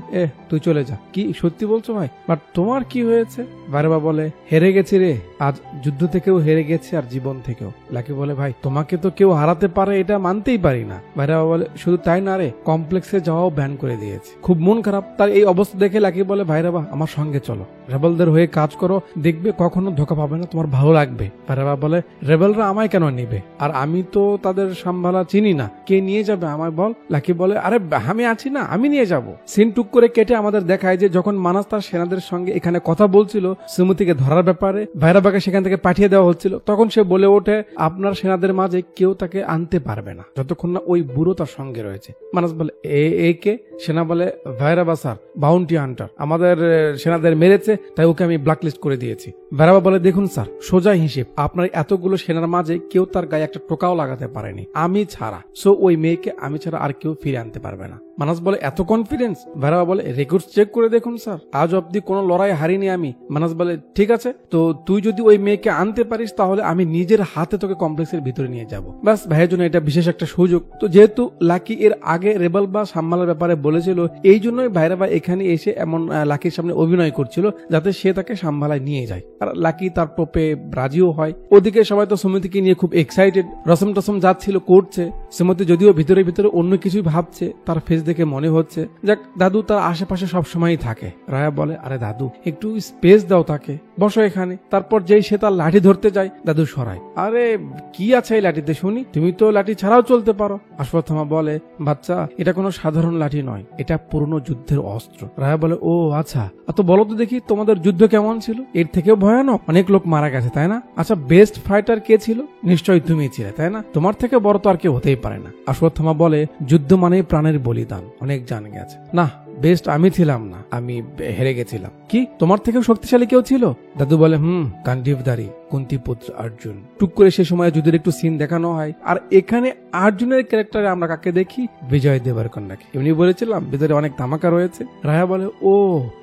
তুই চলে যা। কি সত্যি বলছো ভাই? বাট তোমার কি হয়েছে? ভাইরাবা বলে হেরে গেছি রে, আজ যুদ্ধ থেকেও হেরে গেছে, আর জীবন থেকেও। লাকি বলে ভাই তোমাকে তো কেউ হারাতে পারে এটা মানতেই পারি না। ভাইরাবা বলে শুধু তাই না রে, কমপ্লেক্সে যাওয়াও ব্যান করে দিয়েছে। খুব মন খারাপ তার এই অবস্থা দেখে। লাকি বলে ভাইরাবা আমার সঙ্গে চলো। রেবেলদের হয়ে কাজ করো, দেখবে কখনো ধোকা পাবে না, তোমার ভালো লাগবে। ভাইরাবা বলে রেবেলরা আমায় কেন নিবে, আর আমি তো তাদের সাম্ভালা চিনি না, কে নিয়ে যাবে আমায় বল। লাকি বলে আরে আমি আছি না, আমি নিয়ে যাব। সিন টুক করে কেটে আমাদের দেখায় যে যখন মানাস তার সেনাদের সঙ্গে এখানে কথা বলছিল সুমতিকে ধরার ব্যাপারে, ভাইরাবাকে সেখান থেকে পাঠিয়ে দেওয়া হচ্ছিল, তখন সে বলে ওঠে আপনার সেনাদের মাঝে কেউ তাকে আনতে পারবে না যতক্ষণ না ওই বুড়ো তার সঙ্গে রয়েছে। মানাস বলে এ কে? সেনা বলে ভাইরাবা স্যার, বাউন্টি হান্টার, আমাদের সেনাদের মেরেছে, তাই ওকে আমি ব্ল্যাকলিস্ট করে দিয়েছি। ভাইরাবা বলে দেখুন স্যার, সোজা হিসেব, আপনার এতগুলো সেনার মাঝে কেউ তার গায়ে একটা টোকাও লাগাতে পারেনি আমি ছাড়া, সো ওই মেয়েকে আমি ছাড়া আর কেউ ফিরে আনতে পারবে না। মানাস বলে এত কনফিডেন্স? ভাইরাবা বলে রেকর্ড চেক করে দেখুন স্যার, আজ অব্দি কোনো লড়াই হারিনি আমি। মানাস বলে ঠিক আছে, তো তুই যদি ওই মেয়েকে আনতে পারিস তাহলে আমি নিজের হাতে তোকে কমপ্লেক্সের ভিতরে নিয়ে যাব। ব্যাস, ভাইয়ের জন্য এটা বিশেষ একটা সুযোগ। তো যেহেতু লাকি এর আগে রেবেল বা সাম্মালার ব্যাপারে বলেছিল, এই জন্যই ভাইরাবা এখানে এসে এমন লাকির সামনে অভিনয় করছিল যাতে সে তাকে সাম্মালায় নিয়ে যায়, আর লাকি তার প্রপে রাজিও হয়। ওদিকে সবাই তো সুমতিকে নিয়ে খুব এক্সাইটেড, রসম টসম যাচ্ছিল করছে। সুমতি যদিও ভিতরে ভিতরে অন্য কিছুই ভাবছে, তার ফেস দেখে মনে হচ্ছে যাক দাদু তার আশেপাশে সবসময়ই থাকে। রায়া বলে আরে দাদু একটু স্পেস দাও তাকে, বসো এখানে। তারপর যেই সে তার লাঠি ধরতে যায়, দাদু সরায়। আরে কি আছে এই লাঠিতে শুনি, তুমি তো লাঠি ছাড়াও চলতে পারো। অশ্বত্থামা বলে বাচ্চা, এটা কোনো সাধারণ লাঠি নয়, এটা পুরনো যুদ্ধের অস্ত্র। রায়া বলে ও আচ্ছা, তো বলো তো দেখি তোমাদের যুদ্ধ কেমন ছিল? এর থেকেও ভয়ানক, অনেক লোক মারা গেছে তাই না? আচ্ছা বেস্ট ফাইটার কে ছিল? নিশ্চয়ই তুমি ছিলে তাই না? তোমার থেকে বড় তো আর কেউ হতেই পারে না। অশ্বত্থামা বলে যুদ্ধ মানেই প্রাণের বলিদান, অনেক জান গেছে। না বেস্ট আমি ছিলাম না, আমি হেরে গেছিলাম। কি তোমার থেকেও শক্তিশালী কেউ ছিল? দাদু বলে গান্ডীবধারী কুন্তিপুত্র অর্জুন। টুক করে সে সময় যুদ্ধের একটু সিন দেখানো হয়, আর এখানে অর্জুনের ক্যারেক্টারে আমরা কাকে দেখি? বিজয় দেবরকন্যাকে। এমনি বলেছিলাম ভিতরে অনেক ধামাকা রয়েছে। রায়া বলে ও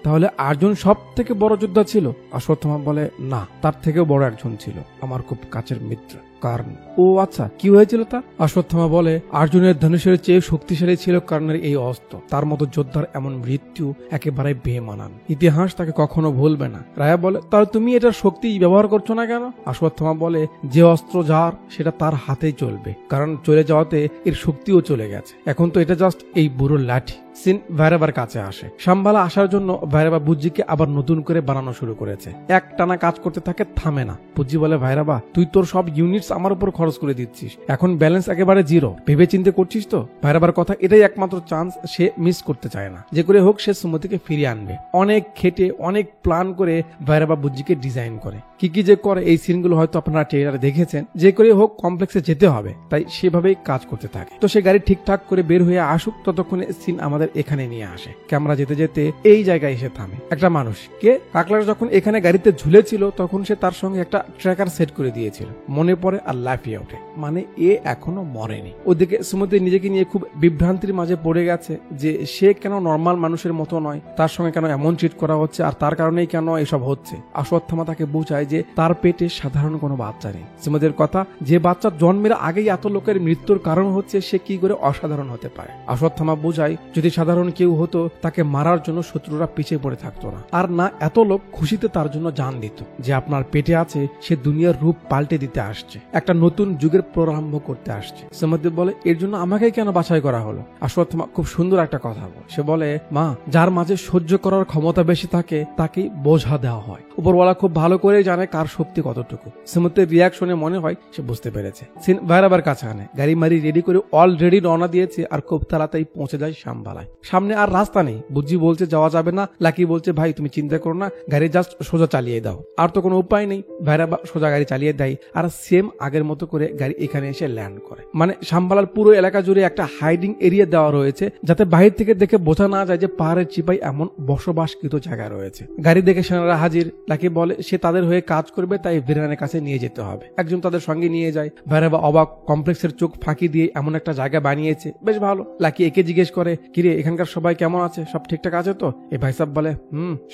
তাহলে অর্জুন সব থেকে বড় যোদ্ধা ছিল? অশ্বত্থামা বলে না, তার থেকেও বড় একজন ছিল, আমার খুব কাছের মিত্র কর্ণ। ও আচ্ছা, কি হয়েছিল তার? অশ্বত্থামা বলে অর্জুনের ধনুষের চেয়ে শক্তিশালী ছিল কর্ণের এই অস্ত্র, তার মতো যোদ্ধার এমন মৃত্যু একেবারে বেমানান, ইতিহাস তাকে কখনো ভুলবে না। রায়া বলে তাহলে তুমি এটার শক্তি ব্যবহার করছো না কেন? অশ্বত্থামা বলে যে অস্ত্র যার সেটা তার হাতেই চলবে, কারণ চলে যাওয়াতে এর শক্তিও চলে গেছে, এখন তো এটা জাস্ট এই বুড়োর লাঠি। সিন ভাইরাবার কাছে আসে। সাম্বালা আসার জন্য ভাইরাবা বুজ্জিকে আবার নতুন করে বানানো শুরু করেছে, এক টানা কাজ করতে থাকে, থামে না। বুজ্জি বলে ভাইরাবা তুই তোর সব ইউনিটস আমার উপর খরচ করে দিচ্ছিস, এখন ব্যালেন্স একেবারে জিরো, ভেবে চিন্তে করছিস তো? ভাইরাবার কথা এটাই একমাত্র চান্স, সে মিস করতে চায় না, যে করে হোক সে সুমতিকে ফিরিয়ে আনবে। অনেক খেটে অনেক প্ল্যান করে ভাইরাবা বুজ্জিকে ডিজাইন করে, কি কি যে করে এই সিনগুলো হয়তো আপনারা ট্রেলারে দেখেছেন। যে করে হোক কমপ্লেক্সে যেতে হবে, তাই সেভাবেই কাজ করতে থাকে। তো সে গাড়ি ঠিকঠাক করে বের হয়ে আসুক, ততক্ষণে সিন আমাদের এখানে নিয়ে আসে। ক্যামেরা যেতে যেতে এই জায়গায় এসে থামে। একটা মানুষ কে কাকলার যখন এখানে গাড়িতে ঝুলেছিল তখন সে তার সঙ্গে একটা ট্র্যাকার সেট করে দিয়েছিল, মনে পড়ে আর লাফিয়ে ওঠে, মানে এ এখনো মরেনি। ওদিকে সুমতি নিজেকে নিয়ে খুব বিভ্রান্তির মাঝে পড়ে গেছে যে সে কেন নর্মাল মানুষের মতো নয়, তার সঙ্গে কেন এমন ট্রিট করা হচ্ছে, আর তার কারণেই কেন এসব হচ্ছে। অশ্বত্থামা তাকে বোঝায় যে তার পেটে সাধারণ কোনো বাচ্চা নেই। সুমতির কথা, যে বাচ্চা জন্মের আগেই এত লোকের মৃত্যুর কারণ হচ্ছে, সে কি করে অসাধারণ হতে পারে? অশ্বত্থামা বোঝায় যদি সাধারণ কেউ হতো তাকে মারার জন্য শত্রুরা পিছিয়ে পড়ে থাকতো না, আর না এত লোক খুশিতে তার জন্য জান দিত। যে আপনার পেটে আছে সে দুনিয়ার রূপ পাল্টে দিতে আসছে, একটা নতুন যুগের প্রারম্ভ করতে আসছে। সুমতি বলে এর জন্য আমাকে কেন বাছাই করা হলো? অশ্বত্থামা খুব সুন্দর একটা কথা বলে, সে বলে মা, যার মাঝে সহ্য করার ক্ষমতা বেশি থাকে তাকেই বোঝা দেওয়া হয়। উপরওয়ালা খুব ভালো করে জানে কার শক্তি কতটুকু। সুমতির রিয়াকশনে মনে হয় সে বুঝতে পেরেছে। সিন ভাইরাবার কাছে আনে, গাড়ি মারি রেডি করে অলরেডি রওনা দিয়েছে, আর খুব তাড়াতাড়ি পৌঁছে যায় সাম্বালায়। সামনে আর রাস্তা নেই, বুজ্জি বলছে যাওয়া যাবে না, লাকি বলছে ভাই তুমি চিন্তা করো না, গাড়ি জাস্ট সোজা চালিয়ে দাও। আর তো কোনো উপায় নেই, ভাইরাবা সোজা গাড়ি চালিয়ে দেয়, আর সেম আগের মতো করে গাড়ি এখানে এসে ল্যান্ড করে। মানে সাম্বালার পুরো এলাকা জুড়ে একটা হাইডিং এরিয়া দেওয়া রয়েছে, যাতে বাহির থেকে দেখে বোঝা না যায় যে পাহাড়ের চিপাই এমন বসবাসকৃত জায়গা রয়েছে। গাড়ি দেখে সেনারা হাজির। লাকি বলে সে তাদের হয়ে কাজ করবে, তাই ভিরানের কাছে নিয়ে যেতে হবে। একজন তাদের সঙ্গে নিয়ে যায়। ভাইরাবা অবাক, কমপ্লেক্সের চোখ ফাঁকি দিয়ে এমন একটা জায়গা বানিয়েছে, বেশ ভালো। লাকি একে জিজ্ঞেস করে কিরে এখানকার সবাই কেমন আছে, সব ঠিকঠাক আছে তো? এই ভাই সাহেব বলে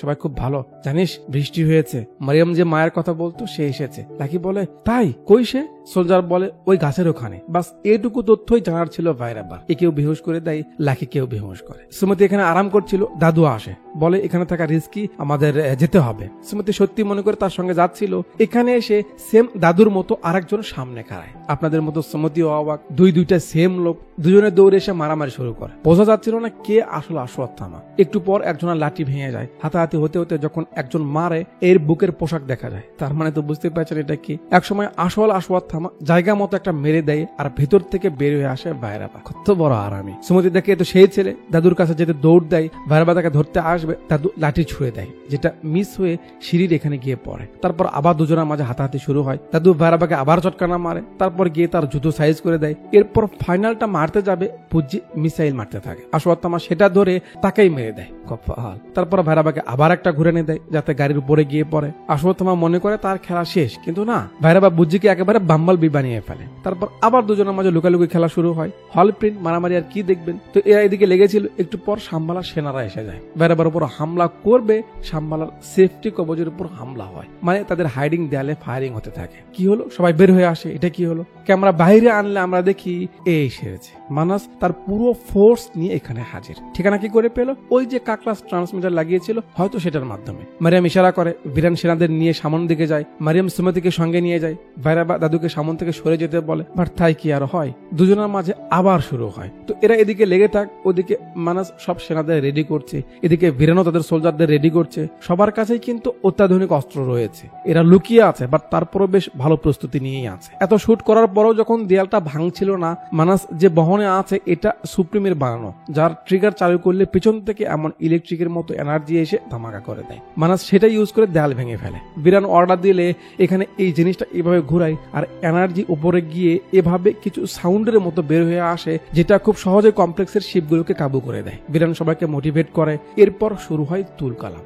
সবাই খুব ভালো, জানিস বৃষ্টি হয়েছে, মারিয়াম যে মায়ের কথা বলতো সে এসেছে। লাকি বলে তাই, কই সে? সোলজার বলে ওই গাছের ওখানে। বাস এটুকু তথ্যই জানার ছিল ভাইরাবার। একেও বেহুশ করে দেয়, লাকিকেও বেহুশ করে। সুমতি এখানে আরাম করছিল, দাদু আসে, বলে এখানে থাকা রিস্কি, আমাদের যেতে হবে। সুমতি সত্যি মনে করে তার সঙ্গে যাচ্ছিল। এখানে এসে সেম দাদুর মতো আরেকজন সামনে খাড়ায়। আপনাদের মতো সুমতিও অবাক, দুইটা সেম লোক, দুজনে দৌড়ে এসে মারামারি শুরু করে। বোঝা যাচ্ছিল না কে আসলে অশ্বত্থামা। একটু পর একজনের লাঠি ভেঙে যায়। হাতাহাতি হতে হতে যখন একজন মারে, এর বুকের পোশাক দেখা যায়। তার মানে তো বুঝতে পারছেন এটা কি। একসময় আসল অশ্বত্থামা জায়গা মতো একটা মেরে দেয়, আর ভেতর থেকে বের হয়ে আসে ভাইরাবা। কত বড় আরামি। সুমতি দেখে তো সেই ছেলে, দাদুর কাছে যেতে দৌড় দেয়। ভাইরাবা তাকে ধরতে আসবে, দাদু লাঠি ছুঁড়ে দেয়, যেটা মিস হয়ে সিঁড়ির এখানে গিয়ে পড়ে। তারপর আবার দুজনের মাঝে হাতাহাতি শুরু হয়। দাদু ভাইরাবাকে আবার চটকানা মারে, তারপর গিয়ে তার জুতো সাইজ করে দেয়। এরপর ফাইনালটা মারতে যাবে, পুজ্জি মিসাইল মারতে থাকে। অশ্বত্থামা সেটা ধরে তাকেই মেরে দেয়। কপাল। তারপর ভাইরাবাকে আবার একটা ঘুরে নিয়ে দেয়, যাতে গাড়ির উপরে গিয়ে পড়ে। অশ্বত্থামা মনে করে তার খেলা শেষ, কিন্তু না, ভাইরাবা বুজ্জিকে একেবারে বাম্বাল বি বানিয়ে ফেলে। তারপর আবার দুজনের মাঝে লুকালুকি খেলা শুরু হয়। হল প্রিন্ট, মারামারি আর কি দেখবেন। তো এরা এদিকে লেগেছিল। একটু পর শাম্বালার সেনারা এসে যায়, ভাইরাবার উপর হামলা করবে। শাম্বালার সেফটি কবজের উপর হামলা হয়, মানে তাদের হাইডিং দেয়ালে ফায়ারিং হতে থাকে। কি হলো, সবাই বের হয়ে আসে। এটা কি হলো? ক্যামেরা বাইরে আনলে আমরা দেখি এই সেরেছে। মানাস তার পুরো ফোর্স নিয়ে এখানে হাজির। ঠিকানা কি করে পেল? ওই যে কাকলাস ট্রান্সমিটার লাগিয়েছিল, হয়তো সেটার মাধ্যমে। মারিয়াম ইশারা করে, ভিরান সেনাদের নিয়ে সামন দিকে যায়। মারিয়াম সুমতিকে সঙ্গে নিয়ে যায়। ভাইরাবা দাদুকে সামন থেকে সরে যেতে বলে, বাট তাই কি আর হয়? দুজনের মাঝে আবার শুরু হয়। তো এরা এদিকে লেগে থাক, ওদিকে মানাস সব সেনাদের রেডি করছে, এদিকে ভিরানও তাদের সোলজারদের রেডি করছে। সবার কাছেই কিন্তু অত্যাধুনিক অস্ত্র রয়েছে। এরা লুকিয়ে আছে, বাট তারপরও বেশ ভালো প্রস্তুতি নিয়েই আছে। এত শুট করার পরও যখন দেয়ালটা ভাঙছিল না, মানাস যে বহনে আছে এটা সুপ্রিমের বানানো, যার ট্রিগার চালু করলে পিছন থেকে এমন ইলেকট্রিকের মতো এনার্জি এসে ধামাকা করে দেয়। মানাস সেটা ইউজ করে দেয়াল ভেঙে ফেলে। ভিরান অর্ডার দিলে এখানে এই জিনিসটা এভাবে ঘুরায়, আর এনার্জি উপরে গিয়ে এভাবে কিছু সাউন্ডের মতো বের হয়ে আসে, যেটা খুব সহজে কমপ্লেক্সের শিপগুলোকে কাবু করে দেয়। ভিরান সবাইকে মোটিভেট করে। এরপর শুরু হয় তুলকালাম,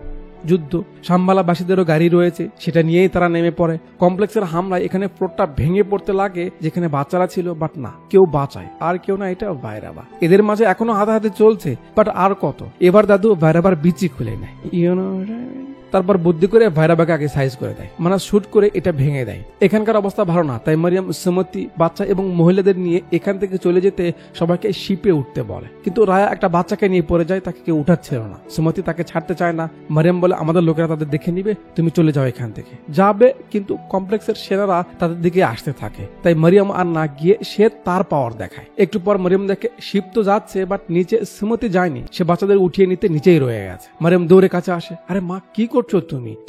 যুদ্ধ। শাম্বালাবাসীদেরও গাড়ি রয়েছে, সেটা নিয়েই তারা নেমে পড়ে। কমপ্লেক্সের হামলায় এখানে ফ্লোরটা ভেঙে পড়তে লাগে, যেখানে বাচ্চারা ছিল, বাট না, কেউ বাঁচায়। আর কেউ না, এটা ভাইরাবা। এদের মাঝে এখনো হাতাহাতি চলছে, বাট আর কত। এবার দাদু ভাইরাবার বিচি খুলে নেয়, তারপর বুদ্ধি করে ভাইরাবাকে আগে সাইজ করে দেয়। মানে শুট করে এটা ভেঙে দেয়। এখানকার অবস্থা ভালো না, তাই মারিয়াম সুমতি বাচ্চা এবং মহিলাদের নিয়ে এখান থেকে চলে যেতে সবাইকে শিপে উঠতে বলে। কিন্তু রায়া একটা বাচ্চাকে নিয়ে পড়ে যায়, তাকে কেউ উঠাচ্ছিল না। সুমতি তাকে ছাড়তে চায় না। মারিয়াম বলে, আমাদের লোকেরা তাদের দেখে নিবে, তুমি চলে যাও এখান থেকে। যাবে, কিন্তু কমপ্লেক্সের সেনারা তাদের দিকে আসতে থাকে। তাই মারিয়াম আর না গিয়ে সে তার পাওয়ার দেখায়। একটু পর মারিয়াম দেখে শিপ তো যাচ্ছে, বাট নিচে সুমতি যায়নি। সে বাচ্চাদের উঠিয়ে নিতে নিচেই রয়ে গেছে। মারিয়াম দৌড়ে কাছে আসে, আরে মা, কি করছো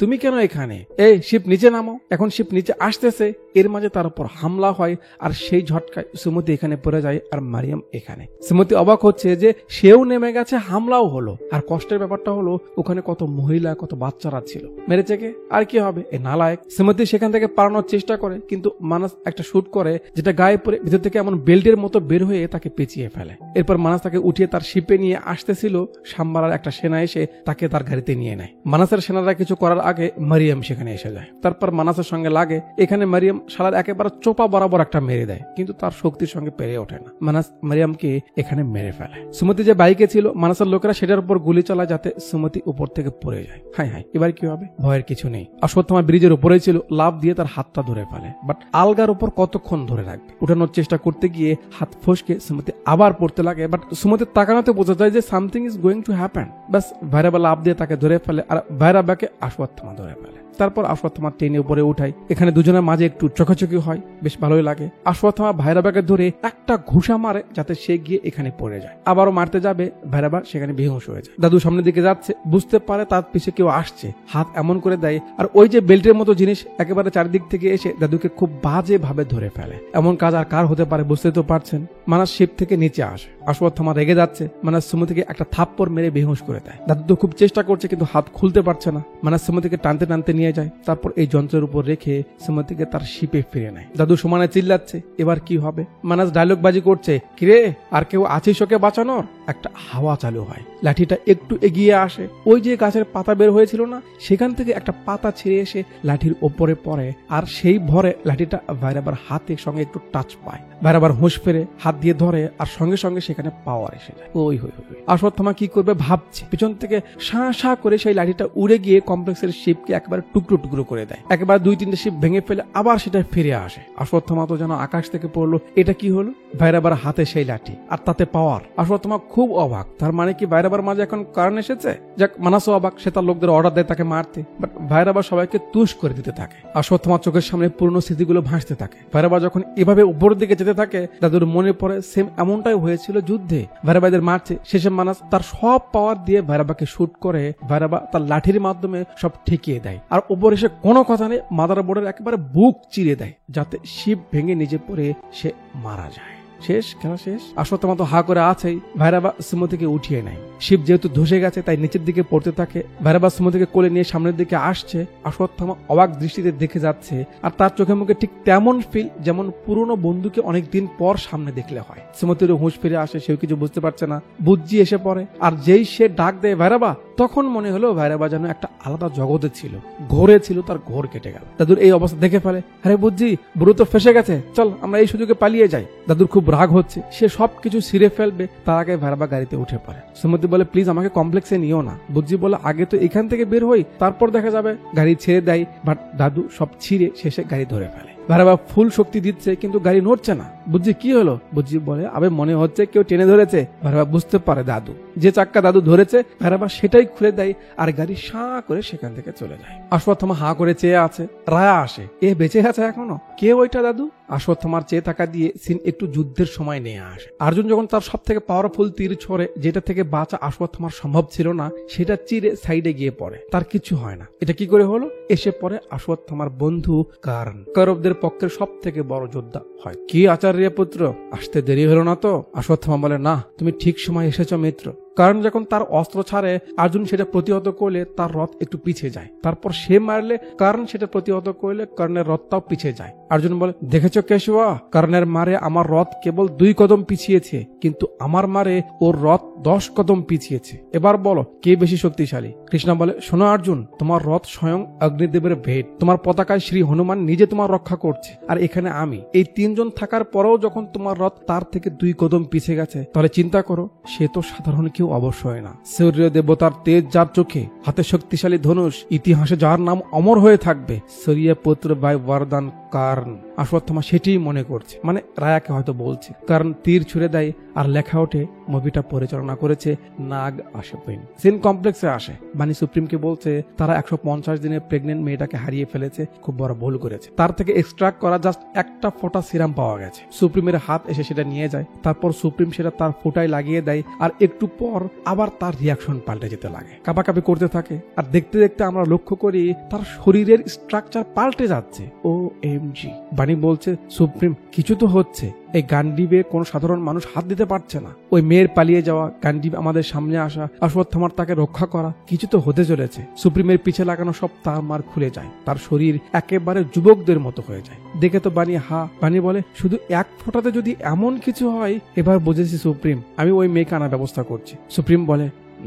তুমি কেন এখানে? এই শিপ নিচে নামো। এখন শিপ নিচে আসতেছে। এর মাঝে তার উপর হামলা হয়, আর সেই ঝটকায় সুমতি এখানে পড়ে যায়, আর মারিয়াম এখানে। সুমতি অবাক হচ্ছে যে সেও নেমে গেছে, হামলাও হলো। আর কষ্টের ব্যাপারটা হলো, ওখানে কত মহিলা, কত বাচ্চারা ছিল। মেরেছে কে? আর কি হবে, এ নালায়েক। সুমতি সেখান থেকে পালানোর চেষ্টা করে, কিন্তু মানাস একটা শুট করে, যেটা গায়ে পরে ভিতর থেকে এমন বেল্টের মতো বের হয়ে তাকে পেঁচিয়ে ফেলে। এরপর মানাস তাকে উঠিয়ে তার শিপে নিয়ে আসতেছিল। শাম্বালার একটা সেনা এসে তাকে তার গাড়িতে নিয়ে নেয়। মানাসের সেনারা কিছু করার আগে মারিয়াম সেখানে এসে যায়। তারপর মানাসের সঙ্গে লাগে। এখানে মারিয়াম শালার একেবারে চোপা বরাবর একটা মেরে দেয়, কিন্তু তার শক্তির সঙ্গে পেরে ওঠে না। মানাস মারিয়ামকে এখানে মেরে ফেলে। সুমতি যে বাইকে ছিল, মানাসের লোকেরা সেটার উপর গুলি চালায়, যাতে সুমতি উপর থেকে পড়ে যায়। হাই হাই, এবার কি হবে? ভয়ের কিছু নেই। অশ্বত্থামা ব্রিজের উপরেই ছিল, লাফ দিয়ে তার হাতটা ধরে ফেলে। বাট আলগার উপর কতক্ষণ ধরে রাখবে? উঠানোর চেষ্টা করতে গিয়ে হাত ফসকে সুমতি আবার পড়তে লাগে। বাট সুমতির তাকানোতে বোঝা যায় যে something is going to happen. বাস ভাইরাবা লাফ দিয়ে তাকে ধরে ফেলে, আর ভাইরাবাকে অশ্বত্থামা ধরে ফেলে। তারপর অশ্বত্থামা টেনে উপরে উঠায়। এখানে দুজনের মাঝে একটু চোখাচোখি হয়, বেশ ভালোই লাগে। অশ্বত্থামা ভাইরাবাকে ধরে একটা ঘুষা মারে, যাতে সে গিয়ে এখানে পড়ে যায়। আবারও মারতে যাবে, ভাইরাবা সেখানে বেহুশ হয়ে যায়। দাদু সামনের দিকে যাচ্ছে, বুঝতে পারে তার পিছে কেউ আসছে, হাত এমন করে দেয়, আর ওই যে বেল্টের মতো জিনিস একেবারে চারিদিক থেকে এসে দাদুকে খুব বাজে ভাবে ধরে ফেলে। এমন কাজ আর কার হতে পারে, বুঝতে তো পারছেন। মানাস শিপ থেকে নিচে আসে। অশ্বত্থামা রেগে যাচ্ছে। মানাস সুমতিকে একটা থাপ্পড় মেরে বেহুশ করে দেয়। দাদু তো খুব চেষ্টা করছে, কিন্তু হাত খুলতে পারছে না। মানাস সুমতিকে টানতে টানতে নিয়ে যায়। তারপর এই যন্ত্রের উপর রেখে সুমতিকে তার শিপে ফিরে নেয়। দাদু সমানে চিল্লাচ্ছে, এবার কি হবে? মানাস ডায়লগ বাজি করছে, কিরে আর কেউ আছিস ওকে বাঁচানোর? একটা হাওয়া চালু হয়, লাঠিটা একটু এগিয়ে আসে। ওই যে গাছের পাতা বের হয়েছিল না, সেখান থেকে একটা পাতা ছিঁড়ে এসে লাঠির ওপরে পড়ে, আর সেই ভরে লাঠিটা ভাইরাবার হাতের সঙ্গে একটু টাচ পায়। ভাইরাবার হুঁশ ফেরে হাত দিয়ে ধরে, আর সঙ্গে সঙ্গে সেখানে পাওয়ার এসে যায়। ওই হই হই। অশ্বত্থামা কি করবে ভাবছে। পিছন থেকে শাঁ শাঁ করে সেই লাঠিটা উড়ে গিয়ে কমপ্লেক্সের শিপকে একবার টুকরো টুকরো করে দেয়, একেবারে 2-3টে শিপ ভেঙে ফেলে আবার সেটা ফিরে আসে। অশ্বত্থামা তো যেন আকাশ থেকে পড়লো, এটা কি হলো? ভাইরাবার হাতে সেই লাঠি আর তাতে পাওয়ার। অশ্বত্থামা খুব অবাক, তার মানে কি ভাইরাবার মাঝে এখন কারণ এসেছে? যাক, মানাসও অবাক, সে তার লোকদের অর্ডার দেয় তাকে মারতে, বাট ভাইরাবার সবাইকে তুষ করে দিতে থাকে। অশ্বত্থামার চোখের সামনে পুরনো স্মৃতিগুলো ভাসতে থাকে। ভাইরাবার যখন এভাবে উপরের দিকে যেতে থাকে, দাদুর মনে পড়ে সেম এমনটাই হয়েছিল যুদ্ধে, ভাইরাবাদের মারছে, শেষে মানাস তার সব পাওয়ার দিয়ে ভাইরাবাকে শুট করে, ভাইরাবা তার লাঠির মাধ্যমে সব ঠেকিয়ে দেয়, আর উপরে এসে কোনো কথা নেই মাদারবোর্ডের একেবারে বুক চিরে দেয়, যাতে শিপ ভেঙে নিচে পড়ে সে মারা যায়। শেষ, খেলা শেষ। অশ্বত্থামা তো হা করে আছেই, ভাইরাবা সুমতিকে উঠিয়ে নেয়। শিব যেহেতু ধসে গেছে তাই নিচের দিকে পড়তে থাকে। ভাইরাবা সুমতিকে কোলে নিয়ে সামনের দিকে আসছে। অশ্বত্থামা অবাক দৃষ্টিতে দেখে যাচ্ছে, আর তার চোখে মুখে ঠিক তেমন ফিল যেমন পুরনো বন্ধুকে অনেকদিন পর সামনে দেখলে হয়। সুমতির হুঁশ ফিরে আসে, সেও কিছু বুঝতে পারছে না। বুজ্জি এসে পড়ে, আর যেই সে ডাক দেয় ভাইরাবা, তখন মনে হলো ভাইরাবা যেন একটা আলাদা জগতে ছিল, ঘোরে ছিল, তার ঘোর কেটে গেল। দাদুর এই অবস্থা দেখে ফেলে, আরে বুজ্জি, বুড়ো তো ফেসে গেছে, চল আমরা এই সুযোগে পালিয়ে যাই। দাদুর খুব রাগ হচ্ছে, সে সবকিছু ছিঁড়ে ফেলবে, তার আগে ভাইরাবা গাড়িতে উঠে পড়ে। সুমতি বলে, প্লিজ আমাকে কমপ্লেক্সে নিও না। বুজ্জি বলে, আগে তো এখান থেকে বের হই, তারপর দেখা যাবে। গাড়ি ছেড়ে দেয়, বাট দাদু সব ছিঁড়ে শেষে গাড়ি ধরে ফেলে। ভাইরাবা ফুল শক্তি দিচ্ছে, কিন্তু গাড়ি নড়ছে না। বুজ্জি কি হলো? বুজ্জি বলে, আবে মনে হচ্ছে কেউ টেনে ধরেছে। ভাইরাবা বুঝতে পারে দাদু যে চাক্কা দাদু ধরেছে, ভাইরাবা সেটাই খুলে দেয়, আর গাড়ি সাঁ করে সেখান থেকে চলে যায়। অশ্বত্থামা হা করে চেয়ে আছে। রায়া আসে, এ বেঁচে আছে এখনো? কে ওইটা দাদু? অশ্বত্থামার চেয়ে থাকা দিয়ে সিন একটু যুদ্ধের সময় নিয়ে আসে। অর্জুন যখন তার সব থেকে পাওয়ারফুল তীর ছড়ে, যেটা থেকে বাঁচা অশ্বত্থামার সম্ভব ছিল না, সেটা চিরে সাইডে গিয়ে পড়ে, তার কিছু হয় না। এটা কি করে হলো? এসে পড়ে অশ্বত্থামার বন্ধু কার্ন, কৌরবদের পক্ষের সব থেকে বড় যোদ্ধা হয়। কি আচার্য পুত্র, আসতে দেরি হলো না তো? অশ্বত্থামা বলে, না, তুমি ঠিক সময় এসেছো মিত্র। কারণ যখন তার অস্ত্র ছাড়ে, অর্জুন সেটা প্রতিহত করলে তার রথ একটু পিছিয়ে যায়, তারপর সে মারলে কারণ সেটা প্রতিহত করলে কর্ণের রথটাও পিছিয়ে যায়। অর্জুন বলে, দেখেছো কেশবা, কর্ণের মারে আমার রথ কেবল 2 কদম পিছিয়েছে, কিন্তু আমার মারে ওর রথ 10 কদম পিছিয়েছে। এবার বলো কে বেশি শক্তিশালী? কৃষ্ণ বলে, শোনো অর্জুন, তোমার রথ স্বয়ং অগ্নিদেবের ভেট, তোমার পতাকায় শ্রী হনুমান নিজে তোমার রক্ষা করছে, আর এখানে আমি। এই 3 জন থাকার পরেও যখন তোমার রথ তার থেকে 2 কদম পিছিয়ে গেছে, তাহলে চিন্তা করো সে তো সাধারণ কেউ অবশ্যই না। সূর্য দেবতার তেজ যার চোখে, হাতে শক্তিশালী ধনুষ, ইতিহাসে যার নাম অমর হয়ে থাকবে, সূর্য পুত্র বাই বরদান কার্ন। অশ্বত্থামা সেটাই মনে করছে, মানে রায়াকে হয়তো বলছে। কারণ তীর ছুড়ে দেয়, আর লেখা ওঠে মুভিটা পরিচালনা করেছে নাগ আশেপিন। সিন কমপ্লেক্সে আসে, বানি সুপ্রিমকে বলছে তারা 150 দিনে প্রেগনেন্ট মেয়েটাকে হারিয়ে ফেলেছে, খুব বড় ভুল করেছে। তার থেকে এক্সট্রাক্ট করা জাস্ট একটা ফোঁটা সিরাম পাওয়া গেছে। সুপ্রিমের হাত এসে সেটা নিয়ে যায়, তারপর সুপ্রিম সেটা তার ফোঁটায় লাগিয়ে দেয়, আর একটু পর আবার তার রিয়াকশন পাল্টে যেতে লাগে, কাঁপাকাঁপি করতে থাকে। আর দেখতে দেখতে আমরা লক্ষ্য করি তার শরীরের স্ট্রাকচার পাল্টে যাচ্ছে। ও এমজি, বানি বলছে, সুপ্রিম কিছু তো হচ্ছে, এই গান্ডিবে কোন সাধারণ মানুষ হাত দিতে পারছে না। ওই মেয়ের পালিয়ে যাওয়া, গান্ডিব আমাদের সামনে আসা, অশ্বত্থামার তাকে রক্ষা করা, কিছু তো হতে চলেছে। সুপ্রিমের পিছে লাগানো সব তার মার খুলে যায়, তার শরীর একেবারে যুবকদের মতো হয়ে যায়। দেখে তো বানি বানি বলে, শুধু 1 ফোঁটাতে যদি এমন কিছু হয়, এবার বুঝেছি সুপ্রিম, আমি ওই মেয়েকে আনার ব্যবস্থা করছি। সুপ্রিম বলে,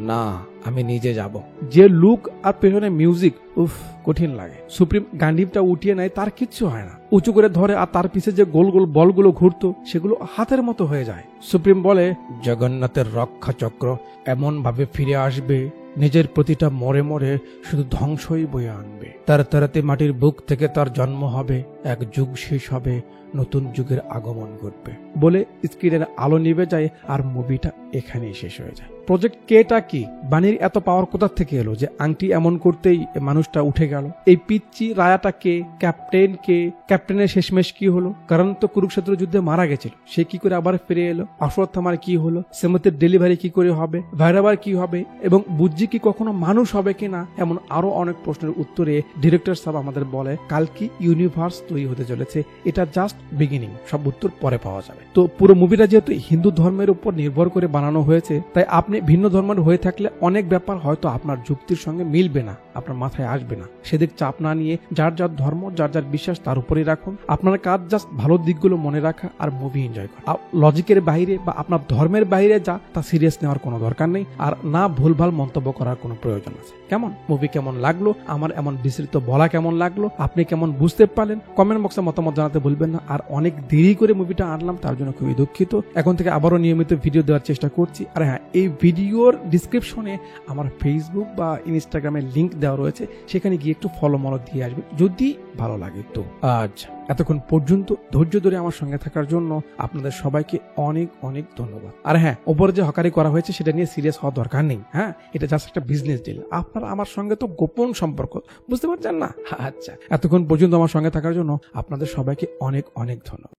না, আমি নিজে যাব। যে লুক আর পেছনে মিউজিক, উফ, কঠিন লাগে। সুপ্রিম গান্ডিবটা উঠিয়ে নেয়, তার কিচ্ছু হয় না, উঁচু করে ধরে, আর তার পিছে যে গোল গোল বলগুলো ঘুরতো সেগুলো হাতের মতো হয়ে যায়। সুপ্রিম বলে, জগন্নাথের রক্ষা চক্র এমন ভাবে ফিরে আসবে, নিজের প্রতিটা মোড়ে মোড়ে শুধু ধ্বংসই বয়ে আনবে। তার তারাতে মাটির বুক থেকে তার জন্ম হবে, এক যুগ শেষ হবে, নতুন যুগের আগমন ঘটবে। বলে স্ক্রিনের আলো নিভে যায়, আর মুভিটা এখানেই শেষ হয়ে যায়। প্রজেক্ট কেটা কি? বানির এত পাওয়ার কোথা থেকে এলো যে আংটি এমন করতেই মানুষটা উঠে গেল? এই পিচ্চি রায়াটা কে? ক্যাপ্টেন কে? ক্যাপ্টেনের শেষমেশ কি হলো? কারণ তো কুরুক্ষেত্র যুদ্ধে মারা গেছিল, সে কি করে আবার ফিরে এলো? অশ্বত্থামার কি হলো? সেমতের ডেলিভারি কি করে হবে? ভাইরাবার কি হবে? এবং বুজ্জি কি কখনো মানুষ হবে কিনা? এমন আরো অনেক প্রশ্নের উত্তরে ডিরেক্টর সাহেব আমাদের বলে, কালকি ইউনিভার্স তৈরি হতে চলেছে, এটা জাস্ট বিগিনিং, সব উত্তর পরে পাওয়া যাবে। তো পুরো মুভিটা যেহেতু হিন্দু ধর্মের উপর নির্ভর করে বানানো হয়েছে, তাই আপনি ভিন্ন ধর্মের হয়ে থাকলে অনেক ব্যাপার হয়তো আপনার যুক্তির সঙ্গে মিলবে না, আপনার মাথায় আসবে না। সেদিক চাপ না নিয়ে যার যার ধর্ম, যার যার বিশ্বাস তার উপরেই রাখুন। আপনার কাজ জাস্ট ভালো দিকগুলো মনে রাখা আর মুভি এনজয় করা। লজিকের বাইরে বা আপনার ধর্মের বাইরে যা তা সিরিয়াস নেওয়ার কোনো দরকার নেই, আর না ভুলভাল মন্তব্য করার কোনো প্রয়োজন আছে। কেমন মুভি কেমন লাগলো, আমার এমন বিস্তৃত বলা কেমন লাগলো, আপনি কেমন বুঝতে পারলেন, কমেন্ট বক্সে মতামত জানাতে ভুলবেন না। আর অনেক দেরি করে মুভিটা আনলাম, তার জন্য খুবই দুঃখিত। এখন থেকে আবারও নিয়মিত ভিডিও দেওয়ার চেষ্টা করছি। আর হ্যাঁ, এই ভিডিওর ডিসক্রিপশনে আমার ফেসবুক বা ইনস্টাগ্রামের লিঙ্ক দেওয়া দেওয়া রয়েছে, সেখানে গিয়ে একটু ফলো মলো দিয়ে আসবে যদি ভালো লাগে তো। আজ এতক্ষণ পর্যন্ত ধৈর্য ধরে আমার সঙ্গে থাকার জন্য আপনাদের সবাইকে অনেক অনেক ধন্যবাদ। আর হ্যাঁ, ওপরে যে হকারি করা হয়েছে সেটা নিয়ে সিরিয়াস হওয়ার দরকার নেই। হ্যাঁ, এটা জাস্ট একটা বিজনেস ডিল। আপনারা আমার সঙ্গে তো গোপন সম্পর্ক, বুঝতে পারছেন না? আচ্ছা, এতক্ষণ পর্যন্ত আমার সঙ্গে থাকার জন্য আপনাদের সবাইকে অনেক অনেক ধন্যবাদ।